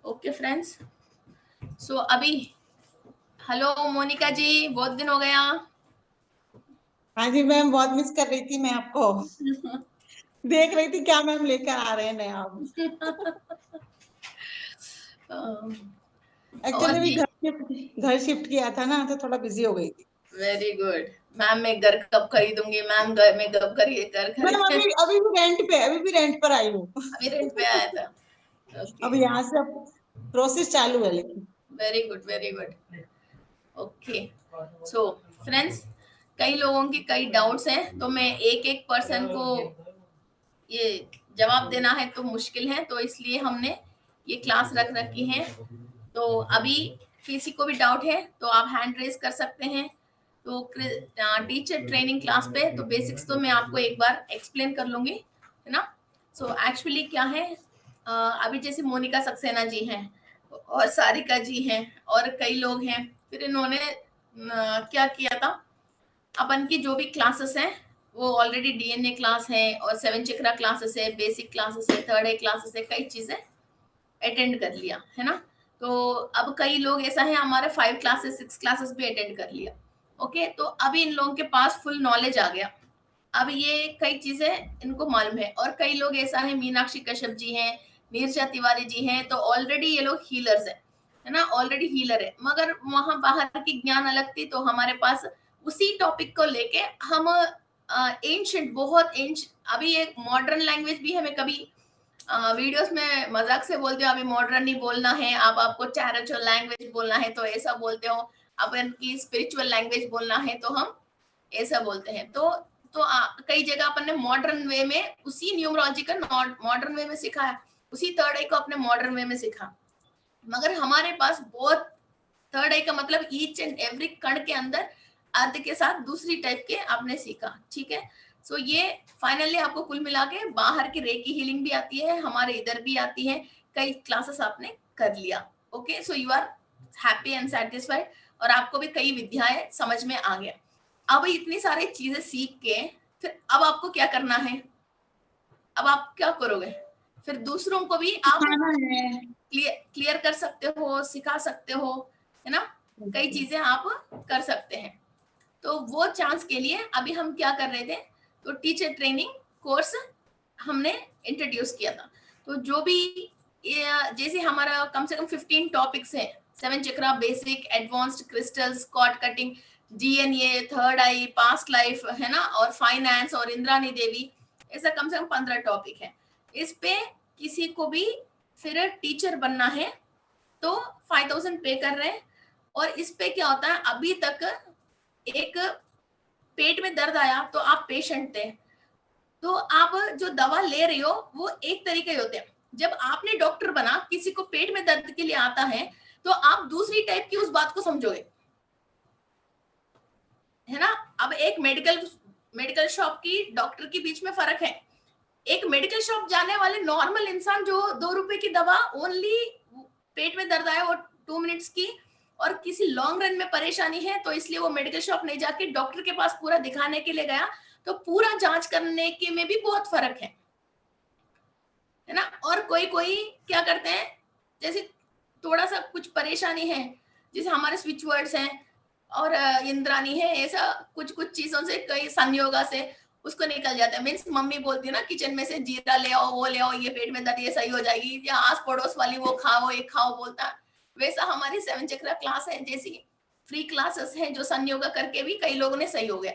Okay friends, सो अभी hello Monika जी, बहुत दिन हो गया। हाँ जी मैम, बहुत मिस कर रही थी मैं आपको। देख रही थी क्या मैम लेकर आ रहे हैं नया। एक्चुअली भी घर शिफ्ट किया था ना, तो थोड़ा बिजी हो गई थी। वेरी गुड मैम, मैं घर कब खरीदूंगी मैम, घर में कब घर मैम खरीद। अभी भी रेंट पर आई हूँ। अभी रेंट पे आया था। ओके, अब यहाँ से प्रोसेस चालू है लेकिन। Very good very good. Okay, so friends, कई लोगों की कई डाउट्स हैं, तो मैं एक एक पर्सन को ये जवाब देना है तो मुश्किल है, तो इसलिए हमने ये क्लास रख रखी है। तो अभी किसी को भी डाउट है तो आप हैंड रेज कर सकते हैं। तो टीचर ट्रेनिंग क्लास पे तो बेसिक्स तो मैं आपको एक बार एक्सप्लेन कर लूंगी, है ना। सो एक्चुअली क्या है, अभी जैसे मोनिका सक्सेना जी हैं और सारिका जी हैं और कई लोग हैं, फिर इन्होंने क्या किया था, अपन की जो भी क्लासेस हैं वो ऑलरेडी डीएनए क्लास है और 7 चक्रा क्लासेस है, बेसिक क्लासेस है, थर्ड आई क्लासेस है, कई चीजें अटेंड कर लिया, है ना। तो अब कई लोग ऐसा है हमारे 5 क्लासेस 6 क्लासेस भी अटेंड कर लिया। ओके, तो अभी इन लोगों के पास फुल नॉलेज आ गया। अब ये कई चीजें इनको मालूम है, और कई लोग ऐसा है, मीनाक्षी कश्यप जी हैं, नीरजा तिवारी जी हैं, तो ऑलरेडी ये लोग हीलर्स है ना, ऑलरेडी हीलर है, मगर वहां बाहर की ज्ञान अलग थी। तो हमारे पास उसी टॉपिक को लेके हम एंशिएंट, बहुत एंशिएंट, अभी एक मॉडर्न लैंग्वेज भी हमें कभी वीडियोस में मजाक से बोलते हो अभी मॉडर्न नहीं बोलना है, आप आपको चैरिटल लैंग्वेज बोलना है तो ऐसा बोलते हो, अपन की स्पिरिचुअल लैंग्वेज बोलना है तो हम ऐसा बोलते हैं। तो कई जगह अपन ने मॉडर्न वे में उसी न्यूमरोलॉजी का मॉडर्न वे में सिखाया, उसी थर्ड आई को अपने मॉडर्न वे में सिखा, मगर हमारे पास बहुत थर्ड आई का मतलब ईच एंड एवरी कण के अंदर अर्थ के साथ दूसरी टाइप के आपने सीखा, ठीक है। सो ये फाइनली आपको कुल मिला के बाहर की रेकी हीलिंग भी आती है, हमारे इधर भी आती है, कई क्लासेस आपने कर लिया। Okay, so you are happy and satisfied, और आपको भी कई विद्याएं समझ में आ गया। अब इतनी सारी चीजें सीख के फिर अब आपको क्या करना है, अब आप क्या करोगे, फिर दूसरों को भी आप क्लियर कर सकते हो, सिखा सकते हो, है ना, कई चीजें आप कर सकते हैं। तो वो चांस के लिए अभी हम क्या कर रहे थे, तो टीचर ट्रेनिंग कोर्स हमने इंट्रोड्यूस किया था। तो जो भी जैसे हमारा कम से कम 15 टॉपिक्स हैं, 7 chakra, basic, advanced, crystals, cord cutting, DNA, third eye, past life, है ना, और फाइनेंस और इंद्रानी देवी, ऐसा कम से कम 15 टॉपिक है। इस पे किसी को भी फिर टीचर बनना है तो 5000 पे कर रहे हैं। और इस पे क्या होता है, अभी तक एक पेट में दर्द आया तो आप पेशेंट थे, तो आप जो दवा ले रही हो वो एक तरीके होते हैं। जब आपने डॉक्टर बना, किसी को पेट में दर्द के लिए आता है तो आप दूसरी टाइप की उस बात को समझोगे, है ना। अब एक मेडिकल शॉप की डॉक्टर के बीच में फर्क है। एक मेडिकल शॉप जाने वाले नॉर्मल इंसान जो 2 रुपए की दवा ओनली पेट में दर्द आया वो 2 मिनट्स की, और किसी लॉन्ग रन में परेशानी है तो इसलिए वो मेडिकल शॉप नहीं जाके डॉक्टर के पास पूरा दिखाने के लिए गया, तो पूरा जांच करने के में भी बहुत फर्क है ना। और कोई कोई क्या करते हैं, जैसे थोड़ा सा कुछ परेशानी है, जैसे हमारे स्विच वर्ड्स हैं और इंद्रानी है, ऐसा कुछ कुछ चीजों से, कई संयोगा से उसको निकल जाता है। मीन्स मम्मी बोलती है ना किचन में से जीरा ले आओ, वो ले आओ, ये पेट में दर्द ये सही हो जाएगी, या आस पड़ोस वाली वो खाओ ये खाओ बोलता है। वैसा हमारी 7 चक्रा क्लास है, जैसी फ्री क्लासेस है जो संयोगा करके भी कई लोगों ने सही हो गया,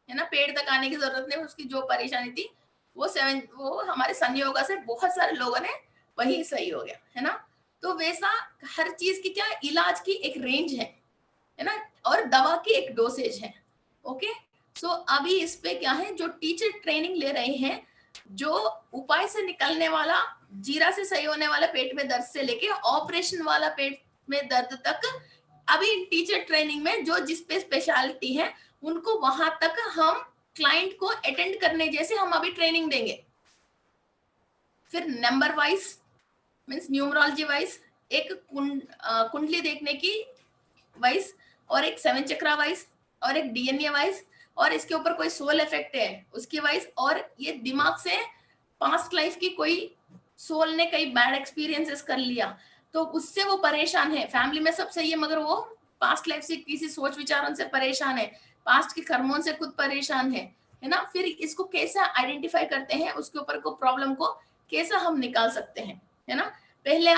है ना, पेट तक आने की जरूरत नहीं, उसकी जो परेशानी थी वो हमारे संयोगा से बहुत सारे लोगों ने वही सही हो गया, है ना। तो वैसा हर चीज की क्या इलाज की एक रेंज है ना, और दवा की एक डोसेज है। ओके, सो अभी इस पे क्या है, जो टीचर ट्रेनिंग ले रहे हैं, जो उपाय से निकलने वाला जीरा से सही होने वाला पेट में दर्द से लेके ऑपरेशन वाला पेट में दर्द तक, अभी टीचर ट्रेनिंग में जो जिस पे स्पेशलिटी है उनको वहां तक हम क्लाइंट को अटेंड करने जैसे हम अभी ट्रेनिंग देंगे। फिर number wise means numerology wise, एक कुंडली देखने की वाइज, और एक 7 चक्रा वाइज, और एक डीएनए वाइज, और इसके ऊपर कोई सोल इफेक्ट है उसकी वाइज, और ये दिमाग से पास्ट लाइफ की कोई सोल ने कई बैड एक्सपीरियंसेस कर लिया तो उससे वो परेशान है, फैमिली में सब सही है मगर वो पास्ट लाइफ से किसी सोच विचारों से परेशान है, पास्ट के कर्मों से खुद परेशान है ना। फिर इसको कैसे आइडेंटिफाई करते हैं, उसके ऊपर को प्रॉब्लम को कैसा हम निकाल सकते हैं, है ना। पहले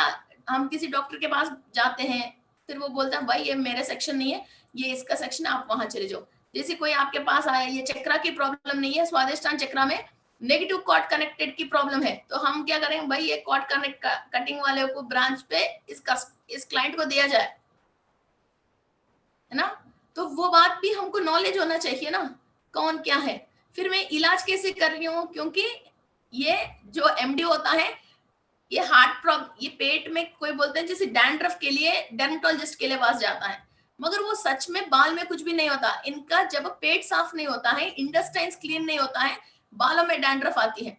हम किसी डॉक्टर के पास जाते हैं, फिर वो बोलता है भाई ये मेरे सेक्शन नहीं है, ये इसका सेक्शन है, आप वहां चले जाओ। जैसे कोई आपके पास आया, ये चक्रा की प्रॉब्लम नहीं है, स्वादिष्टान चक्रा में नेगेटिव कॉर्ड कनेक्टेड की प्रॉब्लम है, तो हम क्या करें भाई, ये कॉर्ड कनेक्ट कटिंग वाले को ब्रांच पे इस क्लाइंट को दिया जाए, है ना। तो वो बात भी हमको नॉलेज होना चाहिए ना, कौन क्या है। फिर मैं इलाज कैसे कर रही हूँ, क्योंकि ये जो एमडी होता है ये हार्ट प्रॉब्लम, ये पेट में कोई बोलते हैं जैसे डैंड्रफ के लिए डर्मेटोलॉजिस्ट के लिए पास जाता है, मगर वो सच में बाल में कुछ भी नहीं होता इनका, जब पेट साफ नहीं होता है, इंटेस्टाइन्स क्लीन नहीं होता है, बालों में डैंड्रफ आती है।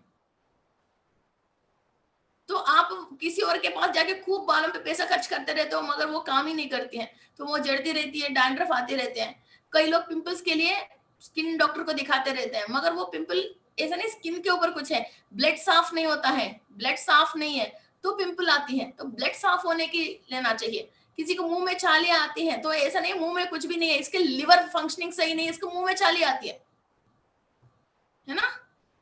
तो आप किसी और के पास जाके खूब बालों पे पैसा खर्च करते रहते हो मगर वो काम ही नहीं करती हैं, तो वो जड़ती रहती है, डैंड्रफ आते रहते हैं। कई लोग पिंपल्स के लिए स्किन डॉक्टर को दिखाते रहते हैं, मगर वो पिंपल ऐसा नहीं स्किन के ऊपर कुछ है, ब्लड साफ नहीं होता है, ब्लड साफ नहीं है तो पिंपल आती है। तो ब्लड साफ होने की लेना चाहिए। किसी को मुंह में छालियां आती हैं तो ऐसा नहीं मुंह में कुछ भी नहीं है, इसके लिवर फंक्शनिंग सही नहीं है, इसको मुंह में छाली आती है ना।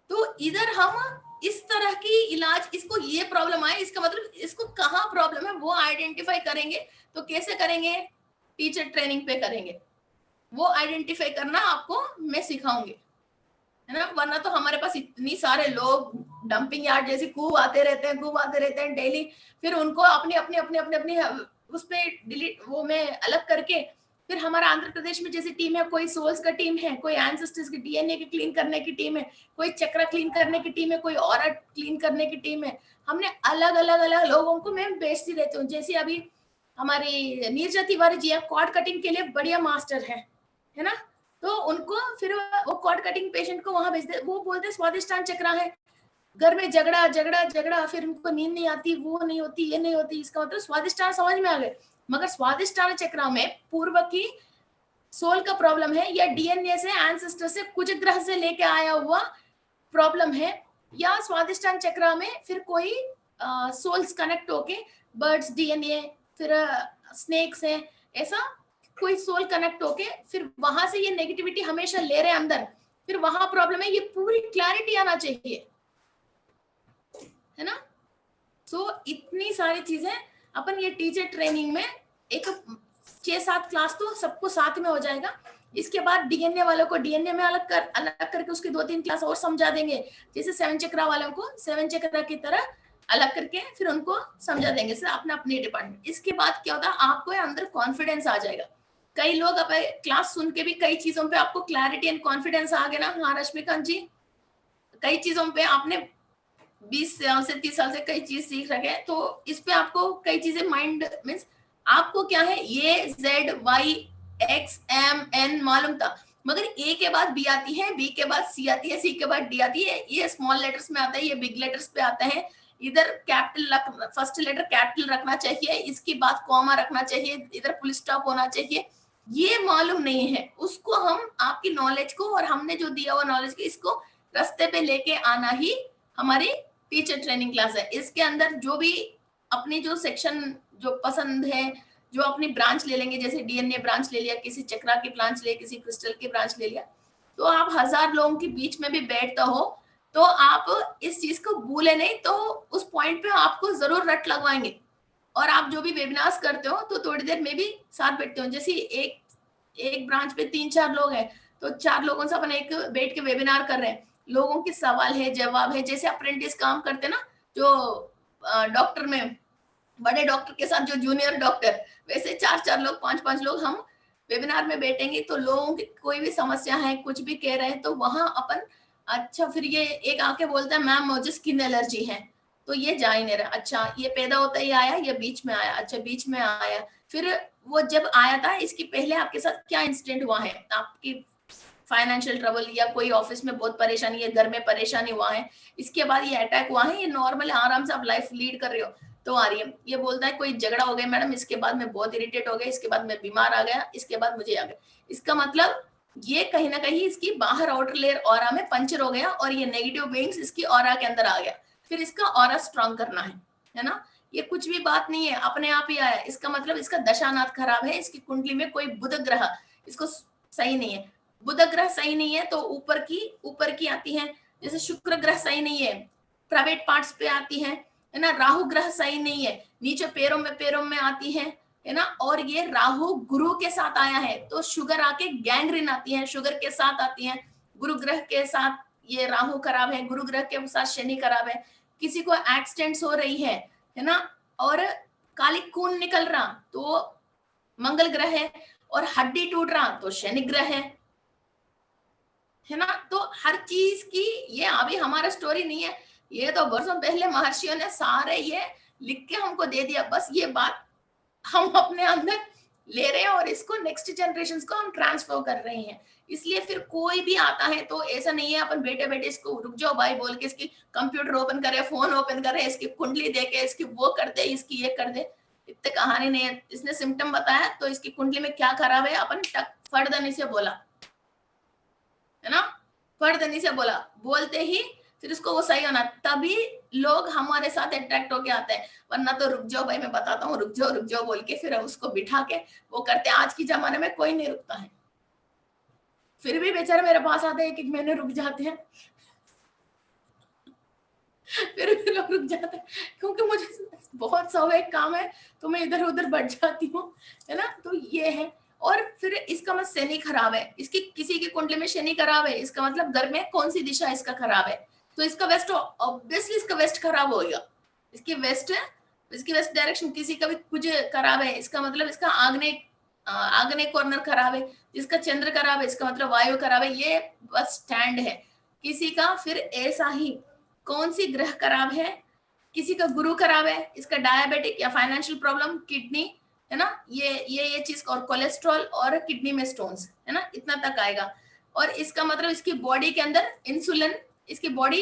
तो इधर हम इस तरह की इलाज, इसको ये प्रॉब्लम आए, इसका मतलब इसको कहाँ प्रॉब्लम है वो आइडेंटिफाई करेंगे। तो कैसे करेंगे, टीचर ट्रेनिंग पे करेंगे, वो आइडेंटिफाई करना आपको मैं सिखाऊंगी, है ना। वरना तो हमारे पास इतनी सारे लोग डंपिंग यार्ड जैसे खूब आते रहते हैं डेली, फिर उनको अपनी अपनी अपनी अपनी अपनी उस पे डिलीट वो मैं अलग करके, फिर हमारा आंध्र प्रदेश में जैसे टीम है, कोई सोल्स का टीम है, कोई एंसेस्टर्स की डीएनए की क्लीन करने की टीम है, कोई चक्रा क्लीन करने की टीम है, कोई और क्लीन करने की टीम है। हमने अलग अलग अलग लोगों को मैं भेजती रहती हूँ। जैसे अभी हमारी नीरजा तिवारी जी है, कॉर्ड कटिंग के लिए बढ़िया मास्टर है ना। तो उनको फिर वो कॉर्ड कटिंग पेशेंट को वहां भेजते, वो बोलते स्वादिष्टान चक्रा है, घर में झगड़ा झगड़ा झगड़ा, फिर उनको नींद नहीं आती, वो नहीं होती, ये नहीं होती, इसका मतलब स्वादिष्टान समझ में आ गए। मगर स्वादिष्टान चक्रा में पूर्व की सोल का प्रॉब्लम है, या डीएनए से एंसेस्टर से कुछ ग्रह से लेके आया हुआ प्रॉब्लम है, या स्वादिष्टान चक्रा में फिर कोई सोल्स कनेक्ट होके बर्ड्स डीएनए, फिर स्नेक्स है, ऐसा कोई सोल कनेक्ट होके फिर वहां से ये नेगेटिविटी हमेशा ले रहे हैं अंदर, फिर वहां प्रॉब्लम है, ये पूरी क्लैरिटी आना चाहिए, है ना। सो इतनी सारी चीजें अपन ये टीचर ट्रेनिंग में एक 6-7 क्लास तो सबको साथ में हो जाएगा। इसके बाद डीएनए वालों को डीएनए में अलग करके उसकी 2-3 क्लास और समझा देंगे, जैसे 7 चक्रा वालों को 7 चक्रा की तरह अलग करके फिर उनको समझा देंगे, सिर्फ अपना अपनी डिपार्टमेंट। इसके बाद क्या होता है, आपको अंदर कॉन्फिडेंस आ जाएगा। कई लोग अब क्लास सुन के भी कई चीजों पे आपको क्लैरिटी एंड कॉन्फिडेंस आ गया ना। हाँ रश्मिकांत जी, कई चीजों पे आपने 20 साल से 30 साल से कई चीज सीख रखे हैं, तो इस पे आपको कई चीजें माइंड मीन्स आपको क्या है, ये Z, Y, X, M, N मालूम था, मगर ए के बाद बी आती है, बी के बाद सी आती है, सी के बाद डी आती है, ये स्मॉल लेटर्स में आता है, ये बिग लेटर्स पे आता है। इधर कैपिटल फर्स्ट लेटर कैपिटल रखना चाहिए, इसके बाद कॉमा रखना चाहिए, इधर फुल स्टॉप होना चाहिए, ये मालूम नहीं है उसको। हम आपकी नॉलेज को और हमने जो दिया हुआ नॉलेज को इसको रास्ते पे लेके आना ही हमारी टीचर ट्रेनिंग क्लास है। इसके अंदर जो भी अपनी जो सेक्शन जो पसंद है, जो अपनी ब्रांच ले लेंगे, जैसे डीएनए ब्रांच ले लिया, किसी चक्रा की ब्रांच ले, किसी क्रिस्टल की ब्रांच ले लिया, तो आप 1000 लोगों के बीच में भी बैठता हो तो आप इस चीज को भूले नहीं, तो उस पॉइंट पे आपको जरूर रट लगवाएंगे। और आप जो भी वेबिनार्स करते हो तो थोड़ी देर में भी साथ बैठते हो, जैसे एक ब्रांच पे 3-4 लोग हैं तो 4 लोगों से अपन एक बैठ के वेबिनार कर रहे हैं, लोगों के सवाल है जवाब है, जैसे अप्रेंटिस काम करते ना, जो डॉक्टर में बड़े डॉक्टर के साथ जो जूनियर डॉक्टर, वैसे 4-4 लोग 5-5 लोग हम वेबिनार में बैठेंगे, तो लोगों की कोई भी समस्या है, कुछ भी कह रहे हैं, तो वहां अपन अच्छा, फिर ये एक आके बोलता है मैम मुझे स्किन एलर्जी है, तो ये जा ही नहीं रहा। अच्छा ये पैदा होता ही आया, ये बीच में आया, अच्छा बीच में आया, फिर वो जब आया था इसकी पहले आपके साथ क्या इंसिडेंट हुआ है, आपकी फाइनेंशियल ट्रबल या कोई ऑफिस में बहुत परेशानी है, घर में परेशानी हुआ है, इसके बाद ये अटैक हुआ है, ये नॉर्मल आराम से आप लाइफ लीड कर रहे हो तो आ रही है। ये बोलता है कोई झगड़ा हो गया मैडम, इसके बाद मैं बहुत इरिटेट हो गया, इसके बाद मैं बीमार आ गया, इसके बाद मुझे आ गया। इसका मतलब ये कहीं ना कहीं इसकी बाहर आउटर लेयर ऑरा में पंचर हो गया और ये नेगेटिव बीइंग्स इसकी ऑरा के अंदर आ गया। फिर इसका ऑरा स्ट्रांग करना है ना। ये कुछ भी बात नहीं है, अपने आप ही आया। इसका मतलब इसका दशानाथ खराब है, इसकी कुंडली में कोई बुध ग्रह इसको सही नहीं है। बुध ग्रह सही नहीं है तो ऊपर की आती है, जैसे शुक्र ग्रह सही नहीं है, प्राइवेट पार्ट्स पे आती है ना। राहु ग्रह सही नहीं है, नीचे पैरों में आती है ना। और ये राहु गुरु के साथ आया है तो शुगर आके गैंग्रीन आती है, शुगर के साथ आती है। गुरु ग्रह के साथ ये राहु खराब है, गुरु ग्रह के साथ शनि खराब है, किसी को एक्सीडेंट्स हो रही है ना। और काली खून निकल रहा तो मंगल ग्रह है, और हड्डी टूट रहा तो शनि ग्रह है ना। तो हर चीज की ये अभी हमारा स्टोरी नहीं है, ये तो वर्षों पहले महर्षियों ने सारे ये लिख के हमको दे दिया। बस ये बात हम अपने अंदर ले रहे हैं और इसको नेक्स्ट जनरेशन को हम ट्रांसफर कर रहे हैं। इसलिए फिर कोई भी आता है तो ऐसा नहीं है अपन बेटे बेटे इसको रुक जाओ भाई बोल के इसकी कंप्यूटर ओपन करे, फोन ओपन करे, इसकी कुंडली देके इसकी वो कर दे, इसकी ये कर दे, इतने कहानी नहीं है। इसने सिम्टम बताया तो इसकी कुंडली में क्या खराब है अपन टक फर्दनी से बोला है ना, फर्दनी से बोला, बोलते ही फिर उसको वो सही होना, तभी लोग हमारे साथ अट्रैक्ट होके आते हैं। वरना तो रुक जाओ भाई मैं बताता हूँ, रुक जाओ बोल के फिर उसको बिठा के वो करते हैं। आज की जमाने में कोई नहीं रुकता है, फिर भी बेचारे मेरे पास आते हैं, 1 महीने रुक जाते हैं फिर भी लोग रुक जाते हैं क्योंकि मुझे बहुत स्वाभाविक काम है तो मैं इधर उधर बढ़ जाती हूँ है ना। तो ये है। और फिर इसका मतलब शनि खराब है, इसकी किसी की कुंडली में शनि खराब है, इसका मतलब घर में कौन सी दिशा इसका खराब है, तो इसका वेस्ट, ऑब्वियसली इसका वेस्ट खराब होगा। इसकी वेस्ट डायरेक्शन किसी का भी कुछ खराब है, इसका मतलब इसका आग्नेय कॉर्नर खराब है, जिसका चंद्र खराब है इसका मतलब वायु खराब है। ये बस स्टैंड है किसी का। फिर ऐसा ही कौन सी ग्रह खराब है, किसी का गुरु खराब है, इसका डायबिटिक या फाइनेंशियल प्रॉब्लम, किडनी है ना, ये चीज, और कोलेस्ट्रॉल और किडनी में स्टोन्स है ना, इतना तक आएगा। और इसका मतलब इसकी बॉडी के अंदर इंसुलिन इसकी बॉडी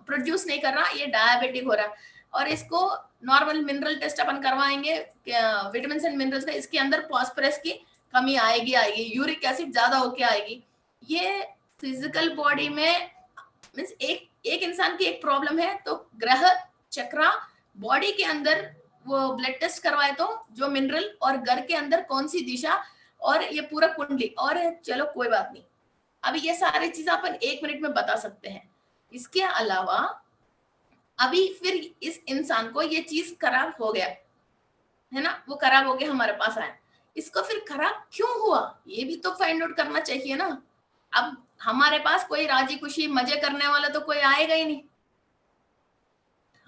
प्रोड्यूस नहीं कर रहा, ये डायबिटिक हो रहा। और इसको नॉर्मल मिनरल टेस्ट अपन करवाएंगे विटामिन एंड मिनरल्स का, इसके अंदर फॉस्फोरस की कमी आएगी, यूरिक एसिड ज्यादा होके आएगी। ये फिजिकल बॉडी में मीन्स एक इंसान की एक प्रॉब्लम है तो ग्रह चक्रा बॉडी के अंदर वो ब्लड टेस्ट करवाए तो जो मिनरल, और घर के अंदर कौन सी दिशा, और ये पूरा कुंडली। और चलो कोई बात नहीं, अभी ये सारी चीज अपन 1 मिनट में बता सकते हैं। इसके अलावा अभी फिर इस इंसान को ये चीज खराब हो गया है ना, वो खराब हो गया हमारे पास आया, इसको फिर खराब क्यों हुआ ये भी तो फाइंड आउट करना चाहिए ना। अब हमारे पास कोई राजी खुशी मजे करने वाला तो कोई आएगा ही नहीं,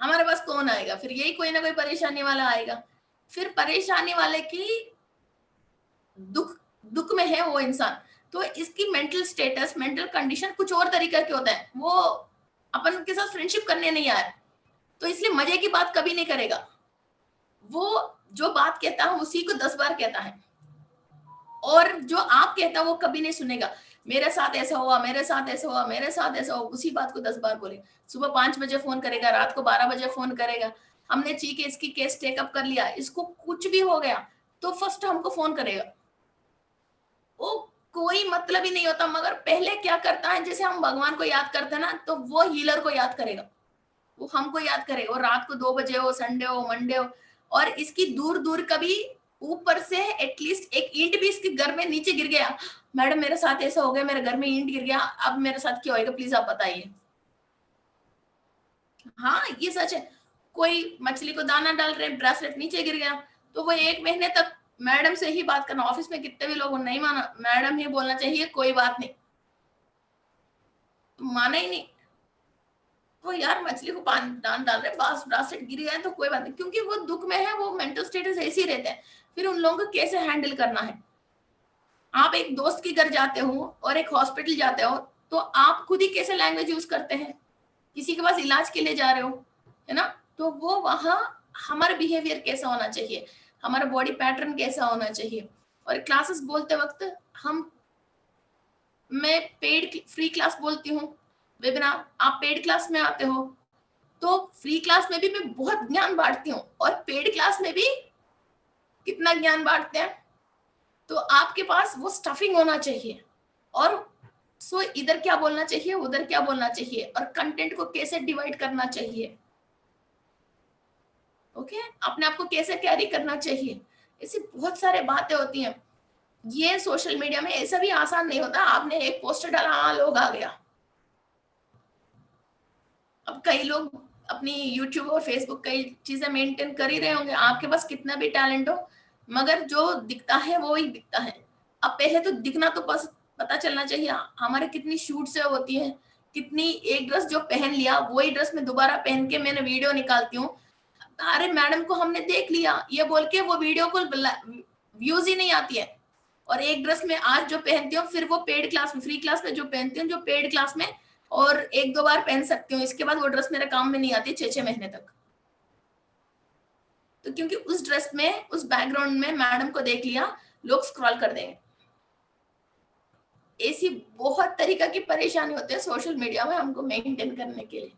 हमारे पास कौन आएगा, फिर यही कोई ना कोई परेशानी वाला आएगा। फिर परेशानी वाले की दुख में है वो इंसान, तो इसकी मेंटल स्टेटस, मेंटल कंडीशन कुछ और तरीके के होता है। वो अपन के साथ फ्रेंडशिप करने नहीं आया तो इसलिए मजे की बात कभी नहीं करेगा। वो जो बात कहता है उसी को 10 बार कहता है, और जो आप कहता है वो कभी नहीं सुनेगा। मेरे साथ ऐसा हुआ, मेरे साथ ऐसा हुआ, मेरे साथ ऐसा हुआ, उसी बात को 10 बार बोले। सुबह 5 बजे फोन करेगा, रात को 12 बजे फोन करेगा। हमने ठीक है इसकी केस टेकअप कर लिया, इसको कुछ भी हो गया तो फर्स्ट हमको फोन करेगा। वो कोई मतलब ही नहीं होता, मगर पहले क्या करता है, जैसे हम भगवान को याद करते हैं ना, तो वो हीलर को याद करेगा, वो हमको याद करेगा। और रात को 2 बजे हो, संडे हो, मंडे हो, और इसकी दूर दूर कभी ऊपर से एटलीस्ट एक ईंट भी इसके घर में नीचे गिर गया, मैडम मेरे साथ ऐसा हो गया, मेरे घर में ईंट गिर गया, अब मेरे साथ क्या होएगा प्लीज आप बताइए। हाँ ये सच है। कोई मछली को दाना डाल रहे, ब्रेसलेट नीचे गिर गया, तो वो 1 महीने तक मैडम से ही बात करना। ऑफिस में कितने भी लोग नहीं माना, मैडम ही बोलना चाहिए, कोई बात नहीं, तो माना ही नहीं। तो यार मछली को पानी दान डाल रहे, ब्रेसलेट गिर गया है तो कोई बात नहीं, क्योंकि वो दुख में है, वो मेंटल स्टेटस ऐसे ही रहते हैं। फिर उन लोगों को कैसे हैंडल करना है। आप एक दोस्त के घर जाते हो और एक हॉस्पिटल जाते हो तो आप खुद ही कैसे लैंग्वेज यूज करते हैं, किसी के पास इलाज के लिए जा रहे हो है ना। तो वो वहाँ हमारा बिहेवियर कैसा होना चाहिए, हमारा बॉडी पैटर्न कैसा होना चाहिए। और क्लासेस बोलते वक्त हम, मैं पेड फ्री क्लास बोलती हूँ, वेबिनार, आप पेड क्लास में आते हो तो फ्री क्लास में भी मैं बहुत ज्ञान बांटती हूँ, और पेड क्लास में भी कितना ज्ञान बांटते हैं। तो आपके पास वो स्टफिंग होना चाहिए, और सो इधर क्या बोलना चाहिए, उधर क्या बोलना चाहिए, और कंटेंट को कैसे डिवाइड करना चाहिए, ओके, अपने आप को कैसे कैरी करना चाहिए, ऐसी बहुत सारे बातें होती हैं। ये सोशल मीडिया में ऐसा भी आसान नहीं होता, आपने एक पोस्टर डाला, हाँ लोग आ गया। अब कई लोग अपनी यूट्यूब और फेसबुक कई चीजें मेंटेन कर ही रहे होंगे, आपके पास कितना भी टैलेंट हो, मगर जो दिखता है वो ही दिखता है। अब पहले तो दिखना तो बस पता चलना चाहिए, हमारे कितनी शूट से होती है, कितनी, एक ड्रेस जो पहन लिया वही ड्रेस में दोबारा पहन के मैंने वीडियो निकालती हूँ, अरे मैडम को हमने देख लिया ये बोल के वो वीडियो को व्यूज ही नहीं आती है। और एक ड्रेस में आज जो पहनती हूँ, फिर वो पेड क्लास में, फ्री क्लास में जो पहनती हूँ, जो पेड क्लास में और एक दो बार पहन सकती हूँ, इसके बाद वो ड्रेस मेरे काम में नहीं आती 6-6 महीने तक। तो क्योंकि उस ड्रेस में, उस बैकग्राउंड में मैडम को देख लिया, लोग स्क्रॉल कर देंगे। ऐसी बहुत तरीका की परेशानी होती है सोशल मीडिया में हमको मेंटेन करने के लिए।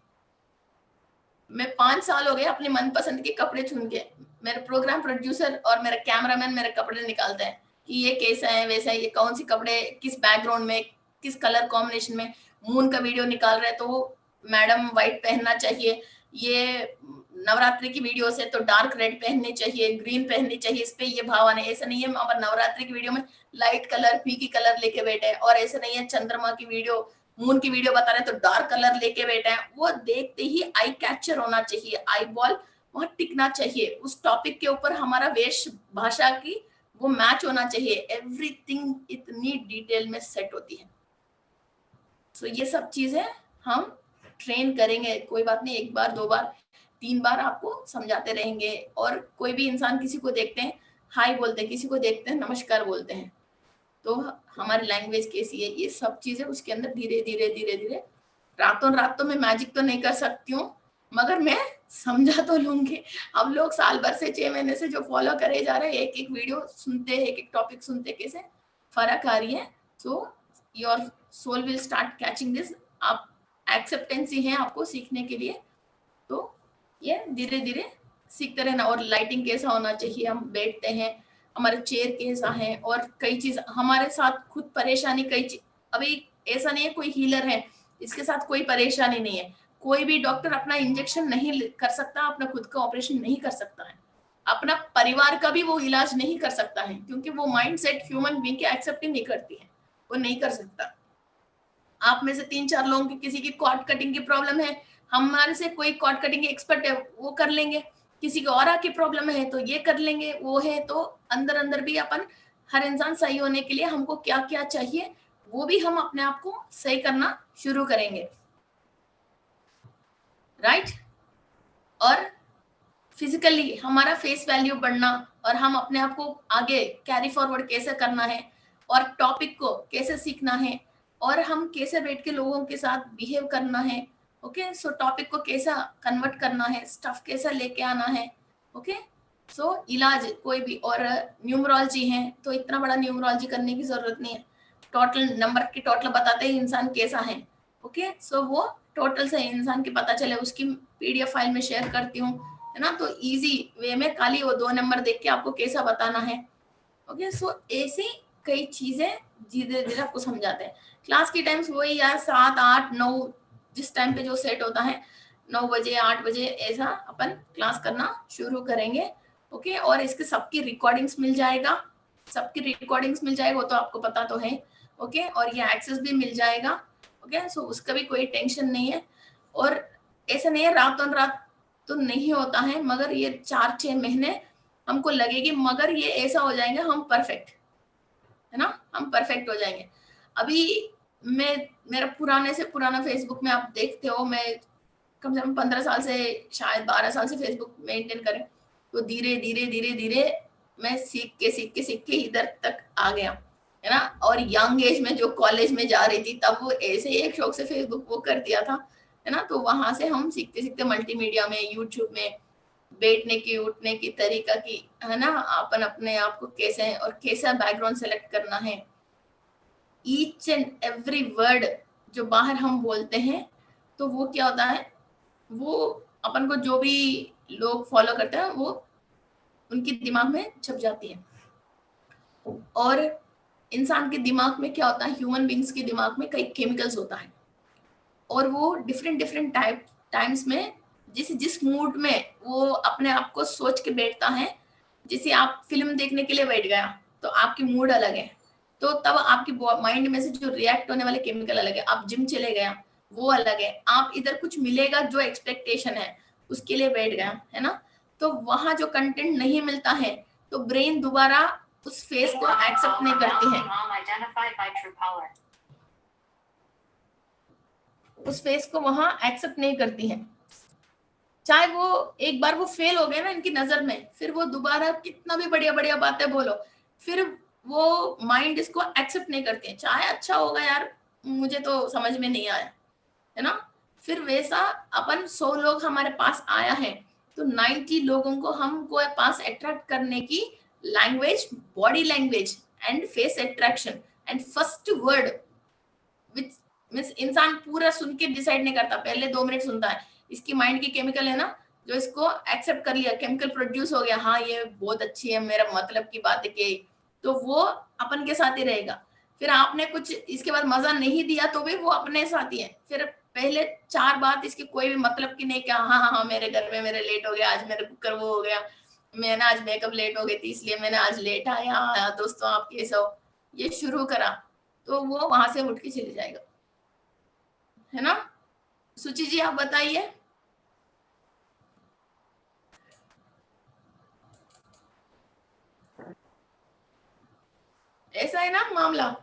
मैं 5 साल हो गए अपने मनपसंद के कपड़े चुन के, मेरे प्रोग्राम प्रोड्यूसर और मेरा कैमरामैन मेरे कपड़े निकालते हैं कि ये कैसा है वैसा है, ये कौन सी कपड़े किस बैकग्राउंड में किस कलर कॉम्बिनेशन में, मून का वीडियो निकाल रहे हैं तो मैडम व्हाइट पहनना चाहिए, ये नवरात्रि की वीडियो से तो डार्क रेड पहननी चाहिए, ग्रीन पहननी चाहिए, इस पे ये भाव आने, ऐसा नहीं है अब नवरात्रि की वीडियो में लाइट कलर फीकी कलर लेके बैठे हैं, और ऐसा नहीं है चंद्रमा की वीडियो, मून की वीडियो बता रहे हैं तो डार्क कलर लेके बैठे हैं। वो देखते ही आई कैचर होना चाहिए, आई बॉल वहां टिकना चाहिए, उस टॉपिक के ऊपर हमारा वेश भाषा की वो मैच होना चाहिए, एवरीथिंग इतनी डिटेल में सेट होती है। तो ये सब चीजें हम ट्रेन करेंगे, कोई बात नहीं, एक बार दो बार तीन बार आपको समझाते रहेंगे। और कोई भी इंसान किसी को देखते हैं हाय बोलते हैं, किसी को देखते हैं नमस्कार बोलते हैं, तो हमारी लैंग्वेज कैसी है, ये सब चीजें उसके अंदर धीरे धीरे धीरे धीरे, रातों रात तो मैं मैजिक तो नहीं कर सकती हूँ, मगर मैं समझा तो लूंगी। अब लोग साल भर से 6 महीने से जो फॉलो करे जा रहे हैं, एक एक वीडियो सुनते, एक एक टॉपिक सुनते, कैसे फर्क आ रही है। So your soul will start catching this, आप एक्सेप्टेंसी है आपको सीखने के लिए, तो ये धीरे धीरे सीखते रहना। और लाइटिंग कैसा होना चाहिए, हम बैठते हैं हमारे चेयर कैसा है, और कई चीज हमारे साथ खुद परेशानी, कई चीज, अभी ऐसा नहीं है कोई हीलर है इसके साथ कोई परेशानी नहीं है, कोई भी डॉक्टर अपना इंजेक्शन नहीं कर सकता, अपना खुद का ऑपरेशन नहीं कर सकता है, अपना परिवार का भी वो इलाज नहीं कर सकता है, क्योंकि वो माइंड सेट ह्यूमन बीइंग के एक्सेप्ट ही नहीं करती है, वो नहीं कर सकता। आप में से 3-4 लोगों की किसी की कॉर्ड कटिंग की प्रॉब्लम है, हमारे से कोई कॉर्ड कटिंग एक्सपर्ट है वो कर लेंगे, किसी की और की प्रॉब्लम है तो ये कर लेंगे, वो है तो अंदर अंदर भी अपन, हर इंसान सही होने के लिए हमको क्या क्या चाहिए वो भी हम अपने आप को सही करना शुरू करेंगे, राइट। और फिजिकली हमारा फेस वैल्यू बढ़ना, और हम अपने आप को आगे कैरी फॉरवर्ड कैसे करना है, और टॉपिक को कैसे सीखना है, और हम कैसे बैठ के लोगों के साथ बिहेव करना है, ओके। सो टॉपिक को कैसा कन्वर्ट करना है, स्टफ कैसा लेके आना है, ओके। सो इलाज कोई भी, और न्यूमरोलॉजी है तो इतना बड़ा न्यूमरोलॉजी करने की जरूरत नहीं है, टोटल नंबर की टोटल बताते ही इंसान कैसा है, ओके। सो वो टोटल से इंसान के पता चले, उसकी पीडीएफ फाइल में शेयर करती हूँ, है ना, तो इजी वे में खाली वो 2 नंबर देख के आपको कैसा बताना है, ओके। सो ऐसी कई चीजें धीरे धीरे आपको समझाते हैं। क्लास की टाइम्स वही यार 7, 8, 9 जिस टाइम पे जो सेट होता है, 9 बजे 8 बजे ऐसा अपन क्लास करना शुरू करेंगे, ओके। और इसके सबकी रिकॉर्डिंग्स मिल जाएगा, सबकी रिकॉर्डिंग्स मिल जाएगा, वो तो आपको पता तो है, ओके। और ये एक्सेस भी मिल जाएगा, ओके। सो उसका भी कोई टेंशन नहीं है। और ऐसा नहीं है रातों रात तो नहीं होता है, मगर ये 4-6 महीने हमको लगेगी, मगर ये ऐसा हो जाएंगे हम परफेक्ट, है ना, हम परफेक्ट हो जाएंगे। अभी मैं, मेरा पुराने से पुराना फेसबुक में आप देखते हो, मैं कम से कम 15 साल से, शायद 12 साल से फेसबुक मेंटेन करें, तो धीरे धीरे धीरे धीरे मैं सीख के इधर तक आ गया, है ना। और यंग एज में जो कॉलेज में जा रही थी तब वो ऐसे ही एक शौक से फेसबुक वो कर दिया था, है ना। तो वहां से हम सीखते सीखते मल्टीमीडिया में, यूट्यूब में बैठने की, उठने की तरीका की, है ना, अपन अपने आप को कैसे और कैसा बैकग्राउंड सेलेक्ट करना है, ईच एंड एवरी वर्ड जो बाहर हम बोलते हैं, तो वो क्या होता है, वो अपन को जो भी लोग फॉलो करते हैं वो उनके दिमाग में छप जाती है। और इंसान के दिमाग में क्या होता है, ह्यूमन बींग्स के दिमाग में कई केमिकल्स होता है, और वो डिफरेंट डिफरेंट टाइम्स में जिस जिस मूड में वो अपने आप को सोच के बैठता है। जैसे आप फिल्म देखने के लिए बैठ गया तो आपकी मूड अलग है, तो तब आपकी माइंड में से जो रिएक्ट होने वाले केमिकल अलग है। आप जिम चले गया वो अलग है, आप इधर कुछ मिलेगा जो एक्सपेक्टेशन है उसके लिए बैठ गया, है ना। तो वहां जो कंटेंट नहीं मिलता है तो ब्रेन दोबारा उस फेस को एक्सेप्ट नहीं करती है, उस फेस को वहां एक्सेप्ट नहीं करती है। चाहे वो एक बार वो फेल हो गए ना इनकी नजर में, फिर वो दोबारा कितना भी बढ़िया बढ़िया बातें बोलो, फिर वो माइंड इसको एक्सेप्ट नहीं करती है। चाहे अच्छा होगा यार, मुझे तो समझ में नहीं आया, है ना। फिर वैसा अपन 100 लोग हमारे पास आया है तो 90 लोगों को हमको पास अट्रैक्ट करने की language, body language and face attraction and first word which means इंसान पूरा सुन के डिसाइड नहीं करता, पहले 2 मिनट सुनता है, इसकी माइंड की केमिकल है ना जो इसको एक्सेप्ट कर लिया, केमिकल प्रोड्यूस हो गया, हाँ ये बहुत अच्छी है, मेरा मतलब की बात है कि, तो वो अपन के साथ ही रहेगा। फिर आपने कुछ इसके बाद मजा नहीं दिया तो भी वो अपने साथ ही है। फिर पहले 4 बात इसकी कोई भी मतलब की नहीं, क्या हाँ हाँ हाँ मेरे घर में मेरे लेट हो गया, आज मेरे कुकर वो हो गया, मैं ना आज मेकअप लेट हो गई थी इसलिए मैंने आज लेट आया, दोस्तों आप कैसे हो, ये शुरू करा तो वो वहां से उठ के चले जाएगा, है ना। सुचि जी आप बताइए। ऐसा है ना मामला,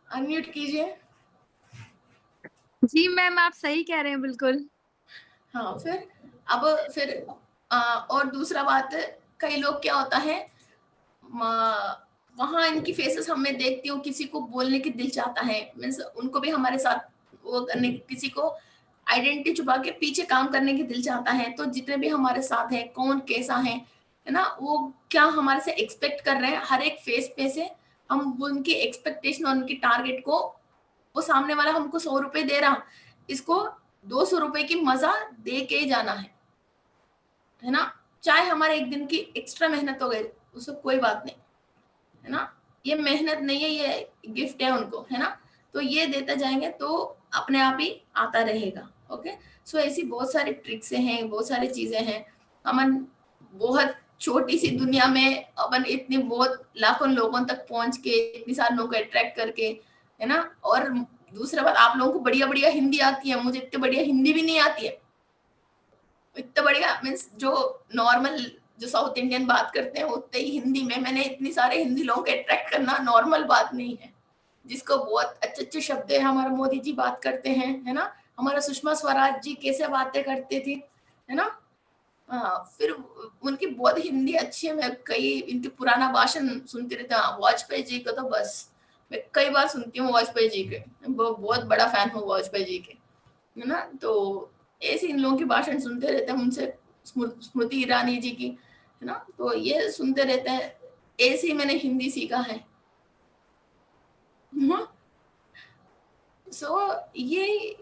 अनम्यूट कीजिए। जी मैम आप सही कह रहे हैं बिल्कुल। हाँ फिर और दूसरा बात, कई लोग क्या होता है, वहां इनकी फेसेस हमें देखती हूँ, किसी को बोलने की दिल चाहता है, मीन्स उनको भी हमारे साथ वो करने, किसी को आइडेंटिटी छुपा के पीछे काम करने की दिल चाहता है। तो जितने भी हमारे साथ है कौन कैसा है ना, वो क्या हमारे से एक्सपेक्ट कर रहे हैं, हर एक फेस पे से हम उनकी एक्सपेक्टेशन और उनकी टारगेट को, वो सामने वाला हमको 100 रुपए दे रहा, इसको 200 रुपए की मजा दे के ही जाना है ना। चाहे हमारे एक दिन की एक्स्ट्रा मेहनत हो गई उससे कोई बात नहीं, है ना, ये मेहनत नहीं है, ये गिफ्ट है उनको, है ना। तो ये देते जाएंगे तो अपने आप ही आता रहेगा। ओके, सो ऐसी बहुत सारी ट्रिक्स हैं, बहुत सारी चीजें हैं। अमन बहुत छोटी सी दुनिया में अपन इतनी बहुत लाखों लोगों तक पहुंच के इतनी सारे लोगों को अट्रैक्ट करके, है ना। और दूसरा बात, आप लोगों को बढ़िया बढ़िया हिंदी आती है, मुझे इतनी बढ़िया हिंदी भी नहीं आती है, इतना बढ़िया मीन्स जो नॉर्मल जो साउथ इंडियन बात करते हैं उतने ही हिंदी में मैंने इतनी सारे हिंदी लोगों को अट्रैक्ट करना नॉर्मल बात नहीं है। जिसको बहुत अच्छे अच्छे शब्द है, हमारे मोदी जी बात करते हैं, है ना, हमारा सुषमा स्वराज जी कैसे बातें करते थे, है ना। हाँ, फिर उनकी बहुत हिंदी अच्छी है, मैं कई इनके पुराना भाषण सुनती रहती हूँ। वाजपेयी जी को तो बस मैं कई बार सुनती हूँ, वाजपेयी जी के बहुत बड़ा फैन हूँ वाजपेयी जी के, है ना। तो ऐसे इन लोगों की भाषण सुनते रहते हैं, उनसे स्मृति ईरानी जी की, है ना, तो ये सुनते रहते हैं। ऐसे ही मैंने हिंदी सीखा है। सो ये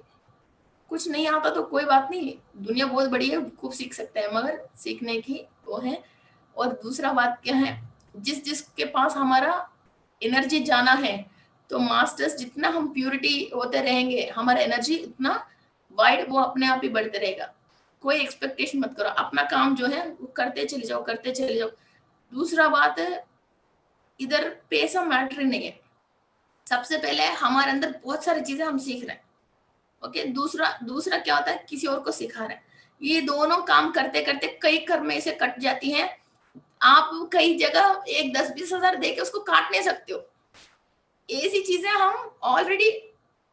कुछ नहीं आता तो कोई बात नहीं, दुनिया बहुत बड़ी है, खूब सीख सकते हैं, मगर सीखने की वो है। और दूसरा बात क्या है, जिस जिसके पास हमारा एनर्जी जाना है, तो मास्टर्स जितना हम प्यूरिटी होते रहेंगे हमारा एनर्जी उतना वाइड वो अपने आप ही बढ़ते रहेगा। कोई एक्सपेक्टेशन मत करो, अपना काम जो है वो करते चले जाओ, करते चले जाओ। दूसरा बात है, इधर पैसा मैटर नहीं है, सबसे पहले हमारे अंदर बहुत सारी चीजें हम सीख रहे हैं। ओके, दूसरा दूसरा क्या होता है, किसी और को सिखा रहे हैं। ये दोनों काम करते करते कई कर्म ऐसे कट जाती हैं, आप कई जगह एक 10-20 हजार दे के उसको काट नहीं सकते हो, ऐसी चीजें हम ऑलरेडी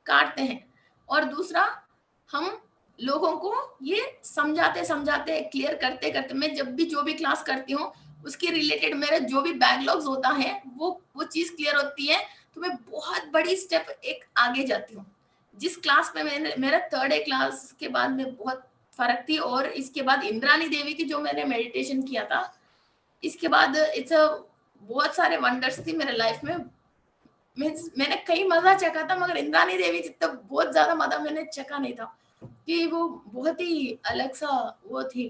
काटते हैं। और दूसरा, हम लोगों को ये समझाते समझाते क्लियर करते करते, मैं जब भी जो भी क्लास करती हूँ उसके रिलेटेड मेरा जो भी बैकलॉग्स होता है वो चीज क्लियर होती है, तो मैं बहुत बड़ी स्टेप एक आगे जाती हूँ। जिस क्लास में मैंने, मेरा 3rd A क्लास के बाद में बहुत फर्क थी, और इसके बाद इंद्रानी देवी की जो मैंने मेडिटेशन किया था, इसके बाद इट्स बहुत सारे वंडर्स थी मेरे लाइफ में। मीन्स मैंने कई मजा चखा था, मगर इंद्रानी देवी जितना बहुत ज्यादा मजा मैंने चखा नहीं था, कि वो बहुत ही अलग सा वो थी,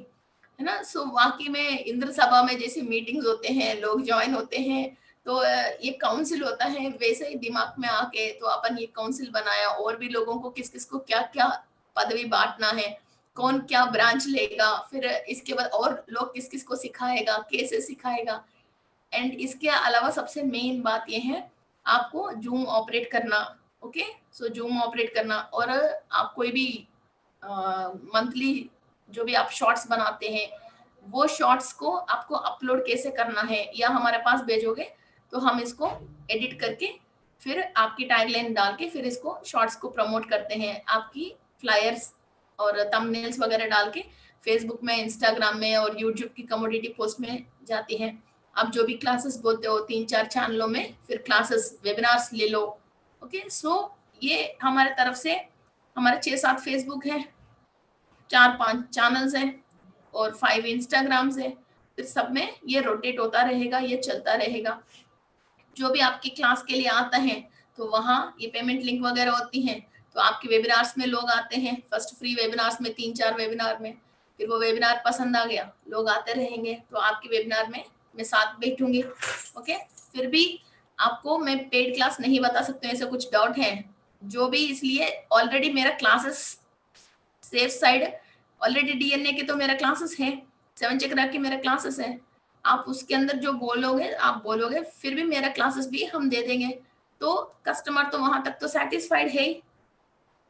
है ना। सो वाकई में इंद्र सभा में जैसे मीटिंग्स होते हैं, लोग ज्वाइन होते हैं, तो ये काउंसिल होता है, वैसे ही दिमाग में आके तो अपन ये काउंसिल बनाया, और भी लोगों को किस किस को क्या क्या पदवी बांटना है, कौन क्या ब्रांच लेगा, फिर इसके बाद और लोग किस किस को सिखाएगा, कैसे सिखाएगा। एंड इसके अलावा सबसे मेन बात ये है, आपको जूम ऑपरेट करना। ओके, सो जूम ऑपरेट करना, और आप कोई भी मंथली जो भी आप शॉर्ट्स बनाते हैं, वो शॉर्ट्स को आपको अपलोड कैसे करना है, या हमारे पास भेजोगे तो हम इसको एडिट करके फिर आपकी टैगलाइन डाल के फिर इसको शॉर्ट्स को प्रमोट करते हैं, आपकी फ्लायर्स और थंबनेल्स वगैरह डाल के फेसबुक में, इंस्टाग्राम में और यूट्यूब की कम्युनिटी पोस्ट में जाती हैं। आप जो भी क्लासेस बोलते हो 3-4 चैनलों में फिर क्लासेस वेबिनार्स ले लो। ओके, सो ये हमारे तरफ से हमारे 6-7 फेसबुक हैं, 4-5 चैनल्स हैं और 5 इंस्टाग्राम्स है। फिर सब में ये रोटेट होता रहेगा, ये चलता रहेगा। जो भी आपकी क्लास के लिए आता है तो वहाँ ये पेमेंट लिंक वगैरह होती हैं, तो आपके वेबिनार्स में लोग आते हैं, फर्स्ट फ्री वेबिनार्स में 3-4 वेबिनार में, फिर वो वेबिनार पसंद आ गया, लोग आते रहेंगे, तो आपके वेबिनार में मैं साथ बैठूंगी। ओके, फिर भी आपको मैं पेड क्लास नहीं बता सकती हूँ, ऐसे कुछ डाउट है जो भी, इसलिए ऑलरेडी मेरा classes safe side, already DNA के तो मेरा क्लासेस है, 7 चक्रा के मेरा क्लासेस है, आप उसके अंदर जो बोलोगे आप बोलोगे, फिर भी मेरा क्लासेस भी हम दे देंगे, तो कस्टमर तो वहां तक तो सेटिस्फाइड है ही।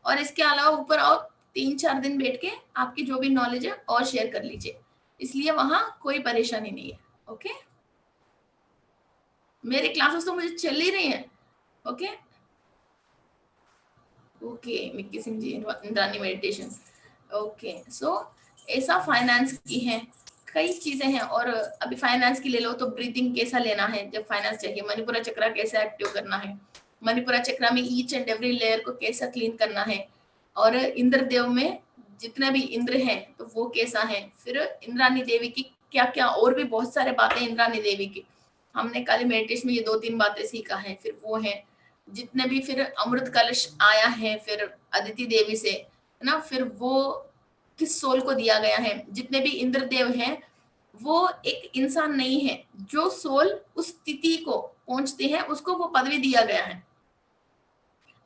और इसके अलावा ऊपर और 3-4 दिन बैठ के आपकी जो भी नॉलेज है और शेयर कर लीजिए, इसलिए वहां कोई परेशानी नहीं है। ओके, मेरे क्लासेस तो मुझे चल ही रही है। Okay okay, Mickey Singh ji, Indrani meditation. Okay, सो ऐसा फाइनेंस की है, कई चीजें हैं। और अभी फाइनेंस की ले लो तो ब्रीथिंग कैसा लेना है जब फाइनेंस चाहिए, मणिपुरा चक्रा कैसे एक्टिव करना है, मणिपुरा चक्रा में ईच एंड एवरी लेयर को कैसा क्लीन करना है, और इंद्र देव में जितने भी इंद्र हैं तो वो कैसा है, फिर इंद्रानी देवी की क्या क्या और भी बहुत सारे बातें इंद्रानी देवी की, हमने कल मेडिटेशन में ये 2-3 बातें सीखा है, फिर वो है जितने भी, फिर अमृत कलश आया है फिर अदिति देवी से, है ना, फिर वो किस सोल को दिया गया है, जितने भी इंद्रदेव हैं वो एक इंसान नहीं है, जो सोल उस स्थिति को पहुंचते हैं उसको वो पदवी दिया गया है।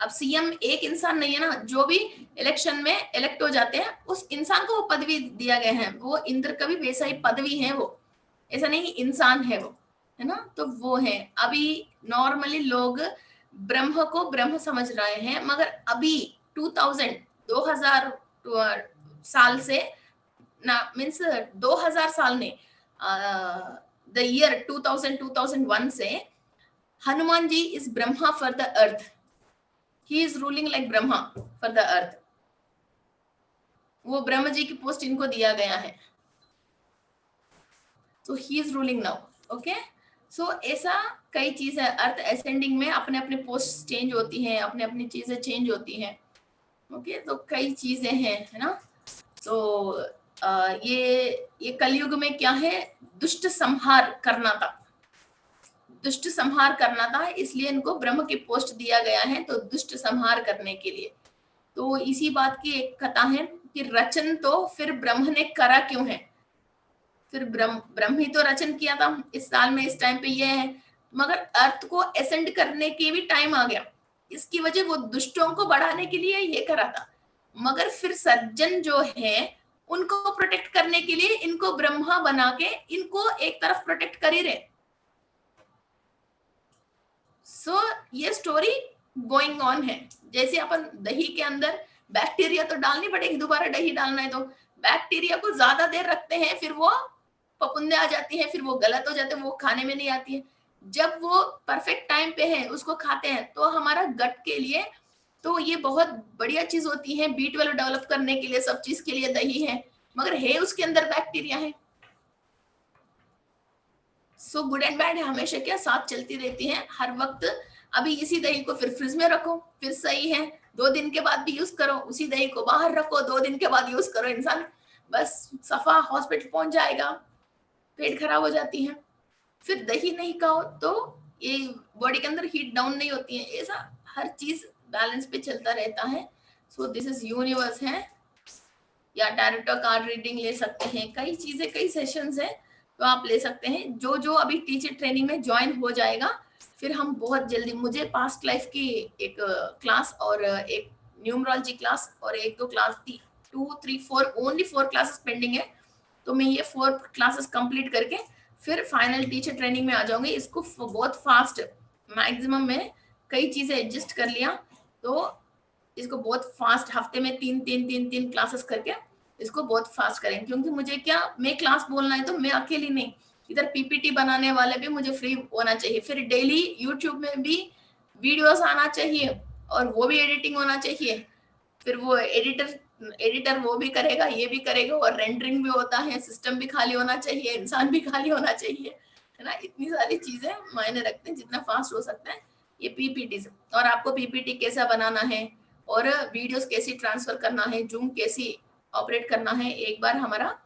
अब सीएम एक इंसान नहीं है ना, जो भी इलेक्शन में इलेक्ट हो जाते हैं उस इंसान को वो पदवी दिया गया है, वो इंद्र का भी वैसा ही पदवी है, वो ऐसा नहीं इंसान है वो, है ना। तो वो है, अभी नॉर्मली लोग ब्रह्म को ब्रह्म समझ रहे हैं, मगर अभी 2000 साल से ना, मीन्स 2000 साल ने, द ईयर 2001 से Hanuman ji is Brahma for the earth, he is ruling like Brahma for the earth, वो ब्रह्म जी की पोस्ट इनको दिया गया है, so he is ruling now. okay, so ऐसा कई चीज है, अर्थ असेंडिंग में अपने अपने पोस्ट चेंज होती हैं, अपने अपनी चीजें चेंज होती हैं। ओके, तो कई चीजें हैं, है ना। तो ये कलयुग में क्या है, दुष्ट संहार करना था, दुष्ट संहार करना था, इसलिए इनको ब्रह्म की पोस्ट दिया गया है, तो दुष्ट संहार करने के लिए। तो इसी बात की एक कथा है कि रचन तो फिर ब्रह्म ने करा क्यों है, फिर ब्रह्म ही तो रचन किया था, इस साल में इस टाइम पे ये है, मगर अर्थ को एसेंड करने के भी टाइम आ गया, इसकी वजह वो दुष्टों को बढ़ाने के लिए ये करा था, मगर फिर सज्जन जो है उनको प्रोटेक्ट करने के लिए इनको ब्रह्मा बना के इनको एक तरफ प्रोटेक्ट कर ही रहे। सो ये स्टोरी गोइंग ऑन है, जैसे अपन दही के अंदर बैक्टीरिया तो डालनी पड़ेगी, दोबारा दही डालना है तो बैक्टीरिया को ज्यादा देर रखते हैं, फिर वो फफूंदे आ जाती है, फिर वो गलत हो जाते हैं, वो खाने में नहीं आती है। जब वो परफेक्ट टाइम पे है उसको खाते हैं तो हमारा गट के लिए तो ये बहुत बढ़िया चीज होती है, B12 डेवलप करने के लिए, सब चीज के लिए दही है, मगर है उसके अंदर बैक्टीरिया है। सो गुड एंड बैड हमेशा क्या साथ चलती रहती है हर वक्त। अभी इसी दही को फिर फ्रिज में रखो, फिर सही है, 2 दिन के बाद भी यूज करो, उसी दही को बाहर रखो, 2 दिन के बाद यूज करो, इंसान बस सफा हॉस्पिटल पहुंच जाएगा, पेट खराब हो जाती है। फिर दही नहीं खाओ तो ये बॉडी के अंदर हीट डाउन नहीं होती है, ऐसा हर चीज बैलेंस पे चलता रहता है। सो दिस इज यूनिवर्स है। या टैरोट कार्ड रीडिंग ले सकते हैं, कई चीजें, कई सेशंस हैं तो आप ले सकते हैं। जो जो अभी टीचर ट्रेनिंग में ज्वाइन हो जाएगा, फिर हम बहुत जल्दी, मुझे पास्ट लाइफ की एक क्लास और एक न्यूमरोलॉजी क्लास और एक दो क्लास थी, 2 3 4 ओनली 4 क्लासेस पेंडिंग है। तो मैं ये 4 क्लासेस कंप्लीट करके फिर फाइनल टीचर ट्रेनिंग में आ जाऊंगी। इसको बहुत फास्ट, मैक्सिमम में कई चीजें एडजस्ट कर लिया तो इसको बहुत फास्ट, हफ्ते में 3 क्लासेस करके इसको बहुत फास्ट करेंगे। क्योंकि मुझे क्या, मैं क्लास बोलना है तो मैं अकेली नहीं, इधर पीपीटी बनाने वाले भी मुझे फ्री होना चाहिए, फिर डेली यूट्यूब में भी वीडियोस आना चाहिए और वो भी एडिटिंग होना चाहिए, फिर वो एडिटर वो भी करेगा, ये भी करेगा, और रेंडरिंग भी होता है, सिस्टम भी खाली होना चाहिए, इंसान भी खाली होना चाहिए, है ना। इतनी सारी चीजें मायने रखते हैं, जितना फास्ट हो सकता है ये पीपीटी से। और आपको पीपीटी कैसा बनाना है और वीडियोस कैसी ट्रांसफर करना है, जूम कैसी ऑपरेट करना है, एक बार हमारा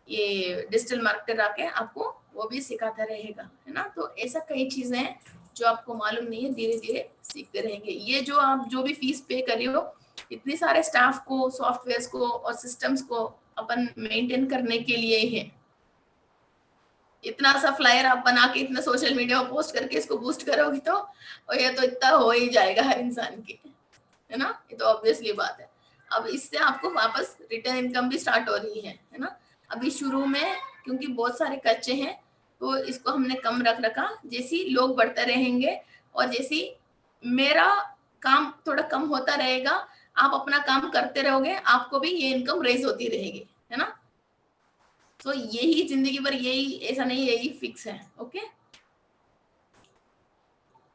ये डिजिटल मार्केटर आके आपको वो भी सिखाता रहेगा, है ना। तो ऐसा कई चीजें हैं जो आपको मालूम नहीं है, धीरे धीरे सीखते रहेंगे। ये जो आप जो भी फीस पे कर रहे हो, इतने सारे स्टाफ को, सॉफ्टवेयर्स को और सिस्टम्स को अपन मेंटेन करने के लिए ही है। इतना सा फ्लायर आप बना के इतना सोशल मीडिया में पोस्ट करके इसको बूस्ट करोगे तो, और ये तो इतना हो ही जाएगा हर इंसान के, है ना। ये तो ऑब्वियसली बात है। अब इससे आपको वापस रिटर्न इनकम भी स्टार्ट हो रही है ना। अभी शुरू में क्योंकि बहुत सारे कच्चे हैं तो इसको हमने कम रख रखा, जैसी लोग बढ़ते रहेंगे और जैसी मेरा काम थोड़ा कम होता रहेगा, आप अपना काम करते रहोगे, आपको भी ये इनकम रेज होती रहेगी, है ना। तो यही जिंदगी भर, यही, ऐसा नहीं यही फिक्स है। ओके,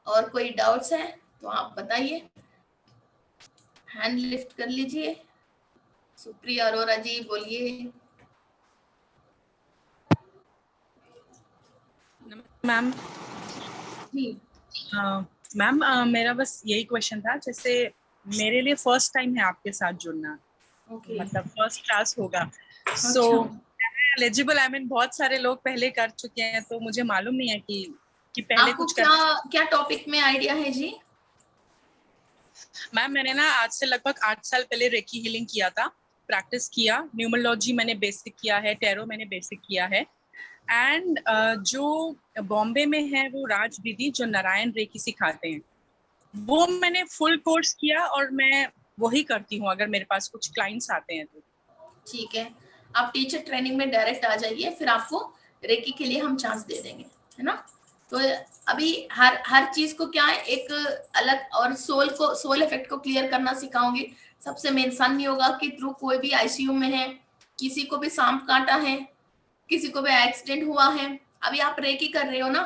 और कोई डाउट्स है तो आप बताइए, हैंड लिफ्ट कर लीजिए। सुप्रिया अरोरा जी बोलिए। मैम जी मैम मेरा बस यही क्वेश्चन था, जैसे मेरे लिए फर्स्ट टाइम है आपके साथ जुड़ना, ओके, मतलब फर्स्ट क्लास होगा, सो एलिजिबल, आई मीन बहुत सारे लोग पहले कर चुके हैं तो मुझे मालूम नहीं है कि पहले आपको कुछ क्या टॉपिक में आइडिया है जी? मैम मैंने ना आज से लगभग 8 साल पहले रेकी हीलिंग किया था, प्रैक्टिस किया, न्यूमरोलॉजी मैंने बेसिक किया है, टैरो मैंने बेसिक किया है, एंड जो बॉम्बे में है वो राज दीदी जो नारायण रेकी सिखाते हैं, वो मैंने फुल कोर्स किया और मैं वही करती हूँ अगर मेरे पास कुछ क्लाइंट्स आते हैं तो। ठीक है, आप टीचर ट्रेनिंग में डायरेक्ट आ जाइए, फिर आपको रेकी के लिए हम चांस दे देंगे, है ना। तो अभी हर चीज को क्या है, एक अलग, और सोल इफेक्ट को क्लियर करना सिखाऊंगी। सबसे मेन सन योगा के थ्रू कोई भी आईसीयू में है, किसी को भी सांप काटा है, किसी को भी एक्सीडेंट हुआ है, अभी आप रेकी कर रहे हो ना,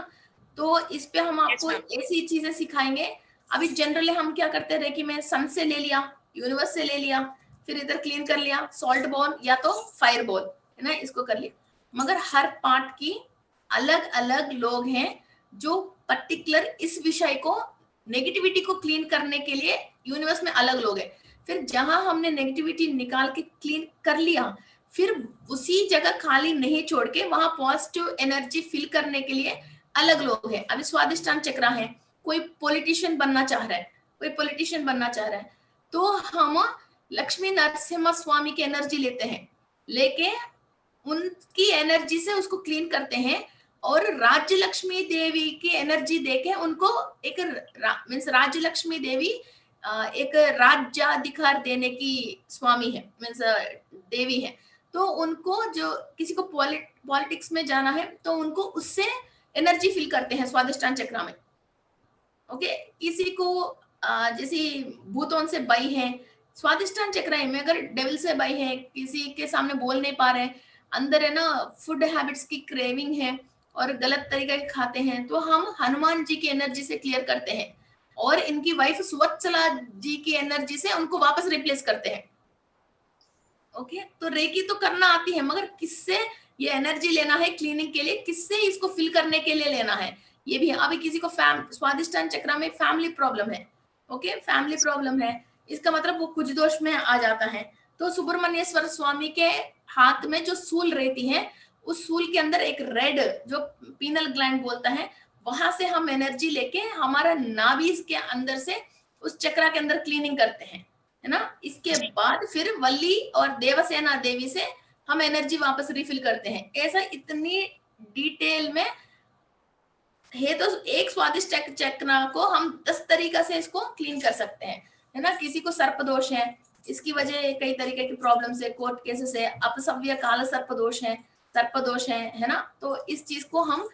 तो इस पे हम आपको ऐसी चीजें सिखाएंगे। अभी जनरली हम क्या करते हैं, रेकी में सन से ले लिया, यूनिवर्स से ले लिया, फिर इधर क्लीन कर लिया, सॉल्ट बॉल या तो फायर बॉल, है ना, इसको कर लिया। मगर हर पार्ट की अलग अलग लोग हैं जो पर्टिकुलर इस विषय को, नेगेटिविटी को क्लीन करने के लिए यूनिवर्स में अलग लोग हैं। फिर जहां हमने नेगेटिविटी निकाल के क्लीन कर लिया, फिर उसी जगह खाली नहीं छोड़ के वहां पॉजिटिव एनर्जी फिल करने के लिए अलग लोग हैं। अभी स्वादिष्टान चक्रा है, कोई पॉलिटिशियन बनना चाह रहा है, कोई पॉलिटिशियन बनना चाह रहा है, तो हम लक्ष्मी नरसिम्हा स्वामी की एनर्जी लेते हैं, लेके उनकी एनर्जी से उसको क्लीन करते हैं, और राज्य लक्ष्मी देवी की एनर्जी देके उनको एक मीन्स राज्य लक्ष्मी देवी एक राज्याधिकार देने की स्वामी है, मीन्स देवी है। तो उनको, जो किसी को पॉलिटिक्स में जाना है तो उनको उससे एनर्जी फील करते हैं स्वादिष्टान चक्र में। ओके, किसी को जैसे भूतों से बाई है, स्वादिष्टान चक्र में अगर डेविल से बाई है, किसी के सामने बोल नहीं पा रहे, अंदर है ना फूड हैबिट्स की क्रेविंग है और गलत तरीके के खाते हैं, तो हम हनुमान जी की एनर्जी से क्लियर करते हैं और इनकी वाइफ सुवत्सला जी की एनर्जी से उनको वापस रिप्लेस करते हैं। ओके, तो रेकी तो करना आती है, मगर किससे ये एनर्जी लेना है क्लीनिंग के लिए, किससे इसको फिल करने के लिए लेना है, ये भी है। अभी किसी को स्वादिष्टान चक्र में फैमिली प्रॉब्लम है, ओके, फैमिली प्रॉब्लम है, इसका मतलब वो कुछ दोष में आ जाता है। तो सुब्रमण्येश्वर स्वामी के हाथ में जो सूल रहती है, उस सूल के अंदर एक रेड जो पीनल ग्लैंड बोलता है, वहां से हम एनर्जी लेके हमारा नाभि के अंदर से उस चक्रा के अंदर क्लीनिंग करते हैं, है ना। इसके बाद फिर वल्ली और देवसेना देवी से हम एनर्जी वापस रिफिल करते हैं। ऐसा इतनी डिटेल में है। तो एक स्वादिष्ट चक्रा को हम 10 तरीका से इसको क्लीन कर सकते हैं, है ना। किसी को सर्प दोष है, इसकी वजह कई तरीके की प्रॉब्लम है, कोर्ट केसेस है, अपसव्य काल सर्प दोष है ना। तो इस चीज को हम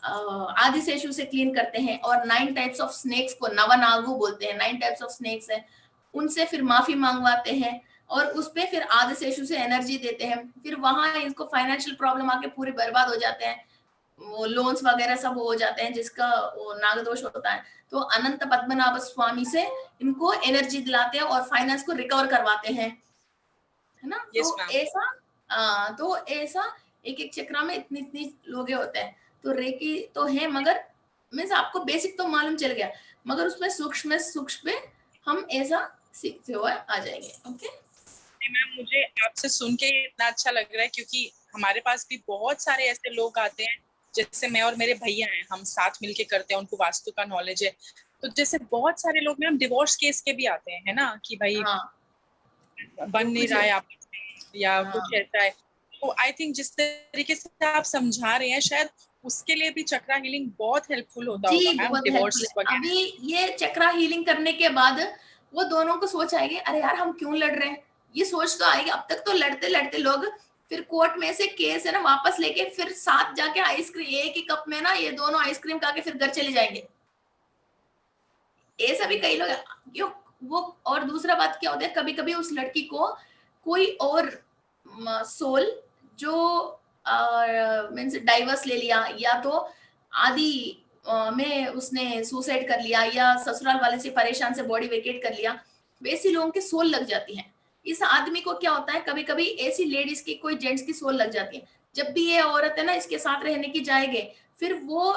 आदिशेषु से क्लीन करते हैं। और 9 टाइप्स ऑफ स्नेक्स को नवनागु बोलते हैं, 9 टाइप्स ऑफ स्नेक्स है, उनसे फिर माफी मांगवाते हैं और उस पे फिर आदिशेषु से एनर्जी देते हैं। फिर वहां इनको फाइनेंशियल प्रॉब्लम आके पूरे बर्बाद हो जाते हैं, वो लोन्स वगैरह सब हो जाते हैं, जिसका वो नागदोष होता है। तो अनंत पद्मनाभ स्वामी से इनको एनर्जी दिलाते हैं और फाइनेंस को रिकवर करवाते हैं, है ना। तो ऐसा एक एक चक्रा में इतनी लोगे होते हैं। तो रेकी तो है, मगर मीन्स आपको बेसिक तो मालूम चल गया, मगर उसमें सूक्ष्म पे हम ऐसा सीखते हुए आ जाएंगे। ओके मैम, मुझे आपसे सुन के इतना अच्छा लग रहा है, क्योंकि हमारे पास भी बहुत सारे ऐसे लोग आते हैं, जैसे मैं और मेरे भैया हैं, हम साथ मिलके करते हैं, उनको वास्तु का नॉलेज है। तो जैसे बहुत सारे लोग मैम डिवोर्स केस के भी आते हैं, है ना, कि भाई बन नहीं रहा है आपस में या कुछ ऐसा है। तो आई थिंक जिस तरीके से आप समझा रहे हैं, शायद उसके लिए भी चक्रा हीलिंग बहुत हेल्पफुल होता होगा मैम, डिवोर्स वगैरह। अभी ये चक्रा हीलिंग करने के बाद वो दोनों को सोच आएगी, अरे यार हम क्यों लड़ रहे हैं, ये सोच तो आएगी। अब तक तो लड़ते लड़ते लोग फिर कोर्ट में से केस है ना वापस लेके फिर साथ जाके आइसक्रीम एक ही कप में ना ये दोनों आइसक्रीम खा के फिर घर चले जाएंगे। ऐसा भी कई लोग क्यों वो। और दूसरा बात क्या होता है, कभी कभी उस लड़की को कोई और सोल जो मीन्स डाइवर्स ले लिया, या तो आदि में उसने सुसाइड कर लिया, या ससुराल वाले से परेशान से बॉडी वेकेट कर लिया, वैसी लोगों की सोल लग जाती है। इस आदमी को क्या होता है, कभी कभी ऐसी लेडीज की कोई जेंट्स की सोल लग जाती है। जब भी ये औरत है ना इसके साथ रहने की जाएंगे, फिर वो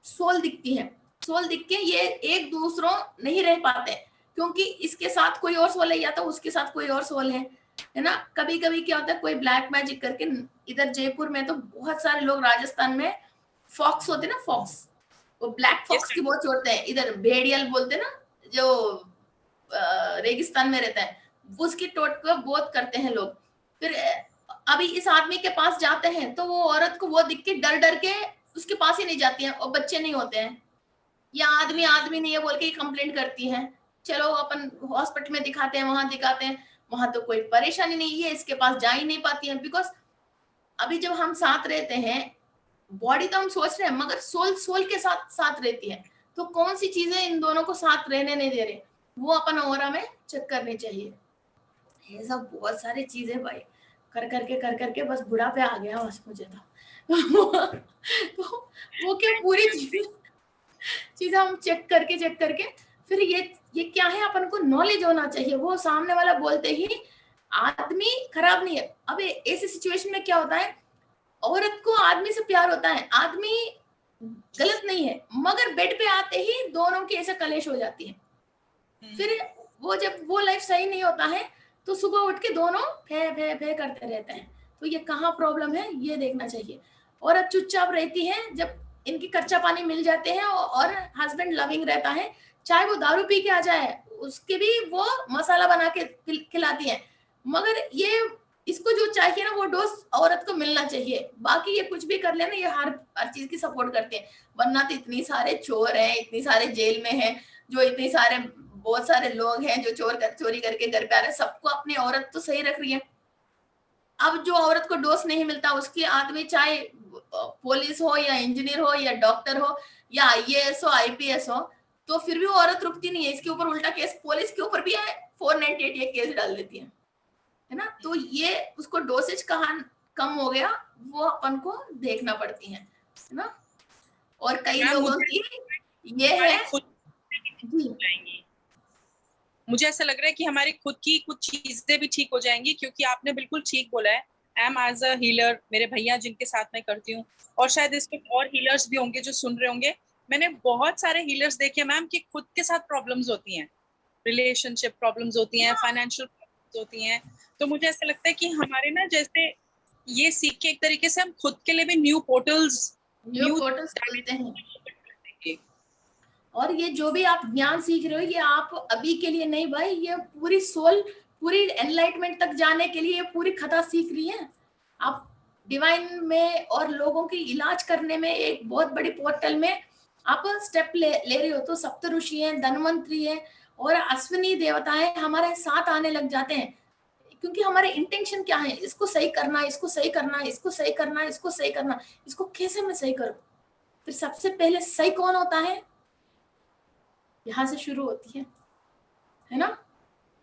सोल दिखती है, सोल दिख के ये एक दूसरों नहीं रह पाते, क्योंकि इसके साथ कोई और सोल है या तो उसके साथ कोई और सोल है ना। कभी कभी क्या होता है, कोई ब्लैक मैजिक करके, इधर जयपुर में तो बहुत सारे लोग, राजस्थान में फॉक्स होते ना, फॉक्स, वो ब्लैक फॉक्स की बहुत छोड़ते हैं, इधर भेड़ियल बोलते ना, जो रेगिस्तान में रहता है, उसकी टोट को बहुत करते हैं लोग। फिर अभी इस आदमी के पास जाते हैं तो वो औरत को वो दिख के डर डर के उसके पास ही नहीं जाती है, और बच्चे नहीं होते हैं, या आदमी नहीं है बोल के कंप्लेंट करती है। चलो अपन हॉस्पिटल में दिखाते हैं, वहां दिखाते हैं, वहां तो कोई परेशानी नहीं है, इसके पास जा ही नहीं पाती है। बिकॉज अभी जब हम साथ रहते हैं, बॉडी तो हम सोच रहे हैं, मगर सोल के साथ साथ रहती है। तो कौन सी चीजें इन दोनों को साथ रहने नहीं दे रहे, वो अपन ऑरा में चेक करनी चाहिए। ये सब बहुत सारी चीजें भाई, कर करके बस बुढ़ापे आ गया बस मुझे तो वो क्या पूरी चीजें हम चेक करके फिर ये क्या है, अपन को नॉलेज होना चाहिए। वो सामने वाला बोलते ही आदमी खराब नहीं है। अब ऐसी सिचुएशन में क्या होता है, औरत को आदमी से प्यार होता है, आदमी गलत नहीं है, मगर बेड पे आते ही दोनों की ऐसे कलेश हो जाती है। फिर वो जब वो लाइफ सही नहीं होता है तो सुबह उठ के दोनों फे करते रहते हैं। तो ये कहाँ प्रॉब्लम है ये देखना चाहिए। औरत चुपचाप रहती है, जब इनकी कच्चा पानी मिल जाते हैं और हस्बैंड लविंग रहता है, चाहे वो दारू पी के आ जाए उसके भी वो मसाला बना के खिलाती है, मगर ये इसको जो चाहिए ना वो डोज औरत को मिलना चाहिए। बाकी ये कुछ भी कर लेना, ये हर चीज की सपोर्ट करते हैं। वरना तो इतनी सारे चोर हैं, इतनी सारे जेल में हैं, जो इतनी सारे बहुत सारे लोग हैं जो चोरी करके घर पे आ रहे हैं, सबको अपनी औरत तो सही रख रही है। अब जो औरत को डोज नहीं मिलता, उसकी आदमी चाहे पुलिस हो या इंजीनियर हो या डॉक्टर हो या IAS हो IPS हो, तो फिर भी वो औरत रुकती नहीं है। इसके ऊपर उल्टा केस पुलिस के ऊपर भी है, 498 ये केस डाल देती है ना। तो ये उसको डोसेज कहाँ कम हो गया वो अपन को देखना पड़ती है ना। और कई लोगों की ये है मुझे ऐसा लग रहा है कि हमारी खुद की कुछ चीजें भी ठीक हो जाएंगी, क्योंकि आपने बिल्कुल ठीक बोला है। I am as a healer, मेरे भैया जिनके साथ मैं करती हूँ, और शायद इसमें और हीलर्स भी होंगे जो सुन रहे होंगे। मैंने बहुत सारे हीलर्स देखे मैम कि खुद के साथ प्रॉब्लम्स होती हैं, रिलेशनशिप प्रॉब्लम्स होती हैं, फाइनेंशियल प्रॉब्लम्स होती हैं। तो मुझे ऐसा लगता है कि हमारे ना जैसे ये सीख के एक तरीके से हम खुद के लिए भी न्यू पोर्टल्स खोलते हैं। और ये जो भी आप ज्ञान सीख रहे हो, ये आप अभी के लिए नहीं भाई, ये पूरी सोल, पूरी एनलाइटमेंट तक जाने के लिए ये पूरी कथा सीख रही है। आप डिवाइन में और लोगों की इलाज करने में एक बहुत बड़ी पोर्टल में आप स्टेप ले रहे हो। तो सप्त ऋषि हैं, धनवंतरी है और अश्विनी देवताएं हमारे साथ आने लग जाते हैं, क्योंकि हमारे इंटेंशन क्या है, इसको सही करना, इसको सही करना, इसको सही करना, इसको सही करना, इसको कैसे मैं सही करूं। फिर सबसे पहले सही कौन होता है, यहाँ से शुरू होती है ना।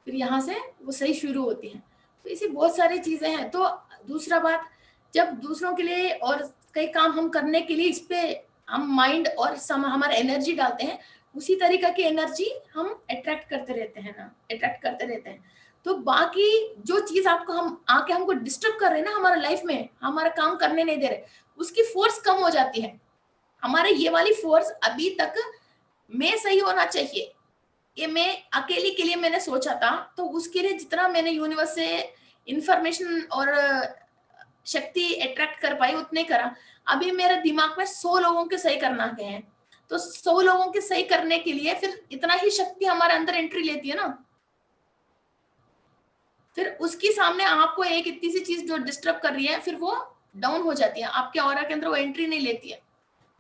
फिर यहाँ से वो सही शुरू होती है। तो इसी बहुत सारी चीजें हैं। तो दूसरा बात, जब दूसरों के लिए और कई काम हम करने के लिए इस पे हम माइंड और हमारा एनर्जी डालते हैं, उसी तरीका की एनर्जी हम अट्रैक्ट करते रहते हैं ना, अट्रैक्ट करते रहते हैं। तो बाकी जो चीज आपको हम आके हमको डिस्टर्ब कर रहे हैं ना हमारा लाइफ में, हमारा काम करने नहीं दे रहे, उसकी फोर्स कम हो जाती है। हमारे ये वाली फोर्स अभी तक मैं सही होना चाहिए, ये मैं अकेले के लिए मैंने सोचा था, तो उसके लिए जितना मैंने यूनिवर्स से इंफॉर्मेशन और शक्ति अट्रैक्ट कर पाई उतने करा। अभी मेरे दिमाग में 100 लोगों के सही करना है, तो 100 लोगों के सही करने के लिए फिर इतना ही शक्ति हमारे अंदर एंट्री लेती है ना। फिर उसके सामने आपको एक इतनी सी चीज जो डिस्टर्ब कर रही है, फिर वो डाउन हो जाती है, आपके ऑरा के अंदर वो एंट्री नहीं लेती है।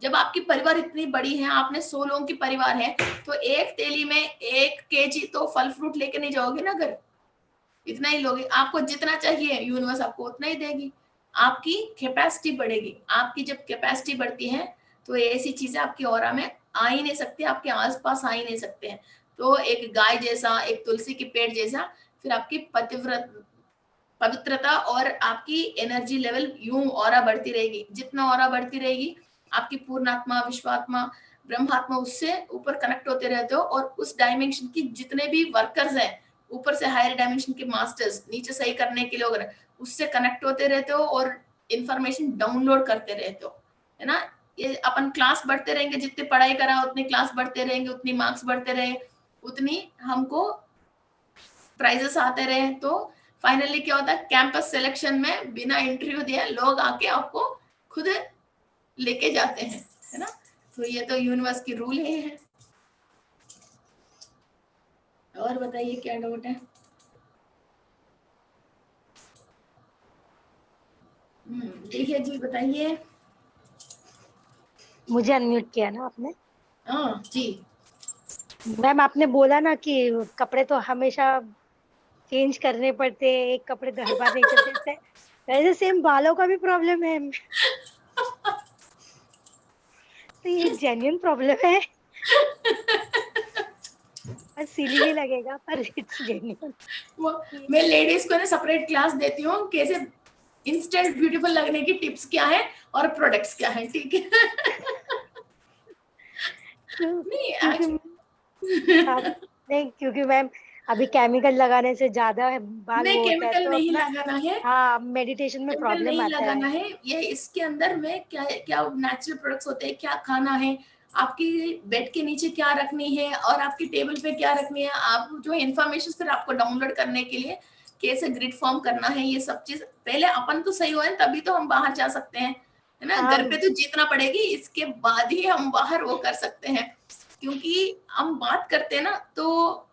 जब आपकी परिवार इतनी बड़ी है, आपने 100 लोगों की परिवार है, तो एक तेली में 1 केजी तो फल फ्रूट लेके नहीं जाओगे ना घर, इतना ही लोगे। आपको जितना चाहिए यूनिवर्स आपको उतना ही देगी, आपकी कैपेसिटी बढ़ेगी। आपकी जब कैपेसिटी बढ़ती है तो ऐसी चीजें आपकी ऑरा में आ ही नहीं सकती, आपके आसपास आ ही नहीं सकते हैं। तो एक गाय जैसा, एक तुलसी के पेड़ जैसा, फिर आपकी पवित्रता और आपकी एनर्जी लेवल यूं ऑरा बढ़ती रहेगी। जितना ऑरा बढ़ती रहेगी, आपकी पूर्णात्मा, विश्वात्मा, ब्रह्मात्मा उससे ऊपर कनेक्ट होते रहते हो, और उस डायमेंशन की जितने भी वर्कर्स हैं, ऊपर से हायर डायमेंशन के मास्टर्स, नीचे सही करने के लोग, उससे कनेक्ट होते रहते हो और इंफॉर्मेशन डाउनलोड करते रहते हो, है ना। ये अपन क्लास बढ़ते रहेंगे, जितनी पढ़ाई करा उतनी क्लास बढ़ते रहेंगे, उतनी मार्क्स बढ़ते रहे, उतनी हमको प्राइजेस आते रहे। तो फाइनली क्या होता है, कैंपस सिलेक्शन में बिना इंटरव्यू दिए लोग आके आपको खुद लेके जाते हैं, है ना। तो ये तो यूनिवर्स की रूल ही है। और बताइए क्या डाउट है। ठीक है जी, बताइए। मुझे अनम्यूट किया ना आपने। हाँ जी। मैम आपने बोला ना कि कपड़े तो हमेशा चेंज करने पड़ते हैं, एक कपड़े तो हर बार नहीं चलते, वैसे सेम बालों का भी प्रॉब्लम है। तो ये जेन्युइन प्रॉब्लम है और सिली भी लगेगा, पर इट्स जेन्युइन। मैं लेडीज को ना सेपरेट क्लास देती हूँ, कैसे इंस्टेंट ब्यूटीफुल लगने की टिप्स क्या है और प्रोडक्ट्स क्या है, ठीक है। नहीं क्योंकि मैम अभी केमिकल लगाने से ज्यादा बाल नहीं, वो होता है, केमिकल तो नहीं अपना लगाना है, हाँ मेडिटेशन में केमिकल प्रॉब्लम नहीं आता लगाना है। है। ये इसके अंदर में क्या क्या नेचुरल प्रोडक्ट्स होते हैं, क्या खाना है, आपकी बेड के नीचे क्या रखनी है और आपकी टेबल पे क्या रखनी है, आप जो इन्फॉर्मेशन फिर आपको डाउनलोड करने के लिए कैसे ग्रिड फॉर्म करना है, ये सब चीज पहले अपन तो सही हो तभी तो हम बाहर जा सकते हैं, है ना। घर पे तो जीतना पड़ेगी, इसके बाद ही हम बाहर वो कर सकते हैं। क्योंकि हम बात करते हैं ना, तो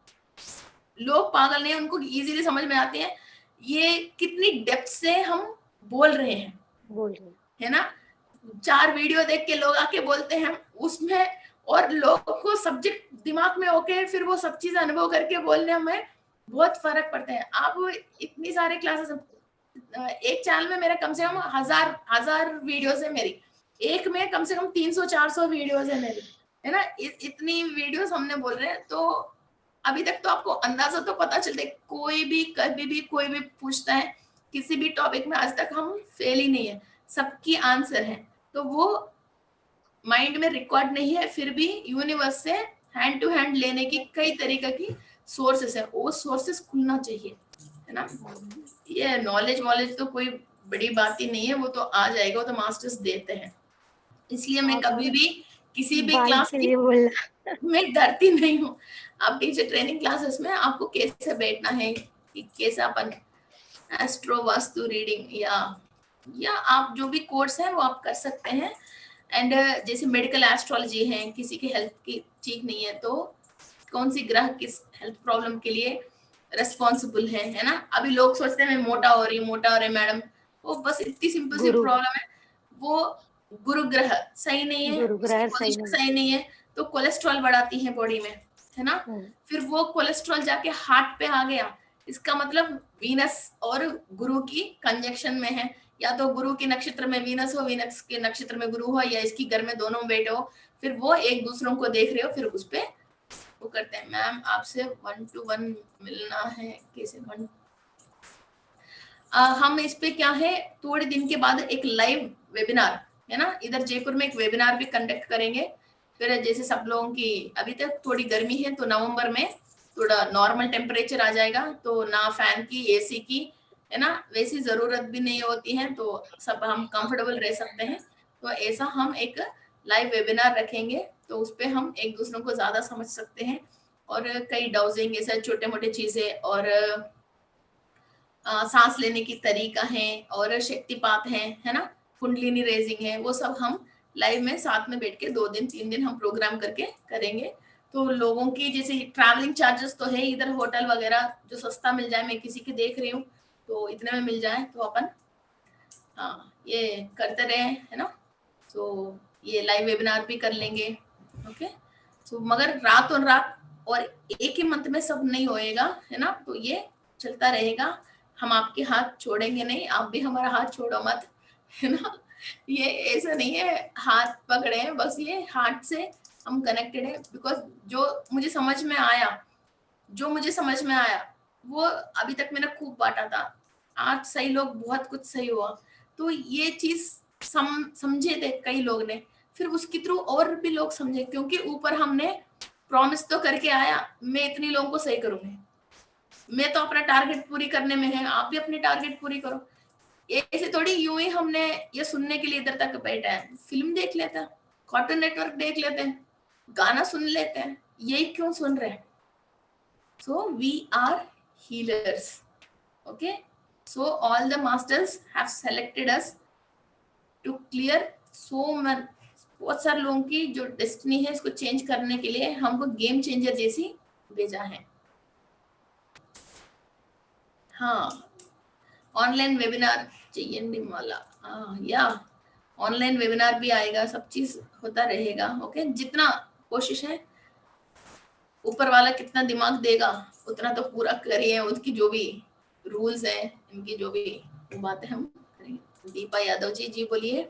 लोग पागल नहीं, उनको इजीली समझ में आते हैं ये कितनी डेप्थ से हम बोल रहे हैं, बोल रहे है ना। 4 वीडियो देख के लोग आके बोलते हैं उसमें, और लोगों को सब्जेक्ट दिमाग में होके फिर वो सब चीज अनुभव करके बोलने में बहुत फर्क पड़ता है। आप इतनी सारे क्लासेस, एक चैनल में मेरा कम से कम हजार वीडियोस है मेरी, एक में कम से कम 300-400 वीडियोस है मेरी, है ना। इतनी वीडियोस हमने बोल रहे हैं, तो अभी तक तो आपको अंदाजा तो पता चलता है, कोई भी कभी भी कोई भी पूछता है किसी भी टॉपिक में, आज तक हम फेल ही नहीं है, सबकी आंसर है। तो वो माइंड में रिकॉर्ड नहीं है, फिर भी यूनिवर्स से हैंड टू हैंड लेने की कई तरीके की सोर्सेस है, वो सोर्सेस खुलना चाहिए, है ना। ये नॉलेज तो कोई बड़ी बात ही नहीं है, वो तो आ जाएगा, वो तो मास्टर्स देते हैं। इसलिए मैं कभी भी किसी भी बाल क्लास के की लिए बोलना। मैं डरती नहीं हूँ। आप टीचर ट्रेनिंग क्लासेस में आपको कैसे बैठना है, कि कैसे अपन एस्ट्रो वास्तु रीडिंग या आप जो भी कोर्स है वो आप कर सकते हैं। एंड जैसे मेडिकल एस्ट्रोलॉजी है, किसी की हेल्थ की ठीक नहीं है तो कौन सी ग्रह किस हेल्थ प्रॉब्लम के लिए रेस्पॉन्सिबल है ना। अभी लोग सोचते हैं मैं मोटा हो रही मैडम, वो बस इतनी सिंपल सी गुरु प्रॉब्लम है, वो गुरु ग्रह सही नहीं है, गुरु उसकी ग्रह सही पोजीशन नहीं। सही नहीं है, तो कोलेस्ट्रॉल बढ़ाती है बॉडी में, है ना। फिर वो कोलेस्ट्रॉल जाके हार्ट पे आ गया, इसका मतलब वीनस और गुरु की कंजक्शन में है, या तो गुरु के नक्षत्र में वीनस हो, वीनस के नक्षत्र में गुरु हो, या इसकी घर में दोनों बैठे हो, फिर वो एक दूसरों को देख रहे हो, फिर उस पे वो करते हैं। मैम आपसे 1-to-1 मिलना है, कैसे हम इस पे क्या है, थोड़े दिन के बाद एक लाइव वेबिनार है ना, इधर जयपुर में एक वेबिनार भी कंडक्ट करेंगे। फिर जैसे सब लोगों की अभी तक थोड़ी गर्मी है, तो नवंबर में थोड़ा नॉर्मल टेम्परेचर आ जाएगा, तो ना फैन की एसी की है ना वैसी जरूरत भी नहीं होती है, तो सब हम कंफर्टेबल रह सकते हैं। तो ऐसा हम एक लाइव वेबिनार रखेंगे, तो उस पर हम एक दूसरों को ज्यादा समझ सकते हैं, और कई डाउजिंग ऐसे छोटे मोटे चीजें, और सांस लेने की तरीका है, और शक्तिपात है ना, कुंडलिनी रेजिंग है, वो सब हम लाइव में साथ में बैठ के 2 दिन 3 दिन हम प्रोग्राम करके करेंगे। तो लोगों की जैसे ट्रैवलिंग चार्जेस तो है, इधर होटल वगैरह जो सस्ता मिल जाए, मैं किसी के देख रही हूँ तो इतने में मिल जाए तो अपन ये करते रहे, है ना। तो ये लाइव वेबिनार भी कर लेंगे, ओके। तो मगर रात और रात और एक ही मंथ में सब नहीं होएगा, है ना, तो ये चलता रहेगा। हम आपके हाथ छोड़ेंगे नहीं, आप भी हमारा हाथ छोड़ो मत, है ना। ये ऐसा नहीं है हाथ पकड़े हैं बस, ये हार्ट से हम कनेक्टेड है, बिकॉज जो मुझे समझ में आया वो अभी तक मैंने खूब बांटा था, आज सही लोग बहुत कुछ सही हुआ, तो ये चीज समझे थे कई लोग ने, फिर उसके थ्रू और भी लोग समझे, क्योंकि ऊपर हमने प्रॉमिस तो करके आया मैं इतनी लोगों को सही करूंगी, मैं तो अपना टारगेट पूरी करने में है, आप भी अपनी टारगेट पूरी करो। ऐसे थोड़ी यूं ही हमने ये सुनने के लिए इधर तक बैठा है, फिल्म देख लेते हैं, कार्टून नेटवर्क देख लेते हैं, गाना सुन लेते हैं, यही क्यों सुन रहे हैं। So we are healers, okay. So all the masters have selected us to clear so much, बहुत सारे लोगों की जो डेस्टिनी है इसको चेंज करने के लिए हमको गेम चेंजर जैसी भेजा है। हाँ, ऑनलाइन वेबिनार चाहिए वाला, या ऑनलाइन वेबिनार भी आएगा, सब चीज होता रहेगा, ओके। जितना कोशिश है, ऊपर वाला कितना दिमाग देगा उतना तो पूरा करिए, उसकी जो भी रूल्स हैं, इनकी जो भी बातें हम करेंगे। दीपा यादव जी बोलिए।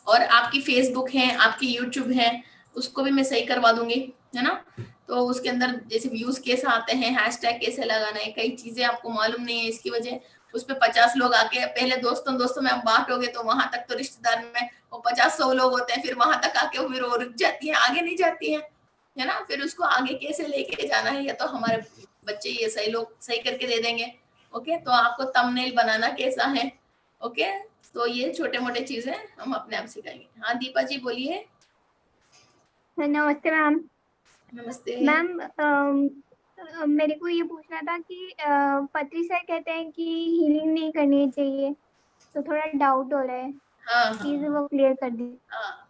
और आपकी फेसबुक है, आपकी यूट्यूब है, उसको भी मैं सही करवा दूंगी, है ना। तो उसके अंदर जैसे व्यूज कैसे आते हैं, हैशटैग कैसे लगाना है, कई चीजें आपको मालूम नहीं है, इसकी वजह उस पे 50 लोग आके पहले दोस्तों में आप बांटोगे तो वहां तक तो रिश्तेदार में वो 50-100 लोग होते हैं, फिर वहां तक आके फिर वो रुक जाती है, आगे नहीं जाती है ना। फिर उसको आगे कैसे लेके जाना है, या तो हमारे बच्चे ये सही लोग सही करके दे देंगे, ओके। तो आपको थंबनेल बनाना कैसा है, ओके। तो ये छोटे मोटे चीजें हम अपने आप सिखाएंगे। हाँ दीपा जी बोलिए। नमस्ते मैम। नमस्ते मैम मेरे को ये पूछना था कि पत्री सर कहते हैं कि हीलिंग नहीं करनी चाहिए, तो थोड़ा डाउट हो रहा है, प्लीज वो क्लियर कर दीजिए।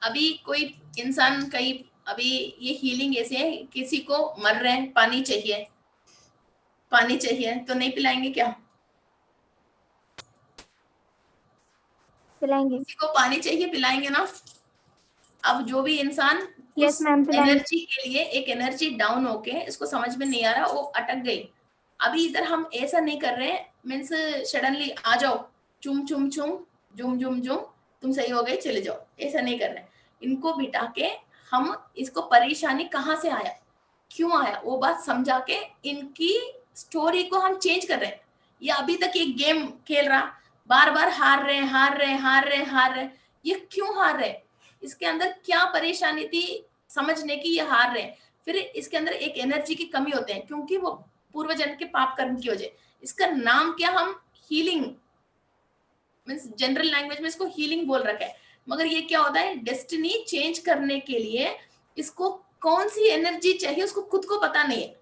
अभी कोई इंसान कई अभी ये हीलिंग ऐसे है, किसी को मर रहे हैं, पानी चाहिए तो नहीं पिलाएंगे क्या, पिलाएंगे। किसी को पानी चाहिए पिलाएंगे ना। अब जो भी इंसान यस मैम पिलाएंगे। एनर्जी के लिए एक एनर्जी डाउन होके इसको समझ में नहीं आ रहा, वो अटक गई। अभी इधर हम ऐसा नहीं कर रहे हैं, मीन्स सडनली आ जाओ चुम चुम चुम जुम जुम जुम तुम सही हो गए चले जाओ, ऐसा नहीं कर रहे हैं। इनको बिठा के हम इसको परेशानी कहाँ से आया, क्यों आया, वो बात समझा के इनकी स्टोरी को हम चेंज कर रहे हैं। ये अभी तक एक गेम खेल रहा, बार बार हार रहे, ये क्यों हार रहे, इसके अंदर क्या परेशानी थी समझने की, ये हार रहे हैं। फिर इसके अंदर एक एनर्जी की कमी होते हैं, क्योंकि वो पूर्व जन्म के पाप कर्म की वजह। इसका नाम क्या हम हीलिंग मीन्स जनरल लैंग्वेज में इसको हीलिंग बोल रखा है। मगर ये क्या होता है, डेस्टिनी चेंज करने के लिए इसको कौन सी एनर्जी चाहिए उसको खुद को पता नहीं है।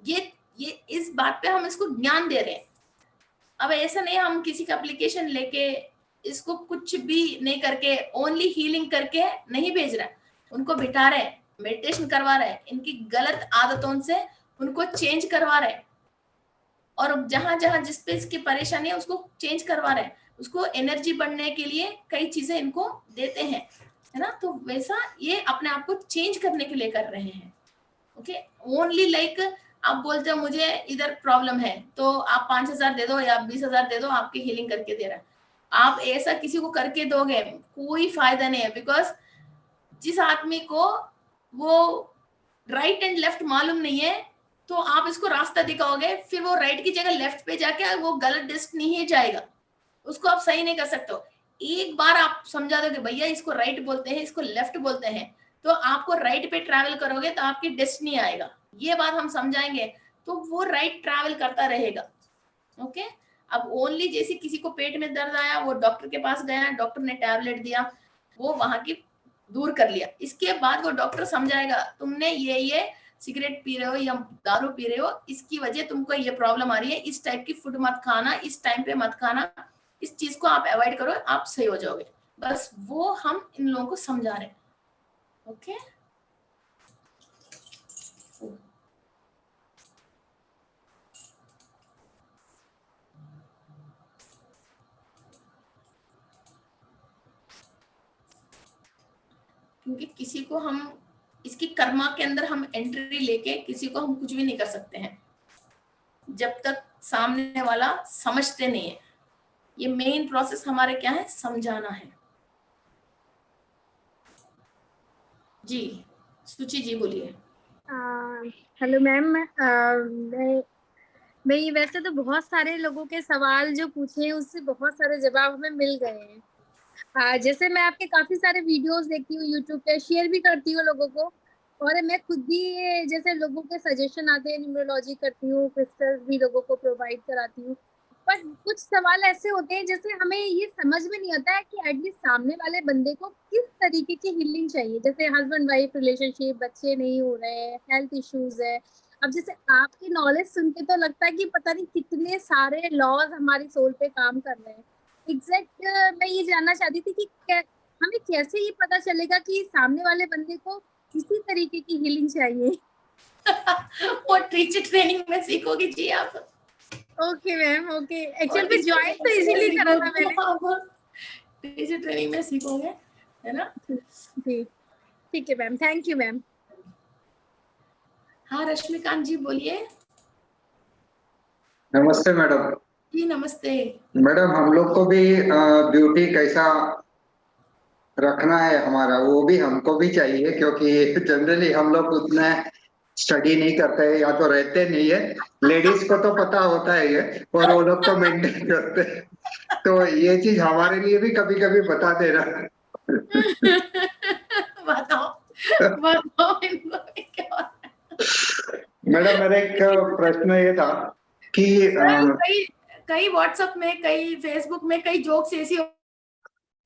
ये इस बात पे हम इसको ज्ञान दे रहे हैं। अब ऐसा नहीं हम किसी का एप्लीकेशन लेके इसको कुछ भी नहीं करके ओनली हीलिंग करके नहीं भेज रहे, उनको बिठा रहे, मेडिटेशन करवा रहे, इनकी गलत आदतों से उनको चेंज करवा रहे, और जहां जहां जिस पे इसकी परेशानी है उसको चेंज करवा रहे हैं, उसको एनर्जी बढ़ने के लिए कई चीजें इनको देते हैं, है ना। तो वैसा ये अपने आप को चेंज करने के लिए कर रहे हैं। ओके, ओनली लाइक आप बोलते हो मुझे इधर प्रॉब्लम है तो आप 5,000 दे दो या 20,000 दे दो, आपकी हीलिंग करके दे रहा है। आप ऐसा किसी को करके दोगे कोई फायदा नहीं है, बिकॉज जिस आदमी को वो राइट एंड लेफ्ट मालूम नहीं है तो आप इसको रास्ता दिखाओगे, फिर वो राइट की जगह लेफ्ट पे जाके वो गलत डेस्टिनी ही जाएगा, उसको आप सही नहीं कर सकते हो। एक बार आप समझा दोगे भैया इसको राइट बोलते हैं, इसको लेफ्ट बोलते हैं, तो आपको राइट पे ट्रैवल करोगे तो आपकी डेस्टिनी आएगा। ये बात हम समझाएंगे तो वो राइट ट्रैवल करता रहेगा। ओके, अब ओनली जैसे किसी को पेट में दर्द आया, वो डॉक्टर के पास गया, डॉक्टर ने टैबलेट दिया, वो वहां की दूर कर लिया, इसके बाद वो डॉक्टर समझाएगा तुमने ये सिगरेट पी रहे हो या दारू पी रहे हो, इसकी वजह तुमको ये प्रॉब्लम आ रही है, इस टाइप की फूड मत खाना, इस टाइम पे मत खाना, इस चीज को आप अवॉइड करो, आप सही हो जाओगे। बस वो हम इन लोगों को समझा रहे हैं। ओके, क्योंकि किसी को हम इसकी कर्मा के अंदर हम एंट्री लेके किसी को हम कुछ भी नहीं कर सकते हैं जब तक सामने वाला समझते नहीं है। ये मेन प्रोसेस हमारे क्या है, समझाना है। जी सुचि जी बोलिए। हेलो मैम, मैं ये वैसे तो बहुत सारे लोगों के सवाल जो पूछे हैं उससे बहुत सारे जवाब हमें मिल गए हैं। जैसे मैं आपके काफी सारे वीडियोस देखती हूँ यूट्यूब पे, शेयर भी करती हूँ लोगों को, और मैं खुद भी जैसे लोगों के सजेशन आते हैं न्यूमरोलॉजी करती हूँ, क्रिस्टल्स भी लोगों को प्रोवाइड कराती हूँ। पर कुछ सवाल ऐसे होते हैं जैसे हमें ये समझ में नहीं आता है कि एटलीस्ट सामने वाले बंदे को किस तरीके की हीलिंग चाहिए। जैसे हस्बैंड वाइफ रिलेशनशिप, बच्चे नहीं हो रहे, हेल्थ इश्यूज है। अब जैसे आपकी नॉलेज सुन के तो लगता है कि पता नहीं कितने सारे लॉज हमारी सोल पे काम कर रहे हैं। एग्जैक्ट मैं ये जानना चाहती थी कि हमें कैसे ये पता चलेगा कि सामने वाले बंदे को किसी तरीके की हीलिंग चाहिए। वो टीचर ट्रेनिंग में सीखोगी जी आप। Okay ma'am, okay. एक्चुअली मैं ज्वाइन तो इसीलिए करा था मैंने। टीचर ट्रेनिंग में सीखोगे, है ना। जी ठीक है मैम, थैंक यू मैम। हाँ रश्मिकांत जी बोलिए। नमस्ते मैडम। जी नमस्ते मैडम, हम लोग को भी ब्यूटी कैसा रखना है हमारा, वो भी हमको भी चाहिए, क्योंकि जनरली हम लोग उतना स्टडी नहीं करते हैं या तो रहते नहीं है। लेडीज को तो पता होता है ये, और वो लोग तो मेंटेन करते हैं, तो ये चीज हमारे लिए भी कभी कभी बता देना। बताओ बताओ इनको क्या। मैडम मेरा एक प्रश्न ये था कि कई व्हाट्सएप में, कई फेसबुक में कई जोक्स ऐसी होते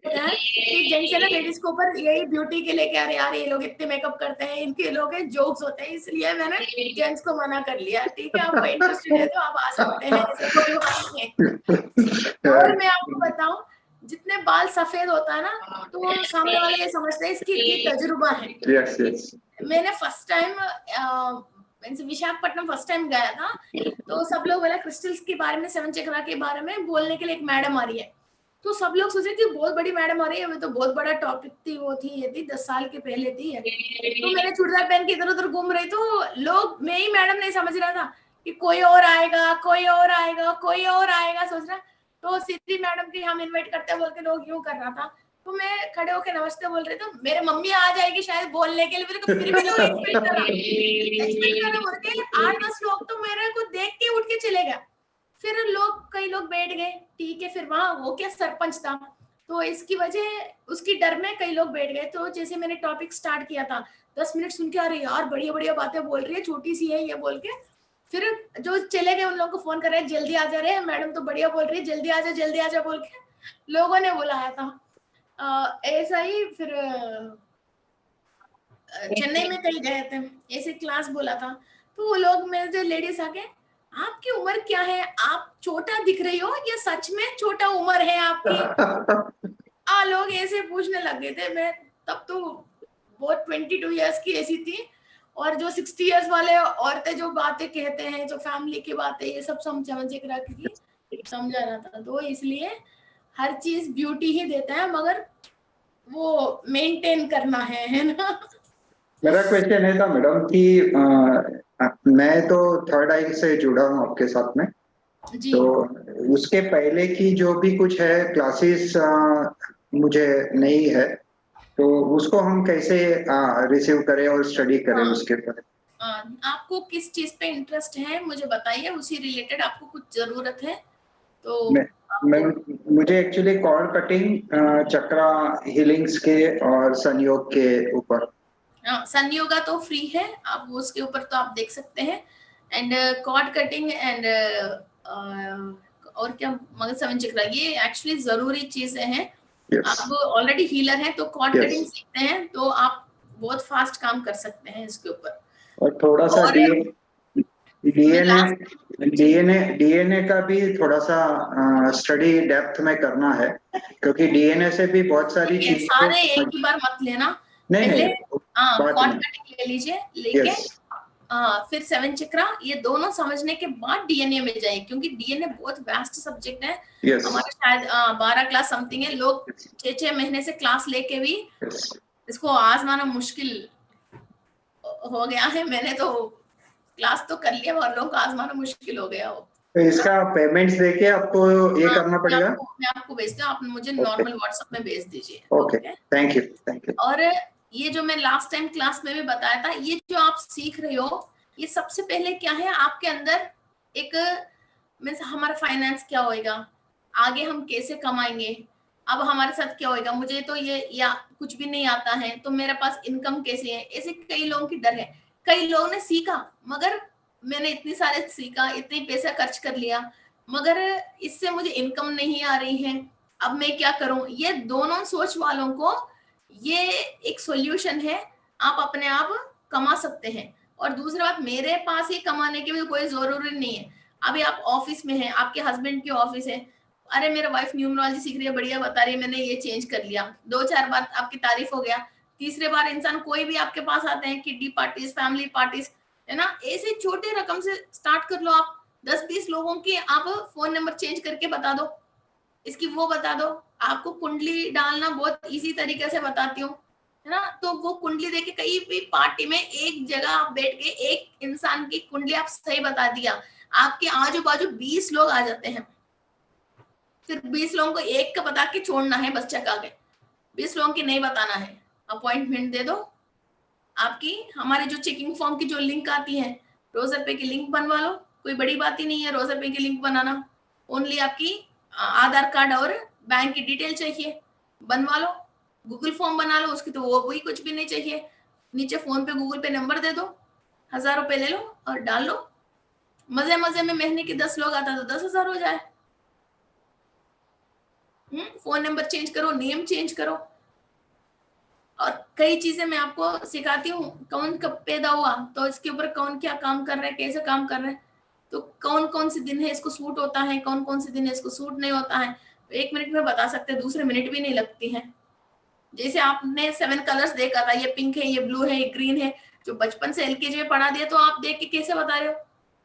हैं कि जैसे ना लेडीज को ऊपर यही ब्यूटी के लेके, अरे यार ये लोग इतने मेकअप करते हैं, इनके लोग जोक्स होते हैं, इसलिए मैंने जेंट्स को मना कर लिया। ठीक है, आपको इंटरेस्टेड है तो आप आ सकते हैं, ऐसे कोई बात नहीं। और मैं आपको बताऊं, जितने बाल सफेद होता है ना तो सामने वाले ये समझते हैं इसकी इतनी तजुर्बा है। Yes yes. मैंने first time Visakhapatnam first time गया था, तो सब लोग बोला क्रिस्टल्स के बारे में, सेवन चक्रा के बारे में बोलने के लिए एक मैडम आ रही है, तो सब लोग सोचे कि बहुत बड़ी मैडम आ रही है, वो तो बहुत बड़ा टॉपिक थी, वो थी ये थी 10 साल के पहले थी। तो मैंने चूड़ीदार पहन के इधर उधर घूम रही, तो लोग, मैं ही मैडम नहीं समझ रहा था कि कोई और आएगा, कोई और आएगा, कोई और आएगा सोच रहा। तो सीधी मैडम की हम इन्वाइट करते हैं बोल के लोग यूं कर रहा था, तो मैं खड़े होके नमस्ते बोल रही, तो मेरे मम्मी आ जाएगी शायद बोलने के लिए, मेरे को फिर भी लोग एक्सपेक्ट करा बोल के 8-10 लोग तो मेरे को देख के उठ के चले गए। फिर कई लोग बैठ गए, ठीक है, फिर वहां वो क्या सरपंच था, तो इसकी वजह उसकी डर में कई लोग बैठ गए। तो जैसे मैंने टॉपिक स्टार्ट किया था, 10 मिनट सुन के अरे यार बढ़िया बढ़िया बातें बोल रही है, छोटी सी है ये बोल के, फिर जो चले गए उन लोगों को फोन कर रहे हैं जल्दी आ जा रहे हैं, मैडम तो बढ़िया बोल रही है, जल्दी आ जा बोल के लोगों ने बुलाया था। ऐसा ही फिर चेन्नई में कहीं गए थे, ऐसे क्लास बोला था, तो वो लोग मेरे जो लेडीज आके, आपकी उम्र क्या है, आप छोटा दिख रही हो या सच में छोटा उम्र है आपकी? लोग ऐसे पूछने लग गए थे। मैं तब तो बहुत 22 इयर्स की ऐसी थी, और जो 60 इयर्स वाले औरतें जो बातें कहते हैं, जो फैमिली की बातें, ये सब समझा रहा था। तो इसलिए हर चीज ब्यूटी ही देता है, मगर वो मेंटेन करना है ना। मेरा क्वेश्चन है था मैडम कि मैं तो थर्ड आई से जुड़ा हूँ आपके साथ में, जी। तो उसके पहले की जो भी कुछ है क्लासेस मुझे नहीं है, तो उसको हम कैसे रिसीव करें और स्टडी करें हाँ। उसके ऊपर? आपको किस चीज पे इंटरेस्ट है मुझे बताइए, उसी रिलेटेड आपको कुछ जरूरत है तो मैं मुझे एक्चुअली कॉर्ड कटिंग, चक्रा हीलिंग्स के और संयोग के ऊपर। संयोगा तो फ्री है, आप उसके ऊपर तो आप देख सकते हैं, एंड कॉर्ड कटिंग एंड और क्या, मगर 7 चक्रा, ये एक्चुअली जरूरी चीजें हैं। Yes. आप ऑलरेडी हीलर हैं तो कॉर्ड Yes. कटिंग सीखते हैं तो आप बहुत फास्ट काम कर सकते हैं इसके ऊपर। और थोड़ा सा और डीएनए का भी थोड़ा सा स्टडी डेप्थ में करना है, क्योंकि डीएनए से भी बहुत सारी ठीक है, चीजें सारे एक ही बार मत लेना, पहले कॉर्ड कटिंग ले लीजिए, लेके फिर 7 चक्रा, ये दोनों समझने के बाद डीएनए में जाइए, क्योंकि डीएनए बहुत वास्ट सब्जेक्ट है। Yes. हमारे शायद 12 क्लास समथिंग है, लोग 6-6 महीने से क्लास लेके भी इसको आजमाना मुश्किल हो गया है। मैंने तो क्लास तो कर लिया, और लोगों को आजमाना मुश्किल हो गया हो। तो इसका पेमेंट्स देके आपको ये करना पड़ेगा? मैं आपको भेजता हूँ, आप मुझे नॉर्मल व्हाट्सएप में भेज दीजिए। Okay, thank you. और ये जो मैं लास्ट टाइम क्लास में भी बताया था, ये जो आप सीख रहे हो, ये सबसे पहले क्या है, आपके अंदर एक मीन्स हमारा फाइनेंस क्या होएगा, आगे हम कैसे कमाएंगे, अब हमारे साथ क्या होएगा, मुझे तो ये या कुछ भी नहीं आता है तो मेरे पास इनकम कैसे है, ऐसे कई लोगों की डर है। कई लोगों ने सीखा, मगर मैंने इतनी सारे सीखा, इतने पैसा खर्च कर लिया, मगर इससे मुझे इनकम नहीं आ रही है, अब मैं क्या करूं। ये दोनों सोच वालों को ये एक सॉल्यूशन है, आप अपने आप कमा सकते हैं। और दूसरी बात, मेरे पास ये कमाने की भी कोई जरूरी नहीं है। अभी आप ऑफिस में हैं, आपके हस्बैंड की ऑफिस है, अरे मेरा वाइफ न्यूमरोलॉजी सीख रही है, बढ़िया बता रही है, मैंने ये चेंज कर लिया, 2-4 बार आपकी तारीफ हो गया, तीसरे बार इंसान कोई भी आपके पास आते हैं, किड्डी पार्टीज, फैमिली पार्टीज, है ना, ऐसे छोटे रकम से स्टार्ट कर लो आप। 10-20 लोगों की आप फोन नंबर चेंज करके बता दो, इसकी वो बता दो, आपको कुंडली डालना बहुत इजी तरीके से बताती हूँ, है ना। तो वो कुंडली देके कहीं भी पार्टी में एक जगह आप बैठ के एक इंसान की कुंडली आप सही बता दिया, आपके आजू बाजू 20 लोग आ जाते हैं। फिर 20 लोगों को एक का बता के छोड़ना है, बस चका के 20 लोगों की नहीं बताना है। अपॉइंटमेंट दे दो, आपकी हमारे जो चेकिंग फॉर्म की जो लिंक आती है, रोजरपे की लिंक बनवा लो, कोई बड़ी बात ही नहीं है रोजरपे की लिंक बनाना, ओनली आपकी आधार कार्ड और बैंक की डिटेल चाहिए, बनवा लो। गूगल फॉर्म बना लो, उसकी तो वो भी कुछ भी नहीं चाहिए, नीचे फोन पे गूगल पे नंबर दे दो, 1000 रुपए ले लो और डाल लो। मजे मजे में महीने के 10 लोग आता तो 10,000 हो जाए। फोन नंबर चेंज करो, नेम चेंज करो, और कई चीजें मैं आपको सिखाती हूँ। कौन कब पैदा हुआ तो इसके ऊपर कौन क्या काम कर रहा है, कैसे काम कर रहा है, तो कौन कौन से दिन है इसको सूट होता है, कौन कौन से दिन है इसको सूट नहीं होता है, तो 1 मिनट में बता सकते हैं, दूसरे मिनट भी नहीं लगती है। जैसे आपने 7 कलर्स देखा था, ये पिंक है, ये ब्लू है, ये ग्रीन है, जो बचपन से एलकेजी में पढ़ा दिया, तो आप देख के कैसे बता रहे हो।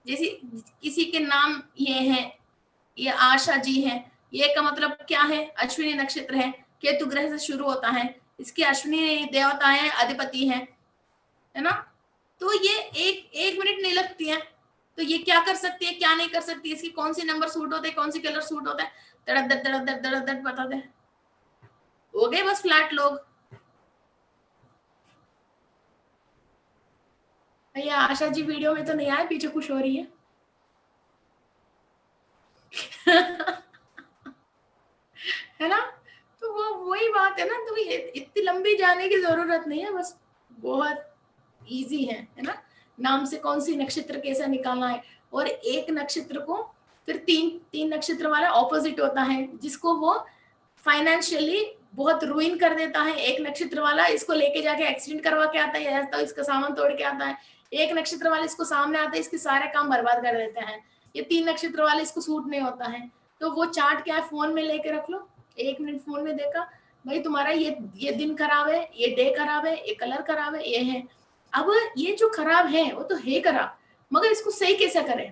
जैसे किसी के नाम ये हैं, ये आशा जी हैं, ये का मतलब क्या है, अश्विनी नक्षत्र है, केतु ग्रह से शुरू होता है, इसके अश्विनी देवता है, अधिपति है ना। तो ये एक मिनट नहीं लगती है, तो ये क्या कर सकती है, क्या नहीं कर सकती, इसकी कौन सी नंबर सूट होते हैं, कौन सी कलर सूट होता है, तड़क बता दे, हो गए बस फ्लैट लोग। भैया आशा जी वीडियो में तो नहीं आए, पीछे खुश हो रही है। है ना, तो वो वही बात है ना, तो इतनी लंबी जाने की जरूरत नहीं है, बस बहुत इजी है ना। नाम से कौन सी नक्षत्र कैसा निकालना है, और एक नक्षत्र को फिर तीन नक्षत्र वाला ऑपोजिट होता है, जिसको वो फाइनेंशियली बहुत रुइन कर देता है। एक नक्षत्र वाला इसको लेके जाके एक्सीडेंट करवा के आता है, तो इसका सामान तोड़ के आता है। एक नक्षत्र वाले इसको सामने आता है, इसके सारे काम बर्बाद कर देते हैं। ये 3 नक्षत्र वाले इसको सूट नहीं होता है। तो वो चार्ट क्या है, फोन में लेके रख लो, 1 मिनट फोन में देखा, भाई तुम्हारा ये दिन खराब है, ये डे खराब है, ये कलर खराब है, ये है। अब ये जो खराब है वो तो है खराब, मगर इसको सही कैसे करें?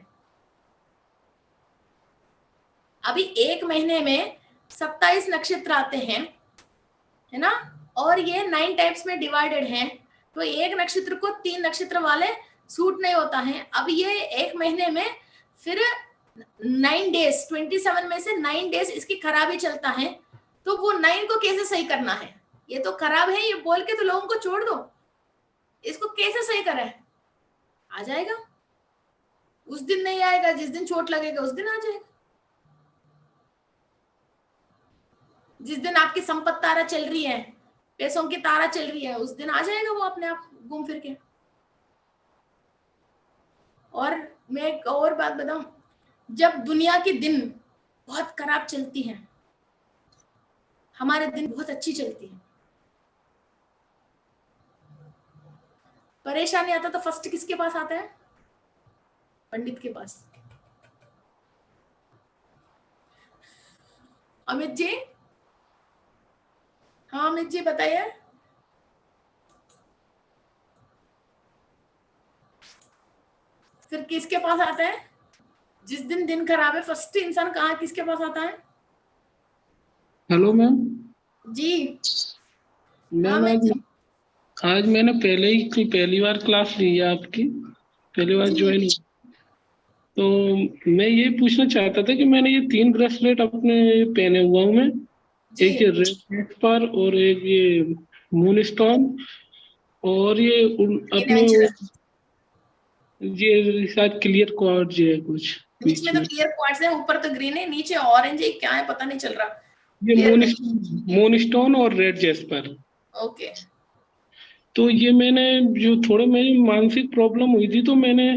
अभी 1 महीने में 27 नक्षत्र आते हैं, है ना, और ये 9 टाइप्स में डिवाइडेड है। तो एक नक्षत्र को 3 नक्षत्र वाले सूट नहीं होता है। अब ये 1 महीने में फिर 9 डेज, 27 में से 9 डेज इसकी खराबी चलता है। तो वो 9 को कैसे सही करना है? ये तो खराब है ये बोल के तो लोगों को छोड़ दो, इसको कैसे सही करें? आ जाएगा, उस दिन नहीं आएगा, जिस दिन चोट लगेगा उस दिन आ जाएगा। जिस दिन आपकी संपत्ति तारा चल रही है, पैसों की तारा चल रही है, उस दिन आ जाएगा वो अपने आप घूम फिर के। और मैं एक और बात बताऊं, जब दुनिया की दिन बहुत खराब चलती है, हमारे दिन बहुत अच्छी चलती है, परेशानी आता तो फर्स्ट किसके पास आता है? पंडित के पास। अमित जी, हाँ अमित जी बताइए। फिर किसके पास आता है? जिस दिन दिन खराब है, फर्स्ट इंसान कहाँ किसके पास आता है? हेलो मैम जी मैम, आज मैंने पहली बार क्लास ली है आपकी, पहली बार ज्वाइन। तो मैं ये पूछना चाहता था कि मैंने ये 3 ब्रेसलेट अपने पहने हुआ हूँ मैं, एक ये रेड पर और एक ये मून स्टोन और ये अपने ये शायद क्लियर क्वार्ट्ज है कुछ बीच में। तो क्लियर क्वार्ट्ज है, ऊपर तो ग्रीन है, नीचे ऑरेंज है, क्या है पता नहीं चल रहा। ये मून स्टोन और रेड जेस्पर। ओके। तो ये मैंने जो थोड़ा मेरी मानसिक प्रॉब्लम हुई थी तो मैंने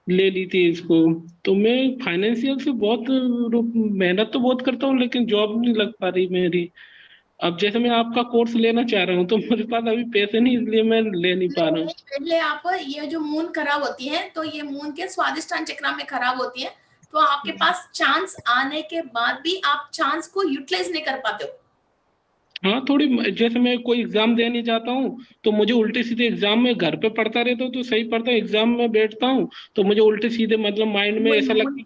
ले ली थी इसको। तो मैं फाइनेंशियल से बहुत मेहनत तो बहुत करता हूँ लेकिन जॉब नहीं लग पा रही मेरी। अब जैसे मैं आपका कोर्स लेना चाह रहा हूँ तो मेरे पास अभी पैसे नहीं, इसलिए मैं ले नहीं पा रहा हूँ। पहले आप ये जो मून खराब होती है, तो ये मून के स्वादिष्टान चक्र में खराब होती है, तो आपके पास चांस आने के बाद भी आप चांस को यूटिलाइज नहीं कर पाते हो। हाँ, थोड़ी जैसे मैं कोई एग्जाम देने जाता हूँ तो मुझे उल्टे सीधे एग्जाम में घर पे पढ़ता रहता हूँ तो सही पढ़ता है, एग्जाम में बैठता हूँ तो मुझे उल्टे सीधे मतलब माइंड में ऐसा लगता है।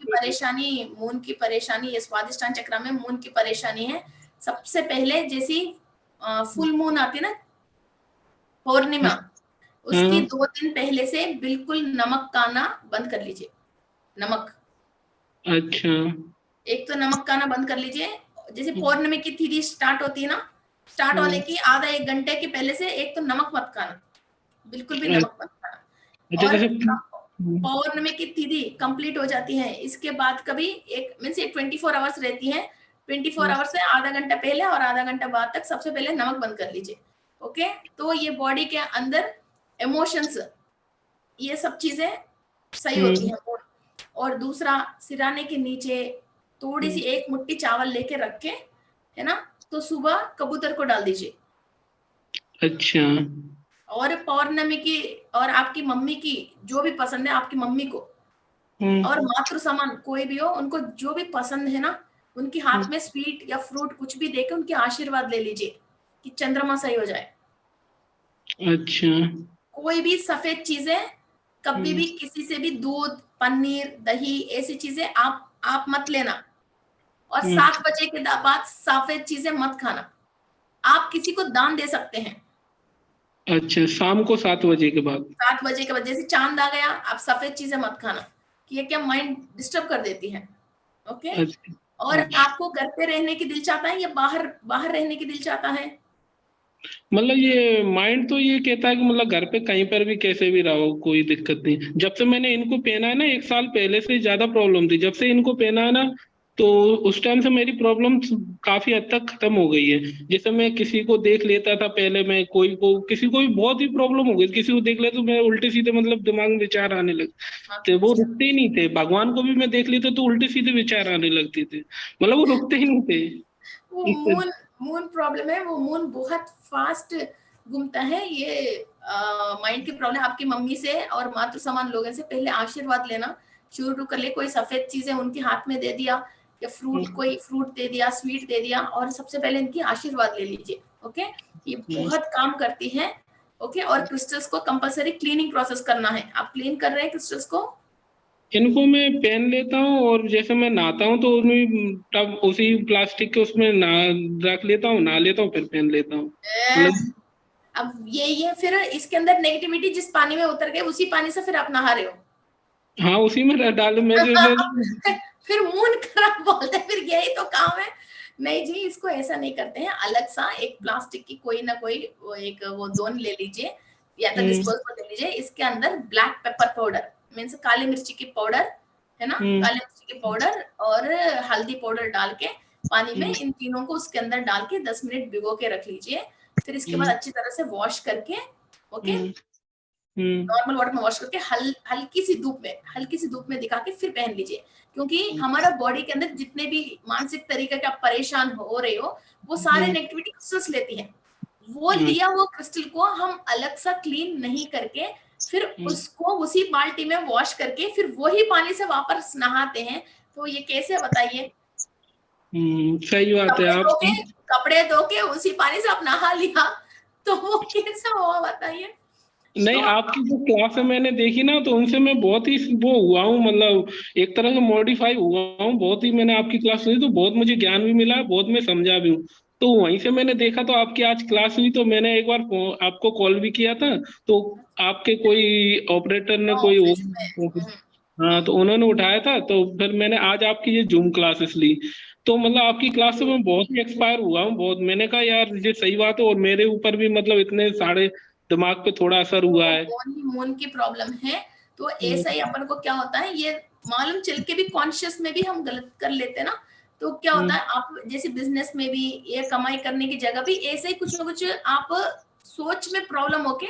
मून की परेशानी ये स्वादिष्टान चक्र में मून की परेशानी है। सबसे पहले जैसी फुल मून आती है ना, पौर्णिमा, उसकी 2 दिन पहले से बिल्कुल नमक खाना बंद कर लीजिए। नमक, अच्छा, एक तो नमक खाना बंद कर लीजिए। जैसे पौर्णिमा की तिथि स्टार्ट होती है ना, स्टार्ट होने की आधा 1 घंटे के पहले से एक तो नमक मत खाना, बिल्कुल भी नमक मत खाना। और पौर्णिमा की तिथि कंप्लीट हो जाती है, इसके बाद कभी एक मीन्स 24 आवर्स रहती है, 24 आवर्स से आधा घंटा पहले और आधा घंटा बाद तक सबसे पहले नमक बंद कर लीजिए। ओके, तो ये बॉडी के अंदर इमोशंस, ये सब चीजें सही होती हैं। और दूसरा, सिराने के नीचे थोड़ी सी 1 मुट्ठी चावल लेके रख के, है ना, तो सुबह कबूतर को डाल दीजिए। अच्छा। और पौर्णमी की और आपकी मम्मी की जो भी पसंद है, आपकी मम्मी को और मातृ समान कोई भी हो, उनको जो भी पसंद है ना, उनके हाथ में स्वीट या फ्रूट कुछ भी देके उनके आशीर्वाद ले लीजिए कि चंद्रमा सही हो जाए। अच्छा। कोई भी सफेद चीजें कभी भी किसी से भी, दूध, पनीर, दही, ऐसी चीजें आप मत लेना। और 7 बजे के बाद सफेद चीजें मत खाना। आप किसी को दान दे सकते हैं। अच्छा, शाम को 7 बजे के बाद? 7 बजे के बाद जैसे चांद आ गया, आप सफेद चीजें मत खाना, कि ये क्या माइंड डिस्टर्ब कर देती है। ओके। अच्छा। और आपको घर पे रहने की दिल चाहता है या बाहर रहने की दिल चाहता है? मतलब ये माइंड तो ये कहता है कि मतलब घर पे कहीं पर भी कैसे भी रहो, कोई दिक्कत नहीं। जब से मैंने इनको पहना है ना, 1 साल पहले से ज्यादा प्रॉब्लम थी, जब से इनको पहना है ना तो उस टाइम से मेरी प्रॉब्लम काफी हद तक खत्म हो गई है। जैसे मैं किसी को देख लेता था पहले, मैं किसी को भी बहुत ही प्रॉब्लम हो गई, किसी को देख लेता तो मैं उल्टे सीधे मतलब दिमाग में विचार आने लगते, वो रुकते ही नहीं थे। भगवान को भी मैं देख लेता तो उल्टे सीधे विचार आने लगते थे, मतलब वो रुकते ही नहीं थे। मून प्रॉब्लम है, वो मून बहुत फास्ट घूमता है। ये माइंड की प्रॉब्लम। आपकी मम्मी से और मातृ समान लोगों से पहले आशीर्वाद लेना शुरू कर ले। कोई सफेद चीजें उनके हाथ में दे दिया या फ्रूट, कोई फ्रूट दे दिया, स्वीट दे दिया, और सबसे पहले इनकी आशीर्वाद ले लीजिए। ओके, ये बहुत काम करती है। ओके, और क्रिस्टल्स को कंपलसरी क्लीनिंग प्रोसेस करना है। आप क्लीन कर रहे हैं क्रिस्टल्स को? इनको मैं पहन लेता हूँ, और जैसे मैं नहाता हूँ तो उन्हें तब उसी प्लास्टिक के उसमें ना रख लेता हूँ, नहा लेता हूँ, फिर पहन लेता हूँ। अब ये फिर इसके अंदर नेगेटिविटी जिस पानी में उतर गई उसी पानी से फिर आप नहा रहे हो। हाँ, उसी में डाल मैं फिर मून खराब बोलते हैं, फिर यही तो काम है। नहीं जी, इसको ऐसा नहीं करते हैं। अलग सा एक प्लास्टिक की कोई ना कोई वो जोन ले लीजिए या तो डिस्पोजेबल ले लीजिए। इसके अंदर ब्लैक पेपर पाउडर मीन्स काली मिर्ची की पाउडर है ना, काली मिर्ची की पाउडर और हल्दी पाउडर डाल के पानी में इन तीनों को उसके अंदर डाल के 10 मिनट भिगो के रख लीजिए। फिर इसके बाद अच्छी तरह से वॉश करके, ओके, नॉर्मल वाटर में वॉश करके हल्की सी धूप में दिखा के फिर पहन लीजिए। क्योंकि हमारा बॉडी के अंदर जितने भी मानसिक तरीके के आप परेशान हो रहे हो वो सारे नेगेटिविटी क्रिस्टल्स लेती हैं। वो लिया वो क्रिस्टल को हम अलग सा क्लीन नहीं करके फिर उसको उसी बाल्टी में वॉश करके फिर वही पानी से वापस नहाते हैं, तो ये कैसे बताइए? सही बात है। आप कपड़े धो के उसी पानी से आप नहा लिया तो वो कैसा हुआ बताइए? नहीं, आपकी जो क्लास है मैंने देखी ना, तो उनसे मैं बहुत ही वो हुआ हूँ, मतलब एक तरह से मॉडिफाई हुआ हूँ बहुत ही। मैंने आपकी क्लास सुनी तो बहुत मुझे ज्ञान भी मिला, बहुत मैं समझा भी हूँ। तो वहीं से मैंने देखा तो आपकी आज क्लास हुई, तो मैंने एक बार आपको कॉल भी किया था, तो आपके कोई ऑपरेटर ने हाँ, तो उन्होंने उठाया था, तो फिर मैंने आज आपकी ये जूम क्लासेस ली। तो मतलब आपकी क्लास से मैं बहुत ही एक्सपायर हुआ हूँ बहुत। मैंने कहा यार ये सही बात है, और मेरे ऊपर भी मतलब इतने सारे दिमाग पे थोड़ा असर हुआ है। मून की प्रॉब्लम है तो ऐसा ही अपन को क्या होता है, ये मालूम चल के भी कॉन्शियस में भी हम गलत कर लेते हैं ना। तो क्या होता है, आप जैसे बिजनेस में भी ये कमाई करने की जगह भी ऐसे ही कुछ ना कुछ आप सोच में प्रॉब्लम होके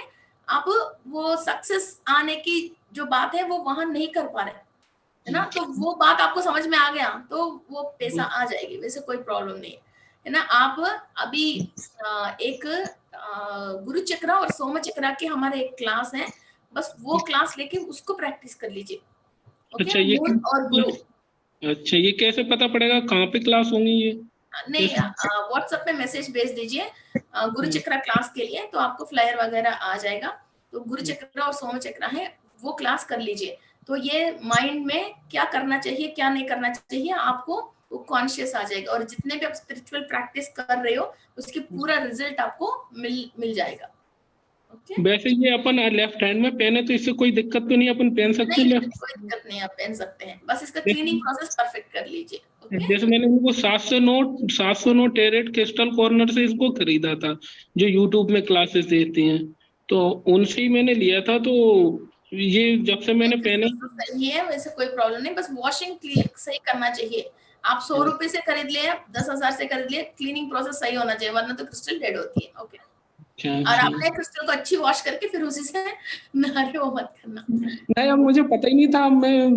आप वो सक्सेस आने की जो बात है वो वहां नहीं कर पा रहे है ना। तो वो बात आपको समझ में आ गया तो वो पैसा आ जाएगी, वैसे कोई प्रॉब्लम नहीं है ना। आप अभी एक गुरु चक्रा और सोम चक्रा के हमारे एक क्लास है, बस वो क्लास लेके उसको प्रैक्टिस कर लीजिए। अच्छा, ये और गुरु। अच्छा, ये कैसे पता पड़ेगा कहाँ पे क्लास होंगी ये? नहीं, व्हाट्सएप में मैसेज भेज दीजिए गुरु चक्रा क्लास के लिए, तो आपको फ्लायर वगैरह आ जाएगा। तो गुरु चक्रा और सोम चक्रा है, वो क्लास कर लीजिए। तो ये माइंड में क्या करना चाहिए क्या नहीं करना चाहिए आपको वो कॉन्शियस आ जाएगा, और जितने भी आप स्पिरिचुअल प्रैक्टिस कर रहे हो उसकी पूरा रिजल्ट आपको मिल जाएगा। ओके, वैसे ये अपन लेफ्ट हैंड में पहने तो इससे कोई दिक्कत तो नहीं, अपन पहन सकते हैं? कोई दिक्कत नहीं, आप पहन सकते हैं, बस इसका क्लीनिंग प्रोसेस परफेक्ट कर लीजिए। ओके, जैसे मैंने उनको 709 टेरेट क्रिस्टल कॉर्नर से इसको खरीदा था, जो यूट्यूब में क्लासेस देती हैं, तो उनसे ही मैंने लिया था। तो ये जब से मैंने पहने सही है, वैसे कोई प्रॉब्लम नहीं, बस वॉशिंग सही करना चाहिए। आप 100 रुपए से खरीद लिए, 10,000 से खरीद लिए, क्लीनिंग प्रोसेस सही होना चाहिए, वरना तो क्रिस्टल डेड होती है। ओके, और आपने क्रिस्टल को अच्छी वॉश करके फिर उसी से नहारे वो मत करना। नहीं, अब मुझे पता ही नहीं था। मैं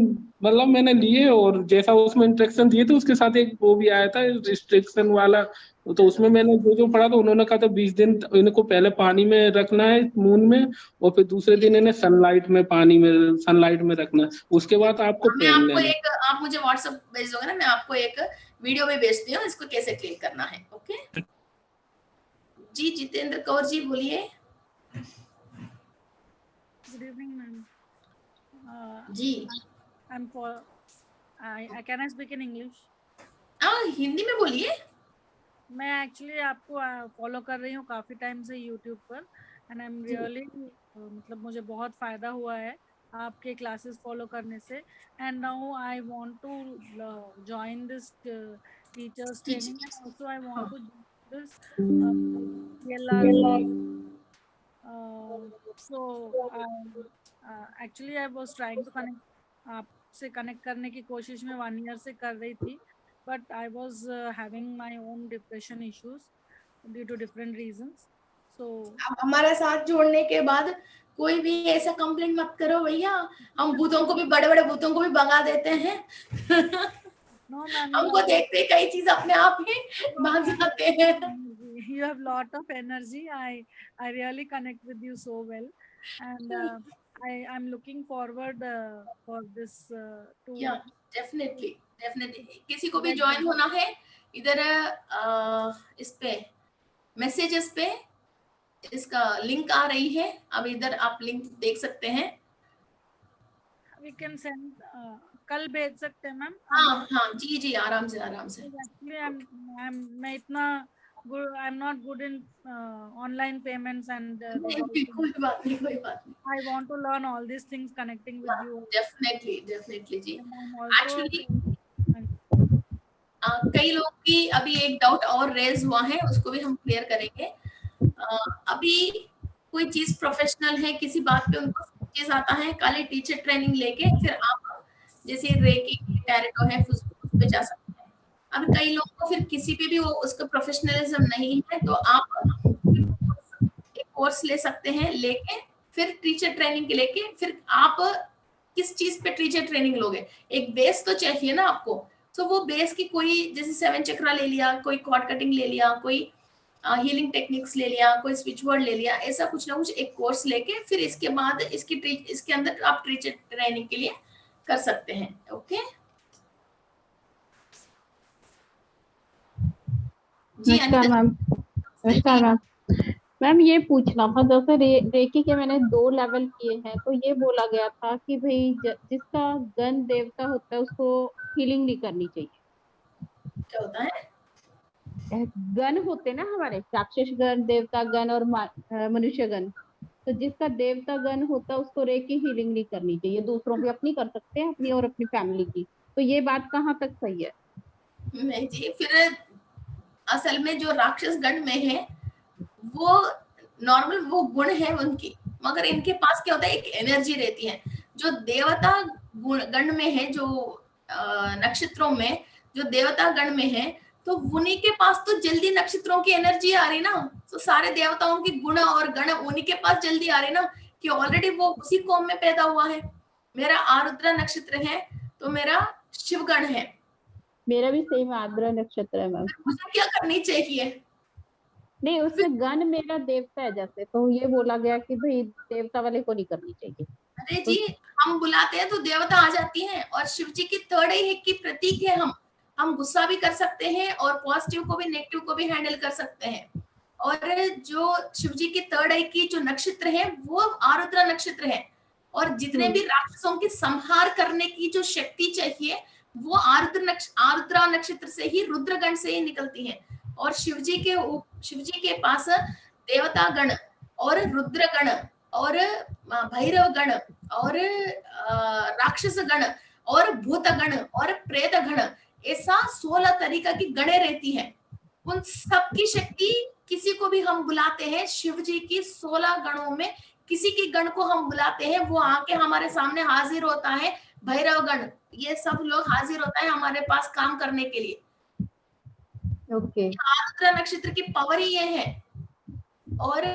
मतलब मैंने लिए, और जैसा उसमें इंस्ट्रक्शन दिए थे उसके साथ एक वो भी आया था रिस्ट्रिक्शन वाला, तो उसमें मैंने जो पढ़ा था उन्होंने कहा था 20 दिन इनको पहले पानी में रखना है मून में, और फिर दूसरे दिन इन्हें सनलाइट में रखना है, उसके बाद आपको पहन लेना। आप मुझे व्हाट्सएप भेज दोगे ना, मैं आपको एक वीडियो में भेजती हूँ इसको कैसे क्लीन करना है। ओके जी, जितेंद्र कौर जी बोलिए। Good evening ma'am. जी, I can I speak in English? Hindi में बोलिए। मैं एक्चुअली आपको फॉलो कर रही हूँ काफ़ी टाइम से यूट्यूब पर, एंड आई एम रियली मतलब मुझे बहुत फ़ायदा हुआ है आपके क्लासेस फॉलो करने से, and now I want to join this teachers training, and also I want to this so actually I was trying to connect आपसे कनेक्ट करने की कोशिश में 1 year से कर रही थी, but I was having my own depression issues due to different reasons. So हमारे साथ जोड़ने के बाद कोई भी ऐसा कंप्लेंट मत करो भैया, हम भूतों को भी, बड़े बड़े भूतों को भी भगा देते हैं। No, ma'am, हमको देखते कई चीज अपने आप ही भाग जाते हैं। you have lot of energy. I really connect with you so well, and I'm looking forward for this to या डेफिनेटली किसी को भी get ज्वाइन the- होना है इधर इस पे मैसेजेस पे इसका लिंक आ रही है, अब इधर आप लिंक देख सकते हैं। we can send कल भेज सकते हैं मैम। हाँ हाँ जी जी आराम से एक्चुअली मैं इतना I'm not good in online payments and कोई बात नहीं I want to learn all these things connecting with you. Definitely जी। And I'm also एक्चुअली कई लोग की अभी एक डाउट और रेज हुआ है, उसको भी हम क्लियर करेंगे। अभी कोई चीज प्रोफेशनल है, किसी बात पे उनको चीज आता है, खाली टीचर ट्रेनिंग लेके फिर आप जैसे रेकी टैरेटो है उस पे जा सकते हैं। अब कई लोगों को फिर किसी पे भी वो उसका प्रोफेशनलिज्म नहीं है, तो आप एक कोर्स ले सकते हैं, लेके फिर टीचर ट्रेनिंग के लेके फिर आप किस चीज पे टीचर ट्रेनिंग लोगे, एक बेस तो चाहिए ना आपको। तो वो बेस की कोई जैसे 7 चक्रा ले लिया, कोई कॉर्ड कटिंग ले लिया, कोई हीलिंग टेक्निक्स ले लिया, कोई स्विच वर्ड ले लिया, ऐसा कुछ ना कुछ एक कोर्स लेके फिर इसके बाद इसके अंदर आप टीचर ट्रेनिंग के लिए कर सकते हैं। ओके जी नमस्कार मैम। नमस्कार मैम। मैम ये पूछना था, जैसे रेकी के मैंने 2 लेवल किए हैं, तो ये बोला गया था कि भाई जिसका गण देवता होता है उसको हीलिंग नहीं करनी चाहिए। क्या होता है? गण होते ना हमारे, राक्षस गण, देवता गण और मनुष्य गण, तो जिसका देवता गण होता है उसको रेकी हीलिंग नहीं करनी चाहिए। दूसरों की अपनी कर सकते हैं, अपनी और अपनी फैमिली की। तो ये बात कहाँ तक सही है? नहीं जी, फिर असल में जो राक्षस गण में है वो नॉर्मल वो गुण है उनकी, मगर इनके पास क्या होता है, एक एनर्जी रहती है। जो देवता गण में है, जो नक्षत्रों में जो देवता गण में है, तो उन्हीं के पास तो जल्दी नक्षत्रों की एनर्जी आ रही ना, तो सारे देवताओं की गुण और गण उन्हीं के पास जल्दी आ रही ना, कि ऑलरेडी वो उसी कौम में पैदा हुआ है। मेरा आरुद्र नक्षत्र है तो मेरा शिवगण है। मेरा भी सेम आर्द्रा नक्षत्र है मैम। मुझे क्या करनी चाहिए? नहीं, उसमें गण मेरा देवता है जैसे, तो ये बोला गया कि भाई देवता वाले को नहीं करनी चाहिए। अरे जी, हम बुलाते हैं तो देवता आ जाती हैं, और शिव जी की थर्ड आई की प्रतीक है। हम गुस्सा भी कर सकते हैं और पॉजिटिव को भी नेगेटिव को भी हैंडल कर सकते हैं। और जो शिव जी की थर्ड आई की जो नक्षत्र है वो आरुद्रा नक्षत्र है, और जितने भी राक्षसों की संहार करने की जो शक्ति चाहिए वो आरुद्रा नक्षत्र से ही, रुद्रगण से ही निकलती है। और शिव जी के पास देवता गण और रुद्रगण और भैरव गण और राक्षस गण और भूत गण और प्रेत गण, ऐसा 16 तरीका की गणे रहती है। उन सब की शक्ति, किसी को भी हम बुलाते हैं शिव जी की 16 गणों में किसी की गण को हम बुलाते हैं, वो आके हमारे सामने हाजिर होता है। भैरव गण, ये सब लोग हाजिर होता है हमारे पास काम करने के लिए। ओके। आरुद्र नक्षत्र की पावर ही ये है। और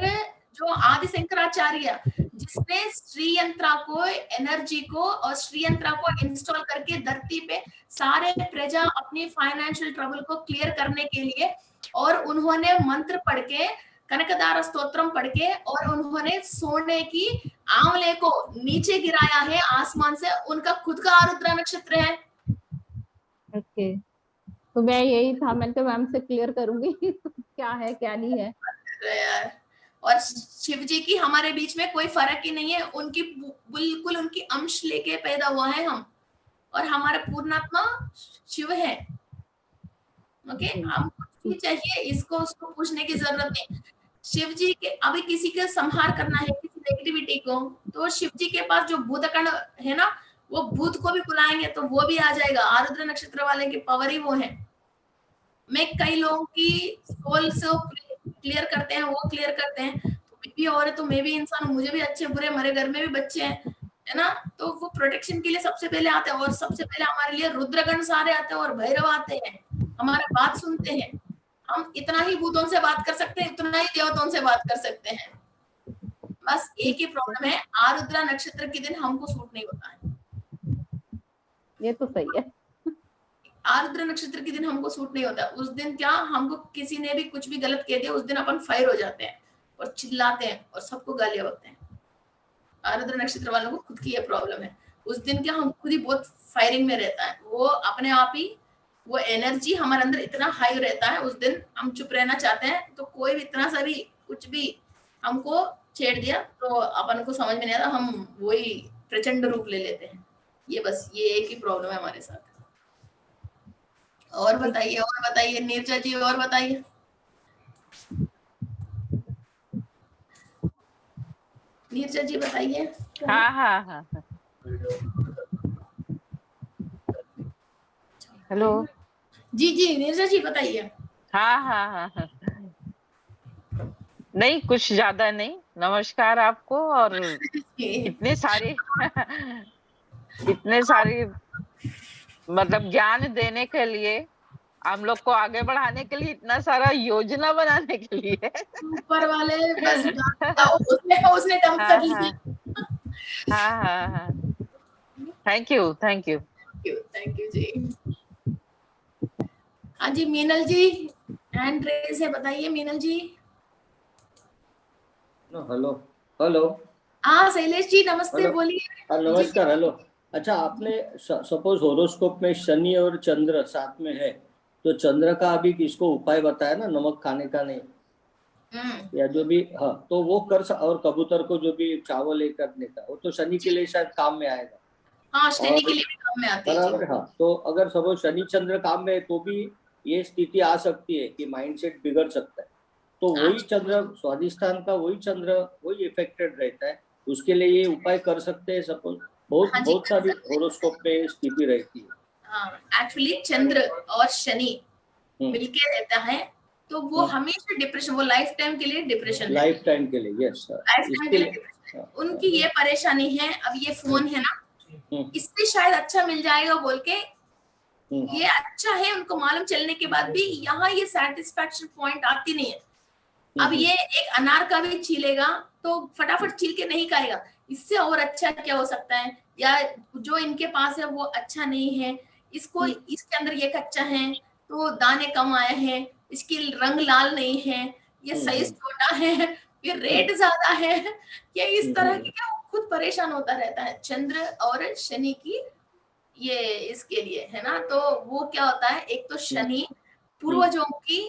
जो आदि शंकराचार्य जिसने श्री यंत्रा को, एनर्जी को और श्री यंत्रा को इंस्टॉल करके धरती पे सारे प्रजा अपनी फाइनेंशियल ट्रबल को क्लियर करने के लिए, और उन्होंने मंत्र पढ़ के, कनकदार स्तोत्रम पढ़ के, और उन्होंने सोने की आंवले को नीचे गिराया है आसमान से, उनका खुद का आरुद्र नक्षत्र है। ओके, तो मैं यही था, मैं तो मैम से क्लियर करूंगी क्या है क्या नहीं है। और शिव जी की हमारे बीच में कोई फर्क ही नहीं है, उनकी बिल्कुल उनकी अंश लेके पैदा हुआ है हम, और हमारा पूर्णात्मा शिव है। ओके, हम कुछ भी चाहिए इसको उसको पूछने की जरूरत नहीं। शिव जी के अभी किसी का संहार करना है, किसी नेगेटिविटी को, तो शिव जी के पास जो भूतगण है ना, वो भूत को भी बुलाएंगे तो वो भी आ जाएगा। आरुद्र नक्षत्र वाले की पावर ही वो है। मैं कई लोगों की सोल से क्लियर करते हैं, वो क्लियर करते हैं, तो मैं भी औरत हूं, मैं भी इंसान हूं, मुझे भी अच्छे बुरे, मेरे घर में भी बच्चे हैं, है ना, तो वो प्रोटेक्शन के लिए सबसे पहले आते हैं, और सबसे पहले हमारे लिए रुद्रगण सारे आते हैं और भैरव आते हैं, हमारा बात सुनते हैं। हम इतना ही भूतों से बात कर सकते हैं, इतना ही देवताओं से बात कर सकते हैं। बस एक ही प्रॉब्लम है, आरुद्रा नक्षत्र के दिन हमको सूट नहीं होता है। ये तो सही है। आर्द्र नक्षत्र के दिन हमको सूट नहीं होता। उस दिन क्या, हमको किसी ने भी कुछ भी गलत कह दिया, उस दिन अपन फायर हो जाते हैं और चिल्लाते हैं और सबको गालियां बकते हैं। आर्द्र नक्षत्र वालों को खुद की ये प्रॉब्लम है। उस दिन क्या, हम खुद ही बहुत फायरिंग में रहता है, वो अपने आप ही वो एनर्जी हमारे अंदर इतना हाई रहता है। उस दिन हम चुप रहना चाहते हैं तो कोई भी इतना सा भी कुछ भी हमको छेड़ दिया तो अपन को समझ में नहीं आता, हम वही प्रचंड रूप ले लेते हैं। ये बस ये एक ही प्रॉब्लम है हमारे साथ। और बताइए नीरजा जी, और बताइए। नीरजा जी बताइए। हाँ। हेलो। जी नीरजा जी बताइए। हाँ। नहीं, कुछ ज्यादा नहीं। नमस्कार आपको, और इतने सारे मतलब ज्ञान देने के लिए, हम लोग को आगे बढ़ाने के लिए, इतना सारा योजना बनाने के लिए। ऊपर वाले बस उसने डंप कर ली। हाँ। थैंक यू जी। हाँ जी, मीनल जी हैंड रेज है, बताइए मीनल जी। हेलो। हाँ शैलेश जी नमस्ते, बोलिए। नमस्कार। हेलो। अच्छा, आपने सपोज होरोस्कोप में शनि और चंद्र साथ में है, तो चंद्र का अभी किसको उपाय बताया ना, नमक खाने का नहीं, या जो भी, हाँ, तो वो और कबूतर को जो भी चावल करने का, वो तो शनि के लिए शायद काम में आएगा। हाँ, शनि के लिए भी काम में आती है। बराबर। हाँ, तो अगर सपोज शनि चंद्र काम में है तो भी ये स्थिति आ सकती है कि माइंडसेट बिगड़ सकता है। तो वही चंद्र, स्वादिष्ठान का वही चंद्र वही इफेक्टेड रहता है, उसके लिए ये उपाय कर सकते हैं। सपोज बहुत सारी होरोस्कोप में स्थिति रहती है। हाँ, एक्चुअली चंद्र और शनि मिलके रहता है तो वो हमेशा डिप्रेशन, वो लाइफ टाइम के लिए डिप्रेशन, लाइफ टाइम के लिए, यस, लाइफ टाइम के लिए डिप्रेशन। उनकी ये परेशानी है, अब ये फोन है ना, इससे शायद अच्छा मिल जाएगा बोल के ये अच्छा है, उनको मालूम चलने के बाद भी यहाँ ये सेटिस्फैक्शन पॉइंट आती नहीं है। अब ये एक अनार का भी छीलेगा तो फटाफट छील के नहीं खाएगा, इससे और अच्छा क्या हो सकता है, या जो इनके पास है वो अच्छा नहीं है, इसको इसके अंदर ये कच्चा है तो दाने कम आए हैं, इसकी रंग लाल नहीं है, ये साइज छोटा है, ये रेट ज्यादा है, ये इस तरह की क्या खुद परेशान होता रहता है। चंद्र और शनि की ये इसके लिए है ना, तो वो क्या होता है, एक तो शनि पूर्वजों की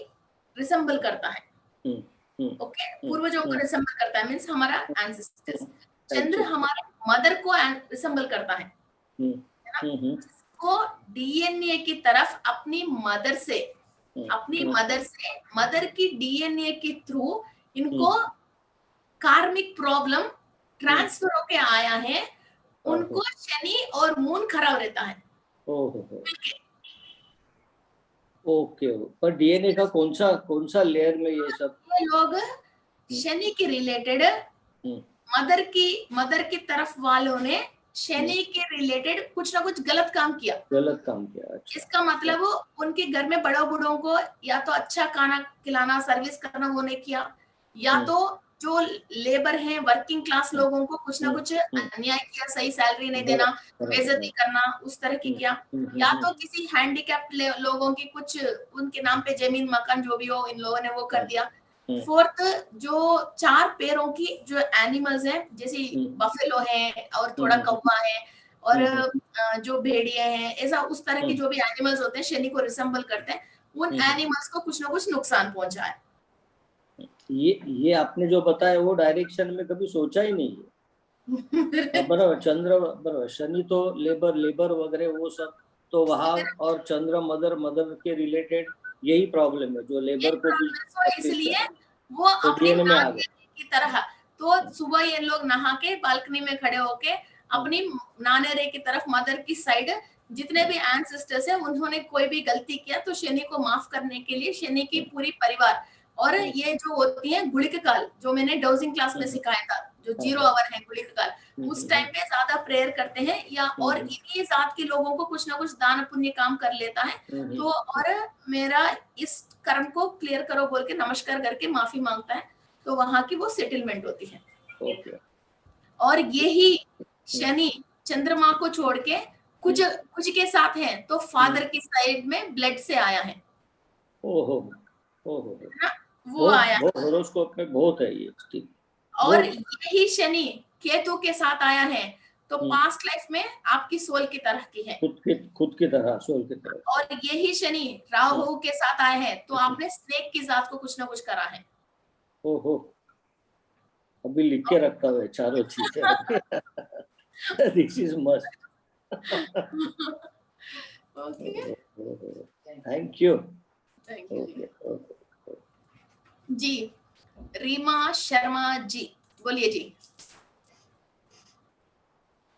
रिसेंबल करता है, ओके, पूर्वजों को रिसेंबल करता है, मींस हमारा एंसेस्टर्स। चंद्र हमारे मदर को रिसेंबल करता है ना, जिसको डीएनए की तरफ अपनी मदर से मदर की डीएनए के थ्रू इनको कार्मिक प्रॉब्लम ट्रांसफर होके आया है, उनको शनि और मून खराब रहता है। ओके, पर डीएनए का कौन सा लेयर में ये सब लोग शनि के रिलेटेड मदर की तरफ वालों ने शनि के रिलेटेड कुछ ना कुछ गलत काम किया। अच्छा। इसका मतलब उनके घर में बड़ों बूढ़ों को या तो अच्छा खाना खिलाना, सर्विस करना वो नहीं किया, या तो जो लेबर हैं वर्किंग क्लास लोगों को कुछ ना कुछ अन्याय किया, सही सैलरी नहीं देना, बेइज्जती करना, उस तरह की किया, या तो किसी हैंडीकैप्ड लोगों की कुछ उनके नाम पे जमीन मकान जो भी हो इन लोगों ने वो कर दिया। फोर्थ, जो 4 पैरों की जो एनिमल्स हैं, जैसे बफेलो है और थोड़ा कौवा है और जो भेड़िया है, ऐसा उस तरह के जो भी एनिमल्स होते हैं शनि को रिसेंबल करते हैं, उन एनिमल्स को कुछ ना कुछ नुकसान पहुंचा है। ये आपने जो बताया वो डायरेक्शन में कभी सोचा ही नहीं है। बराबर, चंद्र बराबर, शनि तो लेबर वगैरह वो सब तो वहाँ, और चंद्र मदर के रिलेटेड यही प्रॉब्लम है जो लेबर को भी, इसलिए वो अपनी नानी की तरह, तो सुबह ये लोग नहा के बालकनी में खड़े होके अपनी नानेरे की तरफ मदर की साइड जितने भी एंसेस्टर्स हैं उन्होंने कोई भी गलती किया तो शनि को माफ करने के लिए शनि की पूरी परिवार, और ये जो होती है गुलिक काल, जो मैंने डाउजिंग क्लास में सिखाया था, जो 0 आवर है गुलिक काल, उस टाइम पे ज्यादा प्रेयर करते हैं, या और इन्हीं जात के लोगों को कुछ ना कुछ दान पुण्य काम कर लेता है, तो और मेरा इस कर्म को क्लियर करो बोल के नमस्कार करके माफी मांगता है, तो वहां की वो सेटलमेंट होती है। और यही शनि चंद्रमा को छोड़ के कुछ कुछ के साथ है तो फादर की साइड में ब्लड से आया है। ओहो ना वो आया होरोस्कोप में बहुत है ये, ठीक। और यही शनि केतु के साथ आया है तो पास्ट लाइफ में आपकी सोल की तरह की है, खुद की तरह, सोल की तरह। और यही शनि राहु के साथ आया है तो आपने स्नेक की जात को कुछ ना कुछ करा है। ओहो, अभी लिख के रखता हुआ चारों चीजें। This is must. Okay, thank you ji. Reema Sharma ji, बोलिए जी।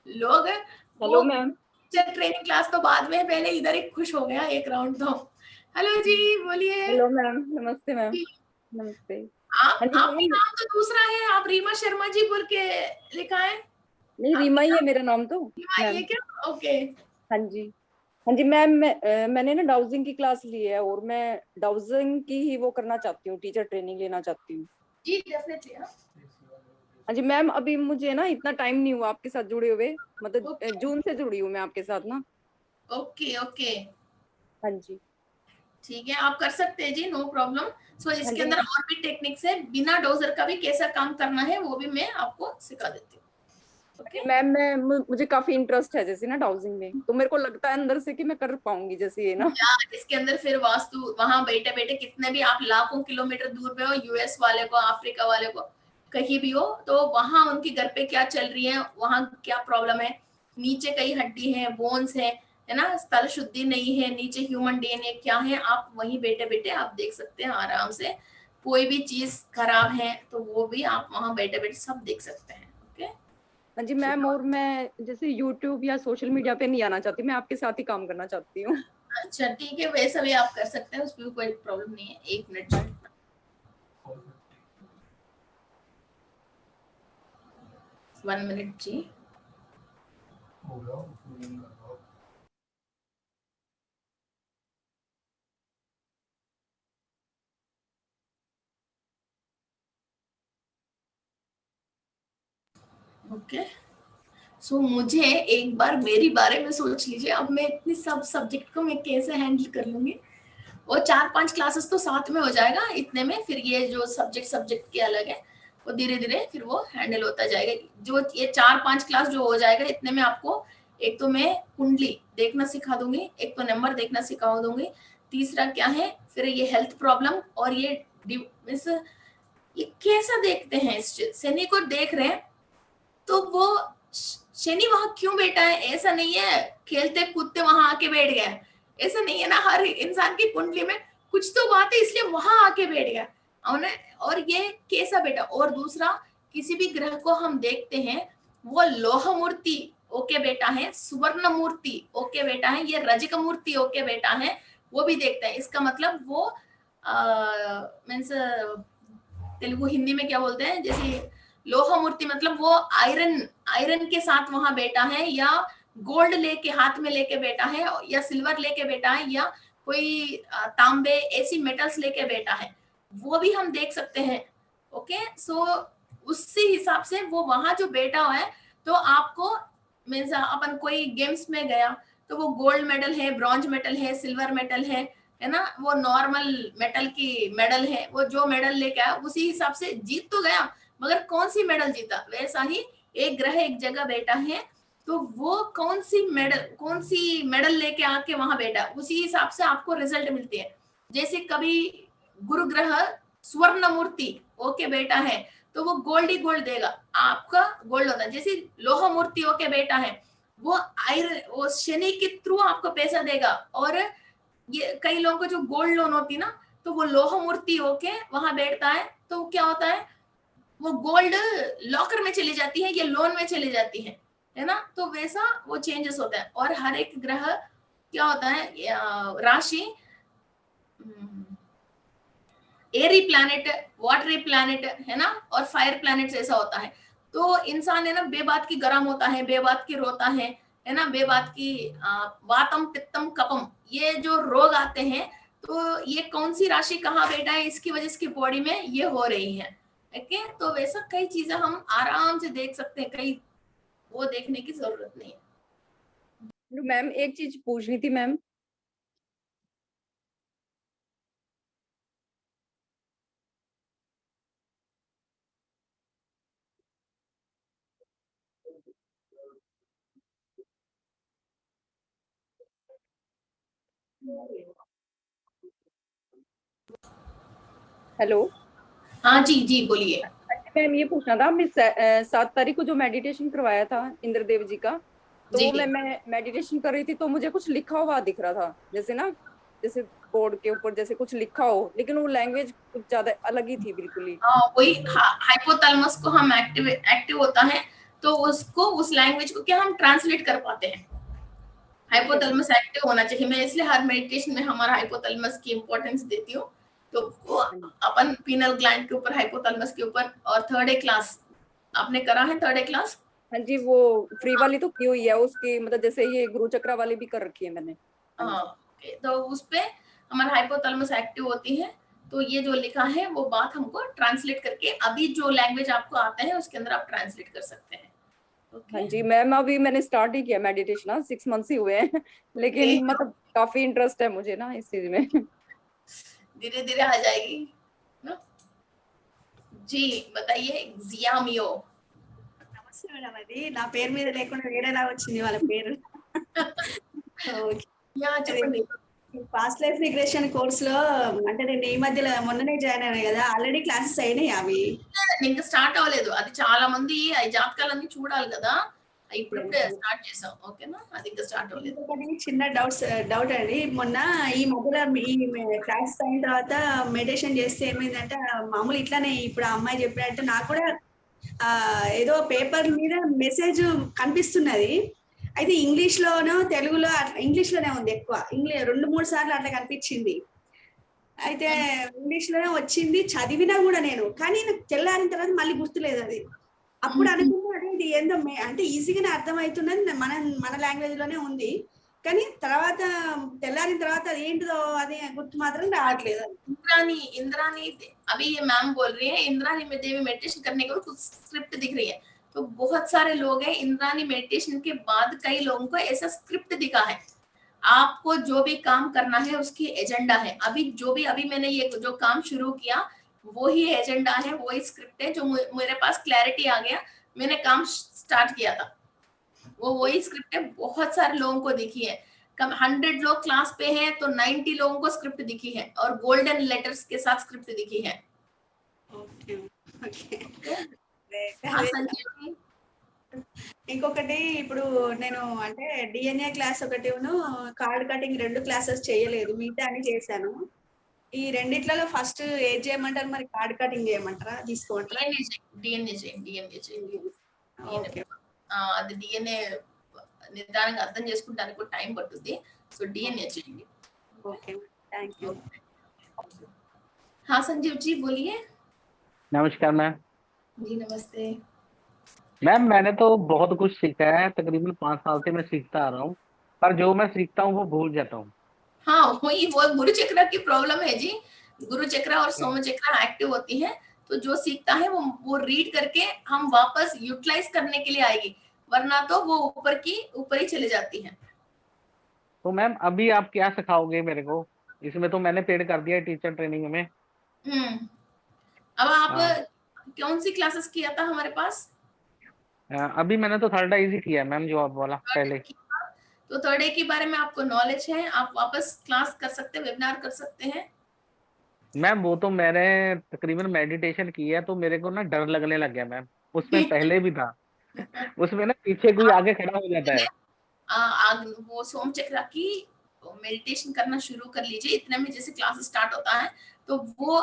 लोग हेलो मैम। ट्रेनिंग क्लास तो बाद में, पहले इधर ही खुश हो गया एक राउंड तो। हेलो जी, बोलिए। हेलो मैम, नमस्ते मैम। नमस्ते। आपका नाम तो दूसरा है, आप रीमा शर्मा जी बोल के लिखा है। नहीं, रीमा ही है मेरा नाम तो। रीमा ही है क्या? ओके। हाँ जी मैम, मैंने ना डाउजिंग की क्लास ली है और मैं डाउजिंग की ही वो करना चाहती हूँ, टीचर ट्रेनिंग लेना चाहती हूँ। जी डेफिनेटली। हाँ जी मैम, अभी मुझे ना इतना टाइम नहीं हुआ आपके साथ जुड़े हुए, मतलब जून से जुड़ी हूँ मैं आपके साथ ना। ओके ओके, हाँ जी ठीक है, आप कर सकते हैं जी, नो प्रॉब्लम। सो इसके अंदर और भी टेक्निक्स है, बिना डोजर का भी कैसा काम करना है वो भी मैं आपको सिखा देती हूँ। मैम मुझे काफी इंटरेस्ट है जैसे ना डाउजिंग में, तो मेरे को लगता है अंदर से कि मैं कर पाऊंगी जैसे ये ना। इसके अंदर फिर वास्तु, वहां बैठे बैठे कितने भी आप लाखों किलोमीटर दूर पे हो, यूएस वाले को, अफ्रीका वाले को, कहीं भी हो, तो वहां उनके घर पे क्या चल रही है, वहां क्या प्रॉब्लम है, नीचे कई हड्डी है, बोन्स है ना, स्थल शुद्धि नहीं है, नीचे ह्यूमन डीएनए क्या है, आप वहीं बैठे बैठे आप देख सकते हैं आराम से। कोई भी चीज खराब है तो वो भी आप वहां बैठे बैठे सब देख सकते हैं। ओके हाँ जी मैम, और मैं जैसे यूट्यूब या सोशल मीडिया पे नहीं आना चाहती, मैं आपके साथ ही काम करना चाहती हूँ। अच्छा ठीक है, वैसा भी आप कर सकते हैं, उसमें कोई प्रॉब्लम नहीं है। एक मिनट, 1 मिनट जी। ओके, सो मुझे एक बार मेरी बारे में सोच लीजिए, अब मैं इतनी सब सब्जेक्ट को मैं कैसे हैंडल कर लूंगी। वो 4-5 क्लासेस तो साथ में हो जाएगा इतने में, फिर ये जो सब्जेक्ट के अलग है वो धीरे धीरे फिर वो हैंडल होता जाएगा। जो ये 4-5 क्लास जो हो जाएगा इतने में आपको एक तो मैं कुंडली देखना सिखा दूंगी, एक तो नंबर देखना सिखा दूंगी, तीसरा क्या है फिर ये हेल्थ प्रॉब्लम, और ये कैसा देखते हैं, शनि को देख रहे हैं तो वो शनि वहां क्यों बैठा है, ऐसा नहीं है खेलते कूदते वहां आके बैठ गया, ऐसा नहीं है ना, हर इंसान की कुंडली में कुछ तो बात है इसलिए वहां आके बैठ गया, और ये कैसा बेटा। और दूसरा, किसी भी ग्रह को हम देखते हैं वो लोह मूर्ति ओके बेटा है, सुवर्ण मूर्ति ओके बेटा है, ये रजक मूर्ति ओके बेटा है, वो भी देखते हैं। इसका मतलब वो मीन्स तेलुगु हिंदी में क्या बोलते हैं, जैसे लोह मूर्ति मतलब वो आयरन के साथ वहां बैठा है, या गोल्ड लेके हाथ में लेके बैठा है, या सिल्वर लेके बैठा है, या कोई तांबे ऐसी मेटल्स लेके बैठा है, वो भी हम देख सकते हैं। ओके, सो उसी हिसाब से वो वहां जो बैठा हुआ है, तो आपको मीन्स अपन कोई गेम्स में गया तो वो गोल्ड मेडल है, ब्रॉन्ज मेडल है, सिल्वर मेडल है ना, वो नॉर्मल मेटल की मेडल है, वो जो मेडल लेके आया उसी हिसाब से जीत तो गया, मगर कौन सी मेडल जीता। वैसा ही एक ग्रह एक जगह बैठा है तो वो कौन सी मेडल लेके आके वहां बैठा, उसी हिसाब से आपको रिजल्ट मिलती है। जैसे कभी गुरु ग्रह स्वर्ण मूर्ति ओके बेटा है तो वो गोल्ड ही गोल्ड देगा, आपका गोल्ड होता है। जैसे लोह मूर्ति ओके बेटा है वो आयरन, वो शनि के थ्रू आपको पैसा देगा। और ये कई लोगों को जो गोल्ड लोन होती ना, तो वो लोह मूर्ति होके वहां बैठता है तो क्या होता है, वो गोल्ड लॉकर में चली जाती है या लोन में चली जाती है ना, तो वैसा वो चेंजेस होता है। और हर एक ग्रह क्या होता है, राशि एरी प्लैनेट, वाटरी प्लैनेट है ना, और फायर प्लैनेट ऐसा होता है। तो इंसान है ना बेबात की गर्म होता है, बेबात की रोता है ना, बेबात की वातम पित्तम कपम, ये जो रोग आते हैं तो ये कौन सी राशि कहाँ बैठा है इसकी वजह से बॉडी में ये हो रही है। ओके, तो वैसा कई चीजें हम आराम से देख सकते हैं, कई वो देखने की जरूरत नहीं है। मैम एक चीज पूछनी थी मैम। हेलो। हाँ जी जी बोलिए। मैम ये पूछना था, हमने 7 तारीख को जो मेडिटेशन करवाया था इंद्रदेव जी का, तो जी वो जी। मैं मेडिटेशन कर रही थी तो मुझे कुछ लिखा हुआ दिख रहा था, जैसे ना जैसे बोर्ड के ऊपर जैसे कुछ लिखा हो, लेकिन वो लैंग्वेज कुछ ज्यादा अलग ही थी बिल्कुल ही। वही हाइपोथैलेमस को हम एक्टिव होता है तो उसको उस लैंग्वेज को क्या हम ट्रांसलेट कर पाते हैं। हाइपोथैलेमस एक्टिव होना चाहिए। मैं इसलिए हर मेडिटेशन में हमारा हाइपोथैलेमस की इंपॉर्टेंस देती हूँ। तो वो अपन पीनल ग्लैंड के ऊपर, हाइपोथैलेमस के ऊपर। और थर्ड ए क्लास आपने करा है? Third A class? हाँ जी, वो फ्री वाली तो की हुई है उसकी, मतलब जैसे ये गुरु चक्रा वाली भी कर रखी है मैंने। हाँ तो उस पे हमारा हाइपोथैलेमस एक्टिव होती है। तो ये जो लिखा है वो बात हमको ट्रांसलेट करके अभी जो लैंग्वेज आपको आता है उसके अंदर आप ट्रांसलेट कर सकते हैं। हाँ जी मैम, अभी मैंने स्टार्ट ही किया मेडिटेशन ना, 6 मंथ्स ही हुए हैं लेकिन मतलब काफी इंटरेस्ट है मुझे ना इस चीज में। धीरे धीरे आ जाएगी ना। जी बताइए जिया मियो। నమస్తే మేడం, అది నా పేరు మీద లేకుండా వేరేలా వచ్చింది వాళ్ళ పేరు. యా చెప్పండి. పాస్ట్ లైఫ్ రిగ్రెషన్ కోర్స్ లో అంటే నేను ఈ మధ్యలో మొన్ననే జాయిన్ అయ్యాను కదా, ఆల్రెడీ క్లాసెస్ అయినాయి అవి. ఇంకా స్టార్ట్ అవ్వలేదు. అది చాలా మంది ఆ జాతకాలన్నీ చూడాలి కదా, ఇప్పుడిప్పుడే స్టార్ట్ చేసాం. ఓకేనా, అది ఇంకా స్టార్ట్ అవ్వలేదు. చిన్న డౌట్ అండి, మొన్న ఈ మధ్యలో ఈ క్లాస్ అయిన తర్వాత మెడిటేషన్ చేస్తే ఏమైందంటే మామూలు ఇట్లానే ఇప్పుడు ఆ అమ్మాయి చెప్పినట్టు నాకు కూడా ఏదో పేపర్ మీద మెసేజ్ కనిపిస్తున్నది. అయితే ఇంగ్లీష్ లోనో తెలుగులో ఇంగ్లీష్ లోనే ఉంది ఎక్కువ. 2-3 సార్లు అట్లా కనిపించింది. అయితే ఇంగ్లీష్ లోనే వచ్చింది, చదివినా కూడా నేను, కానీ నాకు తెల్లారిన తర్వాత మళ్ళీ గుర్తులేదు అది. అప్పుడు అనుకున్నా అదే ఇది ఏందో అంటే ఈజీగానే అర్థమవుతున్నది, మన లాంగ్వేజ్ లోనే ఉంది, కానీ తర్వాత తెల్లారిన తర్వాత అది ఏంటిదో అది గుర్తు మాత్రం రావట్లేదు. इंद्रानी अभी ये मैम बोल रही है इंद्रानी में देवी मेडिटेशन करने के बाद कुछ स्क्रिप्ट दिख रही है। तो बहुत सारे लोग हैं, इंद्रानी मेडिटेशन के बाद कई लोगों को ऐसा स्क्रिप्ट दिखा है। आपको जो भी काम करना है उसकी एजेंडा है। अभी मैंने ये जो काम शुरू किया वो ही एजेंडा है, वो ही स्क्रिप्ट है जो मेरे पास क्लैरिटी आ गया, मैंने काम स्टार्ट किया था, वो वही स्क्रिप्ट है। बहुत सारे लोगों को दिखी है। कम 100 लोग क्लास पे हैं तो 90 लोगों को स्क्रिप्ट दिखी है और गोल्डन लेटर्स के साथ स्क्रिप्ट दिखी है। ఇంకొకటి ఇప్పుడు నేను అంటే డిఎన్ఏ క్లాస్ ఒకటి కార్డ్ కటింగ్ 2 క్లాసెస్ చేయలేదు, మిగతా అని చేశాను. ఈ రెండిట్లలో ఫస్ట్ ఏం చేయమంటారు మరి? కార్డ్ కటింగ్ చేయమంటారా, తీసుకోమంటారా? డిఎన్ఏ చేయండి. అది డిఎన్ఏ నిర్ధారణగా అర్థం చేసుకుంటానికి టైం పట్టుద్ది. సో డిఎన్ఏ చేయండి. Okay, thank you. हाँ संजीव जी बोलिए। नमस्कार मैम। जी नमस्ते मैम, मैंने तो बहुत कुछ सीखा है, तकरीबन 5 साल से मैं सीखता आ रहा हूँ, पर जो मैं सीखता हूँ वो भूल जाता हूँ। हाँ वही वो गुरु चक्र की प्रॉब्लम है जी। गुरु चक्र और सोम चक्र एक्टिव होती है तो जो सीखता है वो रीड करके हम वापस यूटिलाइज करने के लिए आएगी, वरना तो वो ऊपर ही चले जाती है। तो मैम अभी आप क्या सिखाओगे मेरे को? इसमें तो मैंने पेड कर दिया टीचर ट्रेनिंग में। अब आप कौन सी क्लासेस किया था हमारे पास? अभी मैंने तो थर्ड आई किया मैम, जो आप बोला पहले। तो थर्ड ए के बारे में आपको नॉलेज है, आप वापस क्लास कर सकते हैं, वेबिनार कर सकते हैं। मैम वो तो मैंने तकरीबन मेडिटेशन किया तो मेरे को ना डर लगने लग गया मैम, उसमें पहले भी था। उसमें ना पीछे कोई आगे खड़ा हो जाता है। वो सोम चक्र की मेडिटेशन करना शुरू कर लीजिए। इतने में जैसे क्लास स्टार्ट होता है तो वो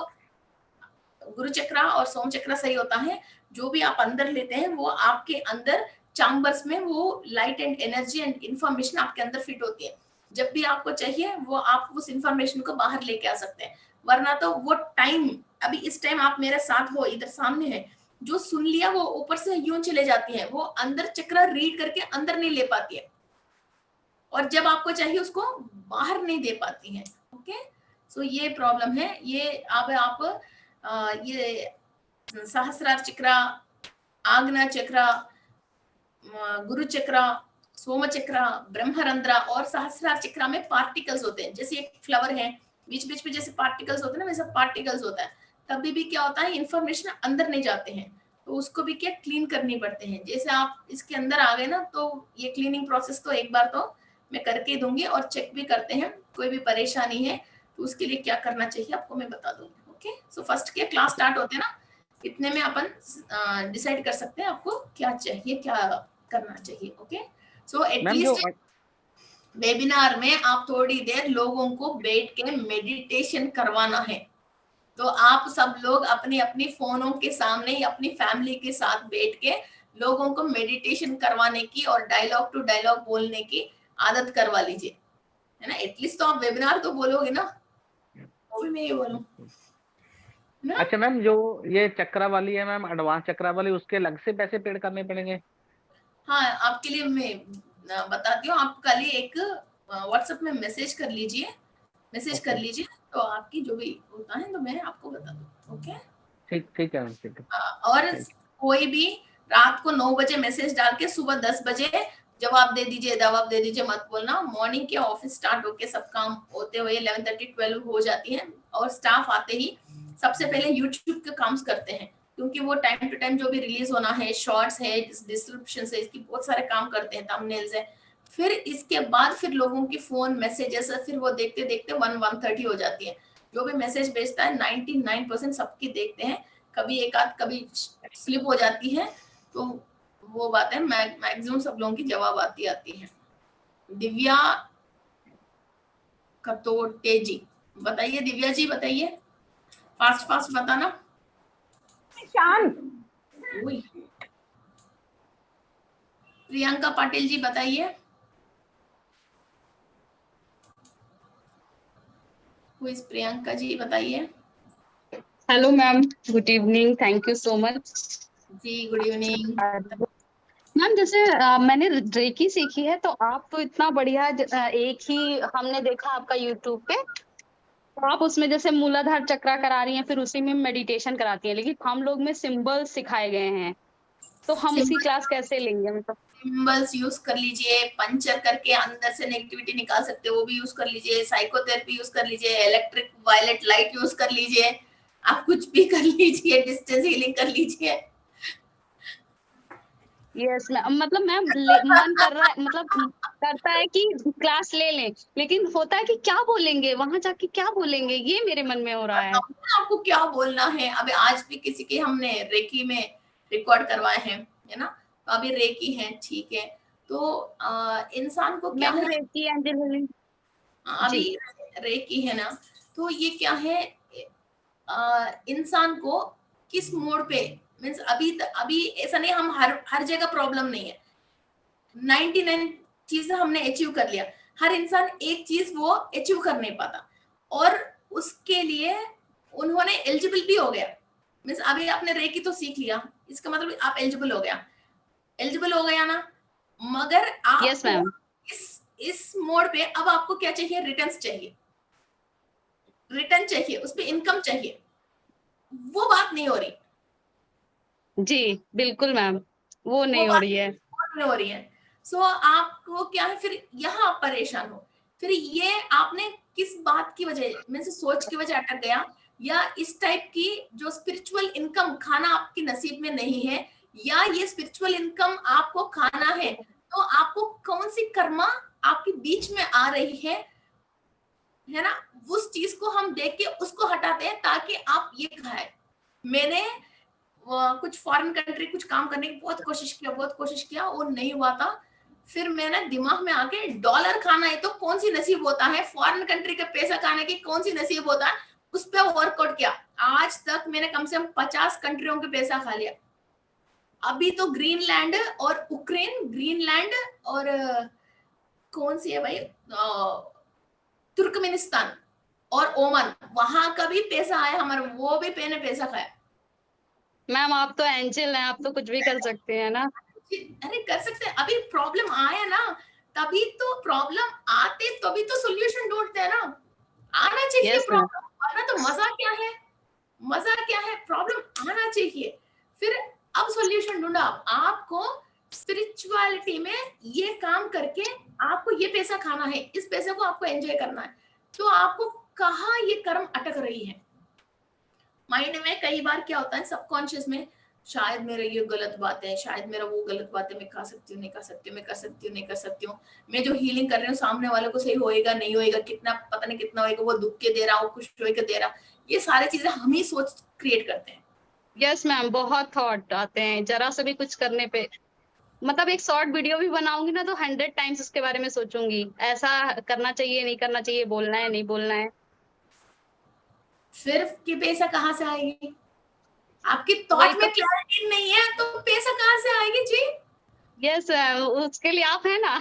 गुरु चक्र और सोम चक्र सही होता है। जो भी आप अंदर लेते हैं वो आपके अंदर चैम्बर्स में वो light and energy and information आपके अंदर फिट होती है। जब भी आपको चाहिए वो आप उस इंफॉर्मेशन को बाहर लेके आ सकते हैं, वरना तो वो टाइम अभी इस टाइम आप मेरे साथ हो, इधर सामने है, जो सुन लिया वो ऊपर से यूं चले जाती है, वो अंदर चक्र रीड करके अंदर नहीं ले पाती है, और जब आपको चाहिए उसको बाहर नहीं दे पाती है। ओके, सो ये प्रॉब्लम है। ये आप ये सहस्रार चक्र, आग्ना चक्र, गुरु चक्र, सोम चक्र, ब्रह्मरंध्र और सहस्रार चक्र में पार्टिकल्स होते हैं। जैसे एक फ्लावर है, बीच बीच में जैसे पार्टिकल्स होते हैं ना, वैसे पार्टिकल्स होता है। तभी भी क्या होता है, इंफॉर्मेशन अंदर नहीं जाते हैं, तो उसको भी क्या क्लीन करनी पड़ते हैं। जैसे आप इसके अंदर आ गए ना, तो ये क्लीनिंग प्रोसेस तो एक बार तो मैं करके दूंगी और चेक भी करते हैं। कोई भी परेशानी है तो उसके लिए क्या करना चाहिए आपको मैं बता दूंगी। ओके, सो फर्स्ट के क्लास स्टार्ट होते हैं ना, इतने में अपन डिसाइड कर सकते हैं आपको क्या चाहिए, क्या करना चाहिए। ओके, सो एटलीस्ट वेबिनार में आप थोड़ी देर लोगों को बैठ के मेडिटेशन करवाना है। तो आप सब लोग अपनी अपनी फोनों के सामने या अपनी फैमिली के साथ बैठ के लोगों को मेडिटेशन करवाने की और डायलॉग टू डायलॉग बोलने की आदत करवा लीजिए, है ना। एटलीस्ट तो आप वेबिनार तो बोलोगे ना, वो भी मैं ये बोलूं। अच्छा मैम, जो ये चक्रा वाली है मैम, एडवांस चक्रा वाली, उसके अलग से पैसे पेड करने पड़ेंगे? हाँ, आपके लिए मैं बताती हूँ। आप कल ही एक व्हाट्सएप में मैसेज कर लीजिए, कर लीजिए, तो आपकी जो भी होता है तो मैं आपको बता दूँ। ओके, ठीक है मैम, ठीक है। और कोई भी रात को 9 बजे मैसेज डाल के सुबह 10 बजे जवाब दे दीजिए, मत बोलना। मॉर्निंग के ऑफिस स्टार्ट होके सब काम होते हुए 11:30-12 हो जाती है, और स्टाफ आते ही सबसे पहले यूट्यूब के काम करते हैं, क्योंकि वो टाइम टू टाइम जो भी रिलीज होना है, शॉर्ट्स है, डिस्क्रिप्शन है, इसकी बहुत सारे काम करते हैं, थंबनेल्स है। फिर इसके बाद फिर लोगों की फोन मैसेजेस फिर वो देखते देखते 1:30 हो जाती है। जो भी मैसेज भेजता है 99% सबकी देखते हैं, कभी एक आध कभी स्लिप हो जाती है, तो वो बात है, मैक्सिमम सब लोगों की जवाब आती है। दिव्या कतोटे जी बताइए, दिव्या जी बताइए, फास्ट बताना। शांत। प्रियंका पाटिल जी बताइए। प्रियंका जी बताइए। Hello ma'am, good evening, thank you so much. जी गुड इवनिंग मैम। जैसे मैंने रेकी सीखी है, तो आप तो इतना बढ़िया एक ही हमने देखा आपका यूट्यूब पे, तो आप उसमें जैसे मूलाधार चक्रा करा रही हैं, फिर उसी में मेडिटेशन कराती हैं, लेकिन हम लोग में सिंबल सिखाए गए हैं, तो हम उसकी क्लास कैसे लेंगे? मतलब सिंबल्स यूज कर लीजिए, पंचर करके अंदर से नेगेटिविटी निकाल सकते हो, वो भी यूज कर लीजिए, साइकोथेरेपी यूज कर लीजिए, इलेक्ट्रिक वायलेट लाइट यूज कर लीजिए, आप कुछ भी कर लीजिए, डिस्टेंस हीलिंग कर लीजिए। यस मैम, मतलब मैम मन कर रहा है, मतलब करता है कि क्लास ले लें, लेकिन होता है कि क्या बोलेंगे वहां जाके, क्या बोलेंगे, ये मेरे मन में हो रहा है। आपको क्या बोलना है? अभी आज भी किसी के हमने रेकी में रिकॉर्ड करवाए हैं, है ना, तो अभी रेकी है, ठीक है, तो इंसान को क्या है, रेकी एंजल अभी रेकी है ना, तो ये क्या है, इंसान को किस मोड पे, मीन्स अभी ऐसा नहीं, हम हर जगह प्रॉब्लम नहीं है, 99 चीजें हमने अचीव कर लिया, हर इंसान एक चीज वो अचीव कर नहीं पाता, और उसके लिए उन्होंने एलिजिबल भी हो गया। मीन्स अभी आपने रेकी तो सीख लिया, इसका मतलब आप एलिजिबल हो गया ना, मगर आप yes, इस मोड पे अब आपको क्या चाहिए, रिटर्न चाहिए, उस पे इनकम चाहिए, वो बात नहीं हो रही। जी बिल्कुल मैम, वो नहीं हो रही है। सो आपको क्या है, फिर यहाँ आप परेशान हो, फिर ये आपने किस बात की वजह में से सोच की वजह अटक गया, या इस टाइप की जो स्पिरिचुअल इनकम खाना आपकी नसीब में नहीं है, या ये स्पिरिचुअल इनकम आपको खाना है, तो आपको कौन सी कर्मा आपके बीच में आ रही है ना, उस चीज को हम देख के उसको हटाते हैं ताकि आप ये खाए। मैंने कुछ फॉरेन कंट्री कुछ काम करने की बहुत कोशिश किया, वो नहीं हुआ था, फिर मैंने दिमाग में आके डॉलर खाना है तो कौन सी नसीब होता है, फॉरेन कंट्री का पैसा खाने की कौन सी नसीब होता है, उस पर वर्कआउट किया। आज तक मैंने कम से कम 50 कंट्रियों के पैसा खा लिया। अभी तो ग्रीनलैंड और ग्रीनलैंड और कौन सी है भाई, तुर्कमेनिस्तान और ओमान, वहां का भी पैसा आया हमारा, वो भी मैंने पैसा खाया। मैम आप तो एंजल हैं, आप तो कुछ भी कर सकते हैं ना। अरे कर सकते हैं, अभी प्रॉब्लम आया ना, तभी तो प्रॉब्लम आते तभी तो सॉल्यूशन ढूंढते हैं ना, आना चाहिए प्रॉब्लम, वरना तो मजा क्या है, प्रॉब्लम आना चाहिए, फिर अब सॉल्यूशन ढूंढा। आपको स्पिरिचुअलिटी में ये काम करके आपको ये पैसा खाना है, इस पैसे को आपको एंजॉय करना है, तो आपको कहाँ ये कर्म अटक रही है। माइंड में कई बार क्या होता है, सबकॉन्शियस में, शायद मेरा ये गलत बात है, शायद मेरा वो गलत बात है, मैं खा सकती हूँ, नहीं खा सकती हूँ, मैं कर सकती हूँ, नहीं कर सकती हूँ, मैं जो हीलिंग कर रही हूँ सामने वाले को सही होएगा नहीं होएगा, कितना पता नहीं कितना होएगा, वो दुख के दे रहा, वो खुश होकर दे रहा, ये सारी चीजें हम ही सोच क्रिएट करते हैं। यस मैम, बहुत थॉट आते हैं जरा से भी कुछ करने पे। मतलब एक शॉर्ट वीडियो भी बनाऊंगी ना तो 100 टाइम्स उसके बारे में सोचूंगी, ऐसा करना चाहिए नहीं करना चाहिए, बोलना है नहीं बोलना है। सिर्फ कि पैसा कहाँ से आएगी, आपकी थॉट में क्लैरिटी नहीं है तो पैसा कहाँ से आएगी जी। यस उसके लिए आप है ना।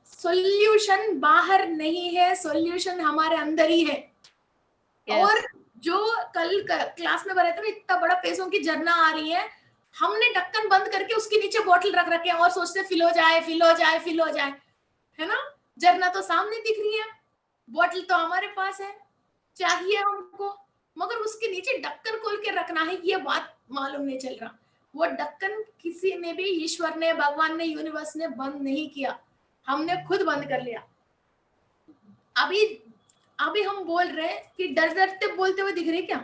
सॉल्यूशन बाहर नहीं है, सॉल्यूशन हमारे अंदर ही है। और जो कल क्लास में बताया था, इतना बड़ा पैसों की झरना आ रही है, हमने ढक्कन बंद करके उसके नीचे बोतल रख रखे हैं और सोचते फिल हो जाए फिल हो जाए फिल हो जाए, है ना। झरना तो सामने दिख रही है, बोतल तो हमारे पास है, चाहिए हमको, मगर उसके नीचे ढक्कन खोल के रखना है, ये बात मालूम नहीं चल रहा। वो ढक्कन किसी ने भी, ईश्वर ने, भगवान ने, यूनिवर्स ने बंद नहीं किया, हमने खुद बंद कर लिया। अभी हम बोल रहे हैं कि डर डरते बोलते हुए दिख रहे क्या,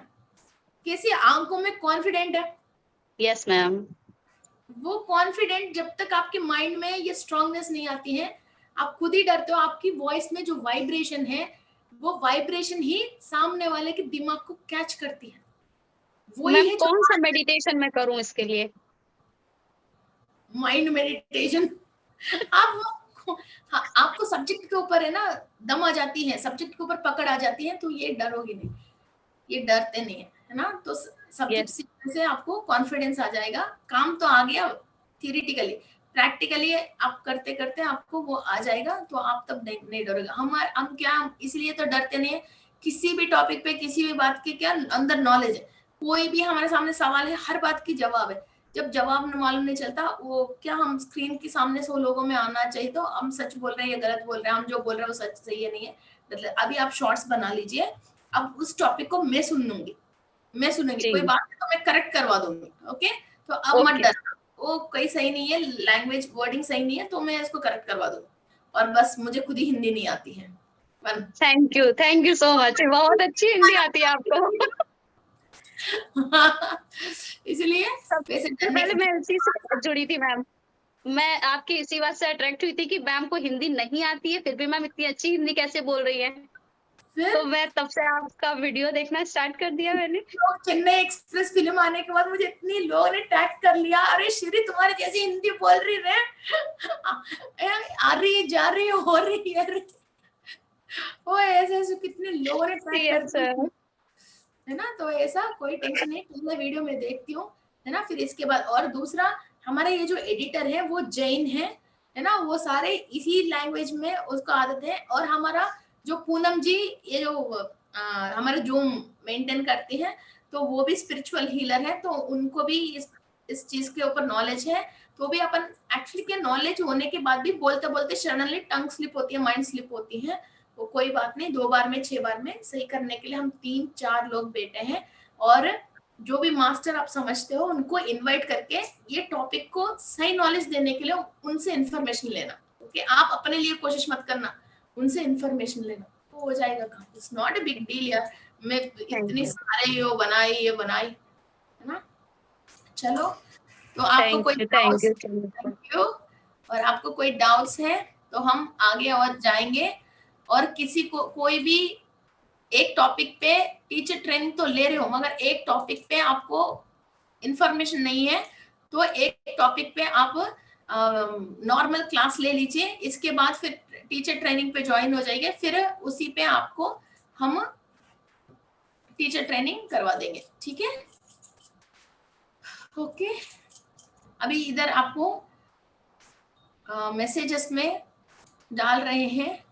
कैसी आंखों में कॉन्फिडेंट है। Yes ma'am. वो कॉन्फिडेंट जब तक आपके माइंड में ये स्ट्रांगनेस नहीं आती है, आप खुद ही डरते हो। आपकी वॉइस में जो वाइब्रेशन है, वो वाइब्रेशन ही सामने वाले के दिमाग को कैच करती है। वही है कौन सा मेडिटेशन मैं करूं इसके लिए? Mind meditation. आपको सब्जेक्ट के ऊपर है ना दम आ जाती है, सब्जेक्ट के ऊपर पकड़ आ जाती है, तो ये डरोगे नहीं, ये डरते नहीं है ना। तो सब्जेक्ट सीखने से आपको कॉन्फिडेंस आ जाएगा, काम तो आ गया थियरिटिकली, प्रैक्टिकली आप करते करते आपको वो आ जाएगा, तो आप तब नहीं डरोगे। हम क्या इसलिए तो डरते नहीं है, किसी भी टॉपिक पे, किसी भी बात के क्या अंदर नॉलेज है, कोई भी हमारे सामने सवाल है, हर बात की जवाब है। जब जवाब मालूम नहीं चलता, वो क्या हम स्क्रीन के सामने 100 लोगों में आना चाहिए, तो हम सच बोल रहे हैं या गलत बोल रहे हैं, हम जो बोल रहे हैं वो सच सही है नहीं है। मतलब अभी आप शॉर्ट्स बना लीजिए, अब उस टॉपिक को मैं सुनूंगी, मैं सुनूंगी, कोई बात है तो मैं करेक्ट करवा दूंगी, ओके। तो अब मत डरना, वो कोई सही नहीं है, लैंग्वेज वर्डिंग सही नहीं है, तो मैं इसको करेक्ट करवा दूंगी। और बस मुझे खुद ही हिंदी नहीं आती है। थैंक यू सो मच, बहुत अच्छी हिंदी आती है आपको। इसलिए पहले मैं इसी से जुड़ी थी मैम, मैं आपकी इसी बात से अट्रैक्ट हुई थी कि मैम को हिंदी नहीं आती है, फिर भी मैम इतनी अच्छी हिंदी कैसे बोल रही है। तो मैं तब से आपका वीडियो देखना स्टार्ट कर दिया मैंने। चेन्नई एक्सप्रेस फिल्म आने के बाद मुझे इतनी लोगों ने टैग कर लिया, अरे श्री तुम्हारे जैसी हिंदी बोल रही है, आ रही जा रही हो रही है, वो ऐसे कितने लोगों ने टैग कर, है ना। तो ऐसा कोई टेंशन नहीं, पहले वीडियो में देखती हूँ, है ना। फिर इसके बाद, और दूसरा हमारे ये जो एडिटर है वो जैन है ना, वो सारे इसी लैंग्वेज में उसको आदत है। और हमारा जो पूनम जी, ये जो हमारे जूम मेंटेन करती हैं, तो वो भी स्पिरिचुअल हीलर है, तो उनको भी इस चीज के ऊपर नॉलेज है। तो भी अपन एक्चुअली क्या, नॉलेज होने के बाद भी बोलते बोलते सडनली टंग स्लिप होती है, माइंड स्लिप होती है, वो कोई बात नहीं, 2 बार में 6 बार में सही करने के लिए हम 3-4 लोग बैठे हैं। और जो भी मास्टर आप समझते हो उनको इनवाइट करके ये टॉपिक को सही नॉलेज देने के लिए उनसे इंफॉर्मेशन लेना, ओके। आप अपने लिए कोशिश मत करना, उनसे इंफॉर्मेशन लेना, तो हो जाएगा काम। It's not a big deal यार, मैं इतनी सारे ये बनाई, है ना। चलो, तो आपको कोई थैंक यू, और आपको कोई डाउट्स है तो हम आगे और जाएंगे। और किसी को कोई भी एक टॉपिक पे टीचर ट्रेनिंग तो ले रहे हो, मगर एक टॉपिक पे आपको इंफॉर्मेशन नहीं है, तो एक टॉपिक पे आप नॉर्मल क्लास ले लीजिए, इसके बाद फिर टीचर ट्रेनिंग पे ज्वाइन हो जाइए, फिर उसी पे आपको हम टीचर ट्रेनिंग करवा देंगे, ठीक है। ओके, अभी इधर आपको मैसेजेस में डाल रहे हैं,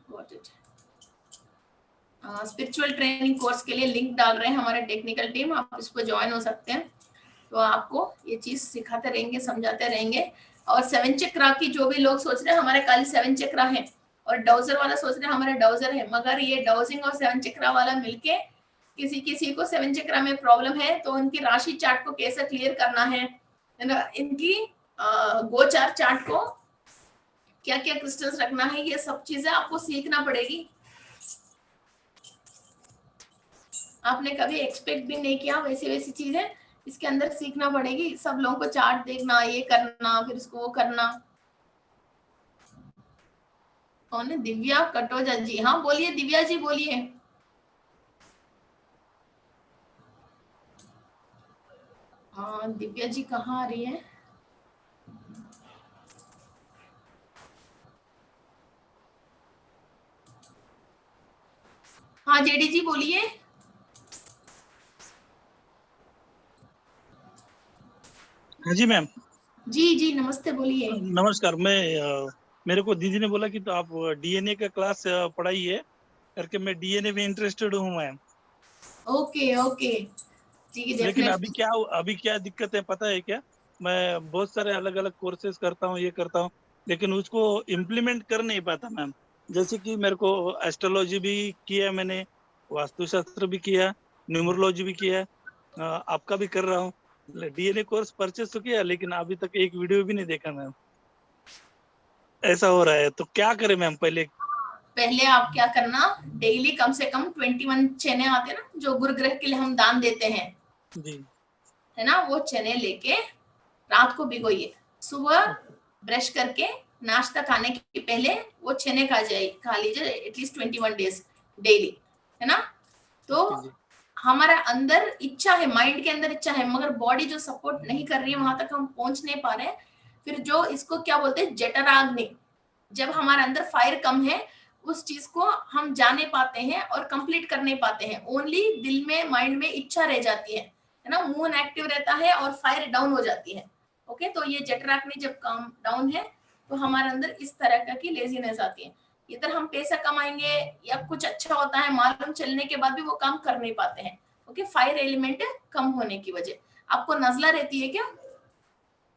स्पिरिचुअल ट्रेनिंग कोर्स के लिए लिंक डाल रहे हैं हमारे टेक्निकल टीम, आप इस पर ज्वाइन हो सकते हैं। तो आपको ये चीज सिखाते रहेंगे, समझाते रहेंगे। और 7 चक्रा की जो भी लोग सोच रहे हैं हमारे कल 7 चक्रा है, और डाउजर वाला सोच रहे हैं हमारे डाउजर है, मगर ये डाउजिंग और 7 चक्रा वाला मिलके किसी को 7 चक्रा में प्रॉब्लम है, तो उनकी राशि चार्ट को कैसे क्लियर करना है, है ना। इनकी गोचार चार्ट को क्या क्या क्रिस्टल्स रखना है, ये सब चीजें आपको सीखना पड़ेगी। आपने कभी एक्सपेक्ट भी नहीं किया वैसी वैसी चीजें इसके अंदर सीखना पड़ेगी। सब लोगों को चार्ट देखना, ये करना, फिर इसको वो करना। कौन है? दिव्या कटोजा जी। हाँ बोलिए दिव्या जी, बोलिए। हाँ दिव्या जी कहाँ आ रही है? हाँ जेडी जी बोलिए। हाँ जी मैम। जी जी नमस्ते, बोलिए। नमस्कार। मेरे को दीदी ने बोला कि तो आप डीएनए का क्लास पढ़ाइए करके, मैं डीएनए में इंटरेस्टेड हूँ मैम। ओके ओके जी। लेकिन अभी क्या दिक्कत है पता है क्या? मैं बहुत सारे अलग अलग कोर्सेज करता हूँ, ये करता हूँ, लेकिन उसको इम्प्लीमेंट कर नहीं पाता मैम। जैसे कि मेरे को एस्ट्रोलॉजी भी किया मैंने, वास्तुशास्त्र भी किया, न्यूमरोलॉजी भी किया, आपका भी कर रहा हूँ। डीएनए कोर्स परचेस तो किया, लेकिन अभी तक एक वीडियो भी नहीं देखा मैम। ऐसा हो रहा है तो क्या करें मैम? पहले आप क्या करना, डेली कम से कम 21 चने आते हैं ना, जो गुरु ग्रह के लिए हम दान देते हैं जी, है ना, वो चने लेके रात को भिगोइए, सुबह ब्रश करके नाश्ता खाने के पहले वो चने खा लीजिए एटलीस्ट 21 डेज डेली, है ना। तो हमारा अंदर इच्छा है, माइंड के अंदर इच्छा है, मगर बॉडी जो सपोर्ट नहीं कर रही है, वहां तक हम पहुंच नहीं पा रहे हैं। फिर जो इसको क्या बोलते हैं, जठराग्नि, जब हमारे अंदर फायर कम है, उस चीज को हम जाने पाते हैं और कंप्लीट कर नहीं पाते हैं। ओनली दिल में, माइंड में इच्छा रह जाती है ना। मून एक्टिव रहता है और फायर डाउन हो जाती है। ओके, तो ये जठराग्नि जब काम डाउन है तो हमारे अंदर इस तरह का की लेजीनेस आती है। इधर हम पैसा कमाएंगे या कुछ अच्छा होता है, मालूम चलने के बाद भी वो काम कर नहीं पाते हैं। ओके, फायर एलिमेंट कम होने की वजह। आपको नजला रहती है क्या?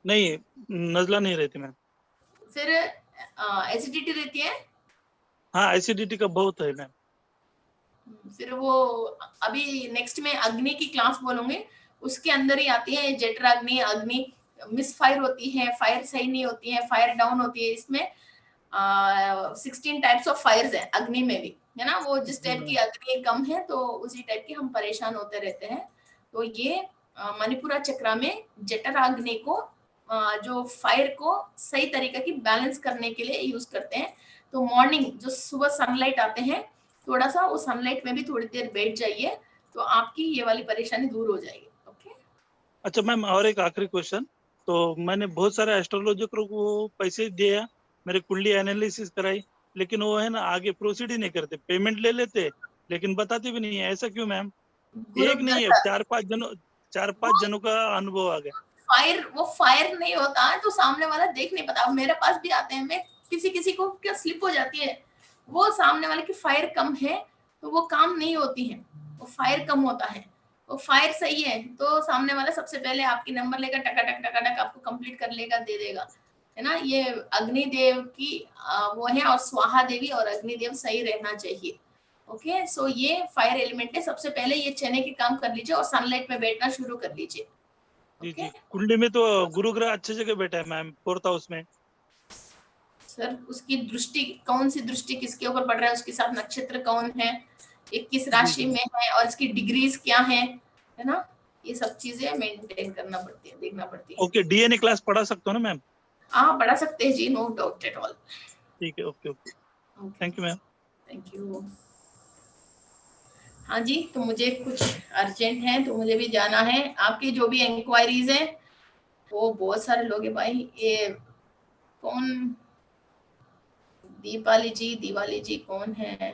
नहीं, नजला नहीं रहती मैम। फिर एसिडिटी रहती है? हाँ, एसिडिटी का बहुत है मैम। फिर वो अभी नेक्स्ट में अग्नि की क्लास बोलूंगी, उसके अंदर ही आती है जठराग्नि। अग्नि मिस फायर होती है, फायर सही नहीं होती है, फायर डाउन होती है। इसमें 16 टाइप्स ऑफ फायर्स है अग्नि में भी, है ना। वो जिस टाइप की अग्नि कम है तो उसी टाइप की हम परेशान होते रहते हैं। तो ये मणिपुरा चक्रा में जठराग्नि को जो फायर को सही तरीके की बैलेंस करने के लिए यूज करते हैं। तो मॉर्निंग जो सुबह सनलाइट आते हैं, थोड़ा सा वो सनलाइट में भी थोड़ी देर बैठ जाइए, तो आपकी ये वाली परेशानी दूर हो जाएगी। ओके। अच्छा मैम, और एक आखिरी क्वेश्चन। तो मैंने बहुत सारे एस्ट्रोलॉजर को पैसे दिया, मेरे कुंडली एनालिसिस कराई, लेकिन वो है ना आगे प्रोसीड ही नहीं करते। पेमेंट ले लेते लेकिन बताते भी नहीं है। ऐसा क्यों मैम? एक नहीं है, 4-5 जनों का अनुभव आ गया। वो फायर नहीं होता है तो सामने वाला देख नहीं पाता। मेरे पास भी आते हैं, मैं किसी को क्या स्लिप हो जाती है, वो सामने वाले की फायर कम है तो वो काम नहीं होती है, वो फायर कम होता है। वो फायर सही है तो सामने वाला सबसे पहले आपकी नंबर लेकर टका आपको कंप्लीट कर लेगा, दे देगा, है ना। ये अग्निदेव की वो है, और स्वाहा देवी और अग्निदेव सही रहना चाहिए। ओके, सो ये फायर एलिमेंट है। सबसे पहले ये चने के काम कर लीजिए और सनलाइट में बैठना शुरू कर लीजिए। जी जी, कुंडली में तो गुरु ग्रह अच्छी जगह बैठा है मैम, 4th हाउस में। सर उसकी दृष्टि, कौन सी दृष्टि किसके ऊपर पड़ रहा है, उसके साथ नक्षत्र कौन है, ये किस राशि में है, और इसकी डिग्रीज क्या है ना। ये सब चीजें मेंटेन करना पड़ती है, देखना पड़ती है। ओके, डीएनए क्लास पढ़ा सकते हो ना मैम? हाँ पढ़ा सकते हैं जी, नो डाउट एट ऑल। ठीक है, okay okay, thank you ma'am. Thank you. हाँ जी, तो मुझे कुछ अर्जेंट है तो मुझे भी जाना है। आपकी जो भी इंक्वायरीज है, वो बहुत सारे लोग हैं भाई। ये कौन, दिवाली जी कौन है?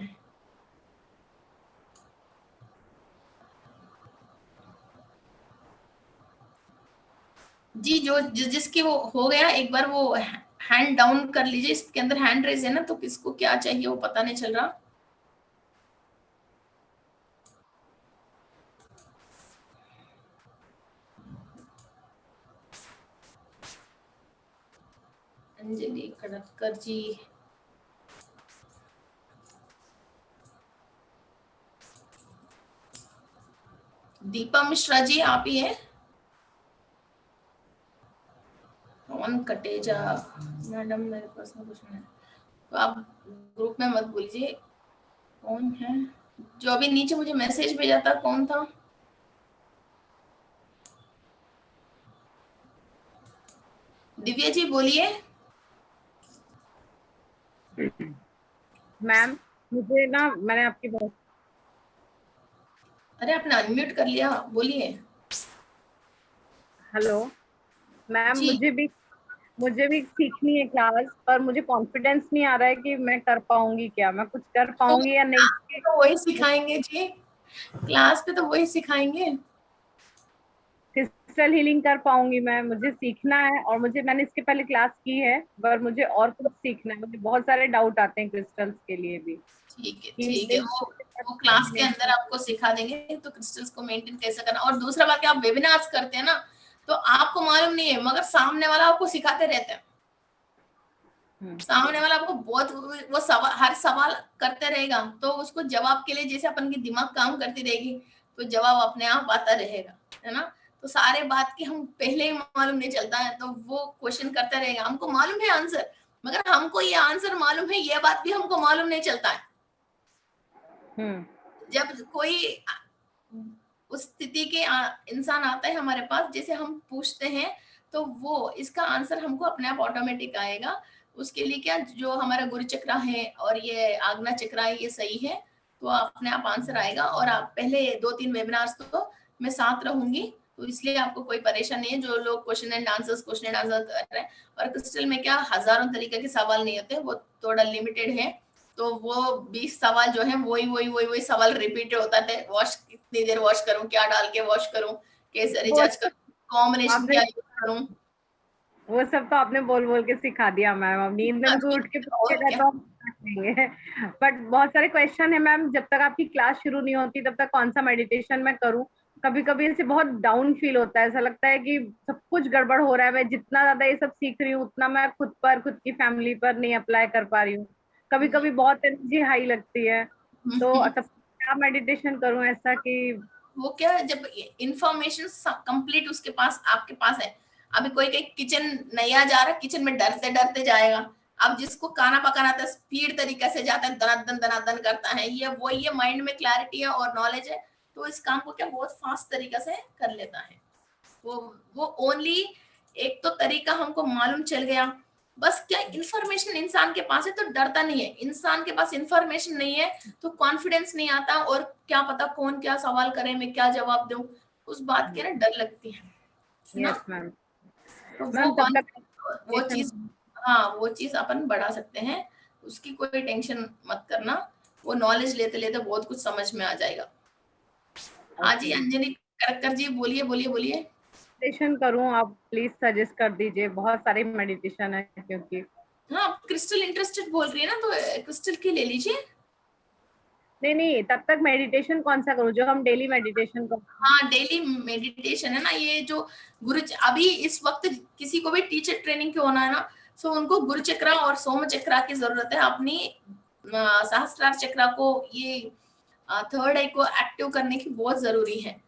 जी, जो जिसकी वो हो गया, एक बार वो हैंड डाउन कर लीजिए। इसके अंदर हैंड रेज है ना, तो किसको क्या चाहिए वो पता नहीं चल रहा। अंजलि खड़क्कर जी, दीपा मिश्रा जी आप ही हैं? कटेजा। मैडम मेरे पास में कुछ नहीं है, तो आप ग्रुप में मत बोलिए। कौन है जो अभी नीचे मुझे मैसेज भेजा था, कौन था? दिव्या जी बोलिए। मैम मुझे ना, मैंने आपकी बात, अरे आपने अनम्यूट कर लिया, बोलिए। हेलो मैम, मुझे भी सीखनी है क्लास, पर मुझे कॉन्फिडेंस नहीं आ रहा है कि मैं कर पाऊंगी क्या, मैं कुछ कर पाऊंगी या नहीं। तो वही सिखाएंगे जी, क्लास पे तो वही सिखाएंगे। क्रिस्टल हीलिंग कर पाऊंगी मैं, मुझे सीखना है, और मैंने इसके पहले क्लास की है, पर मुझे और कुछ सीखना है। मुझे बहुत सारे डाउट आते हैं क्रिस्टल्स के लिए भी। ठीक है, वो क्लास के अंदर आपको सिखा देंगे तो क्रिस्टल्स को मेंटेन कैसे करना। और दूसरा बात, आप वेबिनार्स करते हैं ना, तो आपको मालूम नहीं है, मगर सामने वाला आपको सिखाते रहते हैं। सामने वाला आपको बहुत वो सवाल, हर सवाल करते रहेगा, तो उसको जवाब के लिए जैसे अपन की दिमाग काम करती रहेगी, तो जवाब अपने आप आता रहेगा, है ना। तो सारे बात की हम पहले ही मालूम नहीं चलता है, तो वो क्वेश्चन करते रहेगा। हमको मालूम है आंसर, मगर हमको ये आंसर मालूम है, ये बात भी हमको मालूम नहीं चलता है। जब कोई उस स्थिति के इंसान आता है हमारे पास, जैसे हम पूछते हैं, तो वो इसका आंसर हमको अपने आप ऑटोमेटिक आएगा। उसके लिए क्या, जो हमारा गुरु चक्र है और ये आज्ञा चक्र है, ये सही है, तो अपने आप आंसर आएगा। और आप पहले 2-3 वेबिनार्स तो मैं साथ रहूंगी, तो इसलिए आपको कोई परेशानी नहीं है। जो लोग क्वेश्चन एंड आंसर कर रहे हैं, और क्रिस्टल में क्या हजारों तरीके के सवाल नहीं होते, वो थोड़ा लिमिटेड है। तो वो 20 सवाल जो है वही सवाल रिपीट होता है। वॉश कितनी देर वॉश करूं, क्या डाल के वॉश करूं, कैसे रिचार्ज करूं, कॉम्बिनेशन क्या यूज करूं, वो सब तो आपने बोल बोल के सिखा दिया मैम। अब नींद में मुझे उठ के पूछेगा तो देंगे। बट बहुत सारे क्वेश्चन है मैम, जब तक आपकी क्लास शुरू नहीं होती तब तक कौन सा मेडिटेशन मैं करूं। कभी कभी ऐसे बहुत डाउन फील होता है, ऐसा लगता है कि सब कुछ गड़बड़ हो रहा है। मैं जितना ज्यादा ये सब सीख रही हूँ, उतना मैं खुद की फैमिली पर नहीं अप्लाई कर पा रही हूँ। कभी कभी बहुत एनर्जी हाई लगती है, तो तब क्या मेडिटेशन करूं ऐसा कि वो क्या, जब इंफॉर्मेशन कंप्लीट उसके पास आपके पास है। अभी कोई किचन नया जा रहा है, किचन में डरते डरते जाएगा। अब जिसको खाना पकाना आता है, स्पीड तरीके से जाता है, दनादन करता है, ये माइंड में क्लैरिटी है और नॉलेज है, तो इस काम को क्या बहुत फास्ट तरीके से कर लेता है। वो ओनली एक तो तरीका हमको मालूम चल गया, बस क्या इंफॉर्मेशन इंसान के पास है तो डरता नहीं है। इंसान के पास इंफॉर्मेशन नहीं है तो कॉन्फिडेंस नहीं आता, और क्या पता कौन क्या सवाल करे, मैं क्या जवाब दूं, उस बात के ना डर लगती है ना। तो वो चीज, हाँ वो चीज अपन बढ़ा सकते हैं, उसकी कोई टेंशन मत करना। वो नॉलेज लेते लेते बहुत कुछ समझ में आ जाएगा। हाँ जी अंजलि कड़कर जी बोलिए बोलिए बोलिए। मेडिटेशन करूं, आप प्लीज सजेस्ट कर दीजिए। बहुत सारे मेडिटेशन है, क्योंकि हाँ क्रिस्टल इंटरेस्टेड बोल रही है ना, तो क्रिस्टल की ले लीजिए। नहीं, तब तक मेडिटेशन कौन सा करूं जो हम डेली मेडिटेशन करें? हाँ डेली मेडिटेशन है ना, ये जो अभी इस वक्त किसी को भी टीचर ट्रेनिंग के होना है ना, तो उनको गुरु चक्र और सोम चक्र की जरूरत है। अपनी सहस्त्रार चक्र को, ये थर्ड आई को एक्टिव करने की बहुत जरूरी है।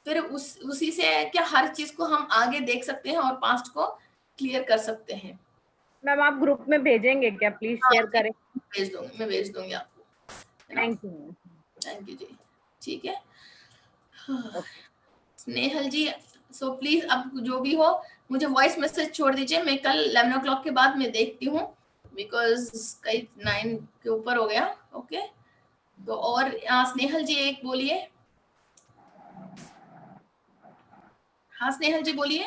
फिर उसी से क्या हर चीज को हम आगे देख सकते हैं और पास्ट को क्लियर कर सकते हैं। मैम आप ग्रुप में भेजेंगे क्या, प्लीज शेयर करें। भेज दूंगी, मैं भेज दूंगी आपको। थैंक यू जी। ठीक है स्नेहल जी, सो प्लीज अब जो भी हो मुझे वॉइस मैसेज छोड़ दीजिए। मैं कल 11 o'clock के बाद मैं देखती हूँ, बिकॉज कई 9 के ऊपर हो गया। ओके तो और स्नेहल जी एक बोलिए। हाँ स्नेहल जी बोलिए।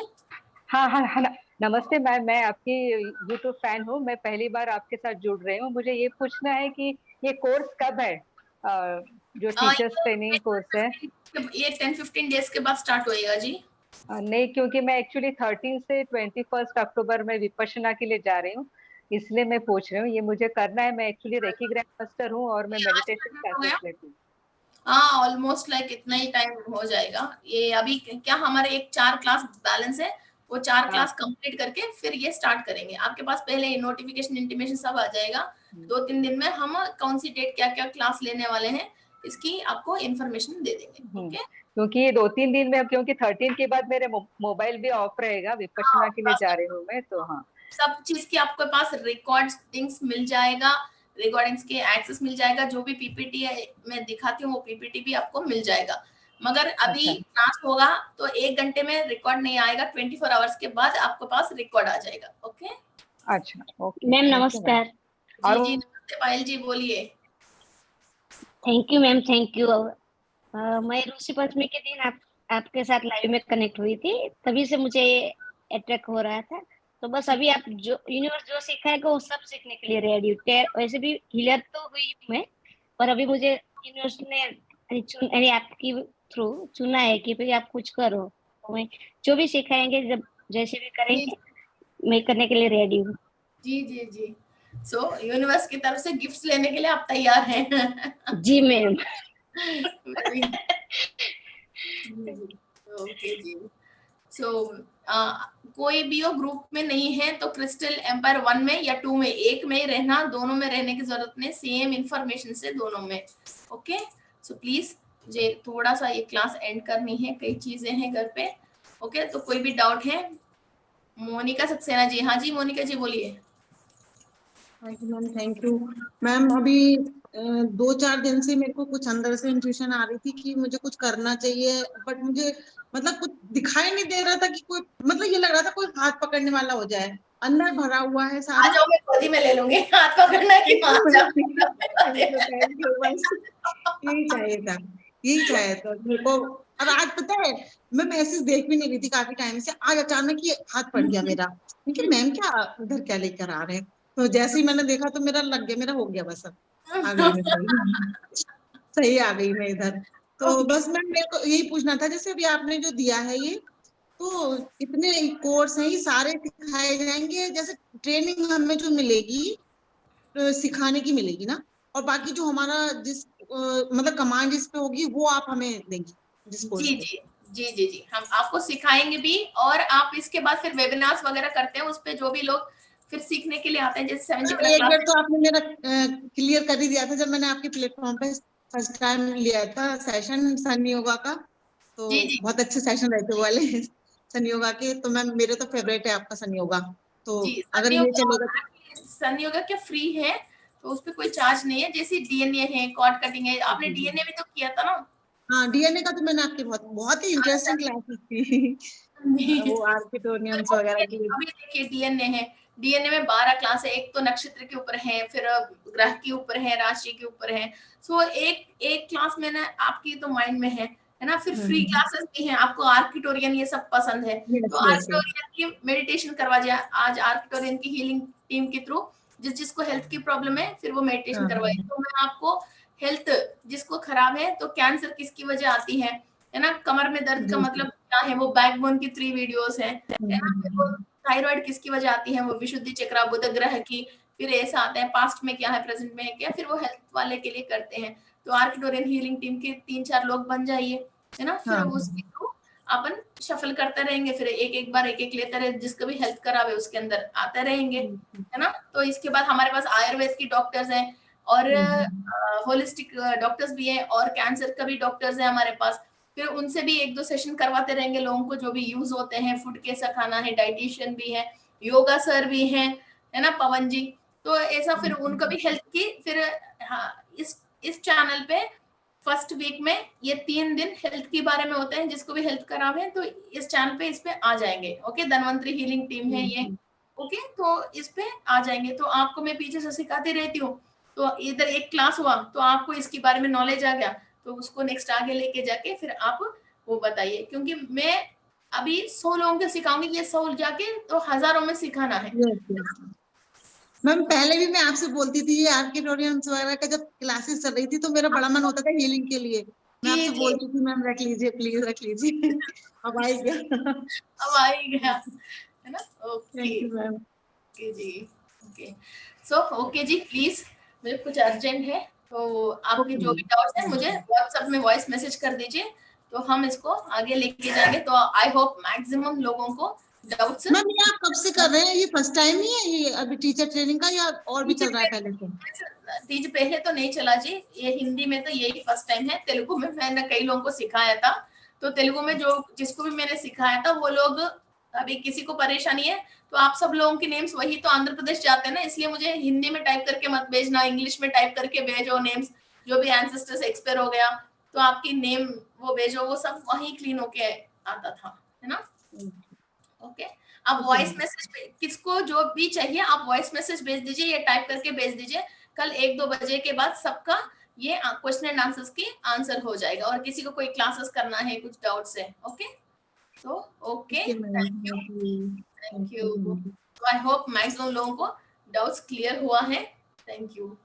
हाँ नमस्ते मैम, मैं आपकी यूट्यूब फैन हूँ। मैं पहली बार आपके साथ जुड़ रही हूँ। मुझे ये पूछना है कि ये कोर्स कब है, जो टीचर्स ट्रेनिंग कोर्स है? ये 10-15 डेज के बाद स्टार्ट होएगा जी। नहीं, क्योंकि मैं एक्चुअली 13 से 21 अक्टूबर में विपश्यना के लिए जा रही हूँ, इसलिए मैं पूछ रही हूँ। ये मुझे करना है। मैं एक्चुअली रेकी ग्रैंड मास्टर हूँ और मैं मेडिटेशन क्लासेस लेती हूँ। हाँ ऑलमोस्ट लाइक इतना ही टाइम हो जाएगा। ये अभी क्या हमारे एक 4 क्लास बैलेंस है, वो 4 क्लास कंप्लीट करके फिर ये स्टार्ट करेंगे। आपके पास पहले नोटिफिकेशन इंटीमेशन सब आ जाएगा। 2-3 दिन में हम कौन सी डेट क्या क्या क्लास लेने वाले हैं इसकी आपको इन्फॉर्मेशन दे देंगे। ओके क्योंकि ये 2-3 दिन में, क्योंकि 13 के बाद मेरे मोबाइल भी ऑफ रहेगा, विपश्यना के लिए जा रही हूँ मैं, तो हाँ सब चीज की आपके पास रिकॉर्डिंग्स मिल जाएगा, रिकॉर्डिंग्स के एक्सेस मिल जाएगा, जो भी पीपीटी मैं दिखाती हूँ वो पीपीटी भी आपको मिल जाएगा। मगर अभी क्लास होगा तो 1 घंटे में रिकॉर्ड नहीं आएगा, 24 आवर्स के बाद आपके पास रिकॉर्ड आ जाएगा। ओके अच्छा, ओके मैम नमस्कार। जी जी नमस्ते पायल जी, बोलिए। Thank you ma'am, thank you. मैं रूसी पंचमी के दिन आपके साथ लाइव में कनेक्ट हुई थी, तभी से मुझे अटैक हो रहा था। तो बस अभी आप जो यूनिवर्स जो सिखाएगा वो सब सीखने के लिए रेडी हूँ। वैसे भी हीलर तो हुई मैं, पर अभी मुझे यूनिवर्स ने आपकी थ्रू चुना है कि भाई आप कुछ करो। तो मैं जो भी सिखाएंगे, जब जैसे भी करेंगे मैं करने के लिए रेडी हूँ। जी जी जी। सो यूनिवर्स की तरफ से गिफ्ट्स लेने के लिए आप तैयार हैं? जी मैम। ओके जी। सो कोई भी हो ग्रुप में नहीं है तो क्रिस्टल एम्पायर 1 में या 2 में, एक में ही रहना, दोनों में रहने की जरूरत नहीं, सेम इंफॉर्मेशन से दोनों में। ओके सो प्लीज मुझे थोड़ा सा ये क्लास एंड करनी है, कई चीजें हैं घर पे। ओके तो कोई भी डाउट है? मोनिका सक्सेना जी। हाँ जी मोनिका जी बोलिए। Ma'am thank you ma'am. अभी 2-4 दिन से मेरे को कुछ अंदर से इंट्यूशन आ रही थी कि मुझे कुछ करना चाहिए, बट मुझे मतलब कुछ दिखाई नहीं दे रहा था कि कोई, मतलब ये लग रहा था कोई हाथ पकड़ने वाला हो जाए। अंदर भरा हुआ है सारा। आ जाओ, मैं गोदी में ले लूंगी, हाथ पकड़ना की यही चाहिए था, यही चाहिए था मेरे को। और आज पता है मैं मैसेज देख भी नहीं रही थी काफी टाइम से, आज अचानक ये हाथ पड़ गया मेरा, लेकिन मैम क्या उधर क्या लेकर आ रहे हैं। तो जैसे ही मैंने देखा तो मेरा लग गया, मेरा हो गया बस। अब आ गई मैं सही आ गई मैं इधर। तो बस मैम मेरे को यही पूछना था, जैसे अभी आपने जो दिया है ये, तो इतने कोर्स हैं, ये सारे सिखाए जाएंगे? जैसे ट्रेनिंग हमें जो मिलेगी सिखाने की मिलेगी ना, और बाकी जो हमारा जिस मतलब कमांड जिस पे होगी वो आप हमें देंगी जिस कोर्स जी जी जी जी जी, हम आपको सिखाएंगे भी, और आप इसके बाद फिर वेबिनार्स वगैरह करते हैं, उस पे जो भी लोग फिर सीखने के लिए आते हैं, जैसे 7 एक बार तो आपने मेरा क्लियर कर ही दिया था जब मैंने आपके प्लेटफॉर्म पे फर्स्ट टाइम लिया था सेशन सन योगा का, तो बहुत अच्छे सेशन रहते वो वाले सन योगा के। तो मैम मेरे तो फेवरेट है आपका सन योगा, तो अगर ये चलेगा। सन योगा क्या फ्री है, तो उस पे कोई चार्ज नहीं है। जैसे डीएनए है, कॉर्ड कटिंग है, आपने डीएनए भी तो किया था ना? हाँ डीएनए का तो मैंने आपकी बहुत ही इंटरेस्टिंग क्लासेस थी वो आर्किटोनियम्स वगैरह की। अभी देखिए डीएनए है, डीएनए में 12 क्लास है, एक तो नक्षत्र के ऊपर है, फिर ग्रह के ऊपर है, राशि के ऊपर है। सो एक क्लास में ना आपकी तो माइंड में है ना। फिर फ्री क्लासेस भी हैं, आपको आर्किटोरियन ये सब पसंद है तो आर्किटोरियन की मेडिटेशन करवा दिया आज, आर्किटोरियन की हीलिंग टीम के थ्रू जिसको हेल्थ की प्रॉब्लम है फिर वो मेडिटेशन करवाई। तो मैं आपको हेल्थ जिसको खराब है, तो कैंसर किसकी वजह आती है ना, कमर में दर्द का मतलब क्या है, वो बैकबोन की 3 वीडियोस है ना। थायराइड किसकी वजह आती है, वो विशुद्धि चक्र बुध ग्रह की। फिर ऐसा आता है पास्ट में क्या है, प्रेजेंट में है क्या, फिर वो हेल्थ वाले के लिए करते हैं। तो आर्किटोरियन हीलिंग टीम के 3-4 लोग बन जाइए, है ना। फिर उसके थ्रू अपन शफल करते रहेंगे, फिर एक बार एक लेते रहे, जिसका भी हेल्थ खराब है उसके अंदर आते रहेंगे, है ना। तो इसके बाद हमारे पास आयुर्वेद की डॉक्टर्स हैं, और होलिस्टिक डॉक्टर्स भी हैं, और कैंसर का भी डॉक्टर्स हैं हमारे पास। फिर उनसे भी 1-2 सेशन करवाते रहेंगे लोगों को, जो भी यूज होते हैं, फूड कैसा खाना है, डाइटिशियन भी है, योगा सर भी हैं, है ना, पवन जी। तो ऐसा फिर उनका भी हेल्थ की फिर इस चैनल पे फर्स्ट वीक में ये 3 दिन हेल्थ के बारे में होते हैं, जिसको भी हेल्थ खराब है तो इस चैनल पे इस पे आ जाएंगे। ओके, धनवंतरी हीलिंग टीम है ये। ओके, तो इस पे आ जाएंगे, तो आपको मैं पीछे से सिखाती रहती हूँ। तो इधर एक क्लास हुआ तो आपको इसके बारे में नॉलेज आ गया, तो उसको नेक्स्ट आगे लेके जाके फिर आप वो बताइए, क्योंकि मैं अभी 100 लोगों को सिखाऊंगी, ये 100 जाके तो हजारों में सिखाना है। मैम पहले भी मैं आपसे बोलती थी ये आर्किटोरियम्स वगैरह का जब क्लासेस चल रही थी, तो मेरा बड़ा मन होता था हीलिंग के लिए, मैं आपसे बोलती थी मैम रख लीजिए प्लीज रख लीजिए अब आ ही गया अब आ ही गया, है ना। Okay ma'am. ओके जी, ओके सो ओके जी, प्लीज मुझे कुछ अर्जेंट है, तो आपके जो भी डाउट्स हैं मुझे व्हाट्सएप में वॉइस मैसेज कर दीजिए, तो हम इसको आगे लेके जाएंगे। तो आई होप मैक्सिमम लोगों को डाउट्स। मैम ये आप कब से कर रहे हैं, ये फर्स्ट टाइम ही है ये अभी टीचर ट्रेनिंग का, या और भी चल रहा है पहले से? टीचर पहले तो नहीं चला जी, ये हिंदी में तो यही फर्स्ट टाइम है। तेलुगु में मैंने कई लोगों को सिखाया था, तो तेलुगु में जो जिसको भी मैंने सिखाया था वो लोग अभी किसी को परेशानी है तो आप सब लोगों के नेम्स वही तो आंध्र प्रदेश जाते हैं ना, इसलिए मुझे हिंदी में टाइप करके मत भेजना, इंग्लिश में टाइप करके भेजो नेम्स। जो भी एंसेस्टर्स एक्सपायर हो गया तो आपकी नेम वो भेजो, वो सब वही क्लीन होके आता था, है ना। ओके, अब वॉइस मैसेज किसको जो भी चाहिए आप वॉइस मैसेज भेज दीजिए या टाइप करके भेज दीजिए। कल 1-2 बजे के बाद सबका ये क्वेश्चन एंड आंसर्स की आंसर हो जाएगा। और किसी को कोई क्लासेस करना है, कुछ डाउट्स है, ओके तो ओके, थैंक यू। तो आई होप मैक्सिमम लोगों को डाउट्स क्लियर हुआ है। Thank you.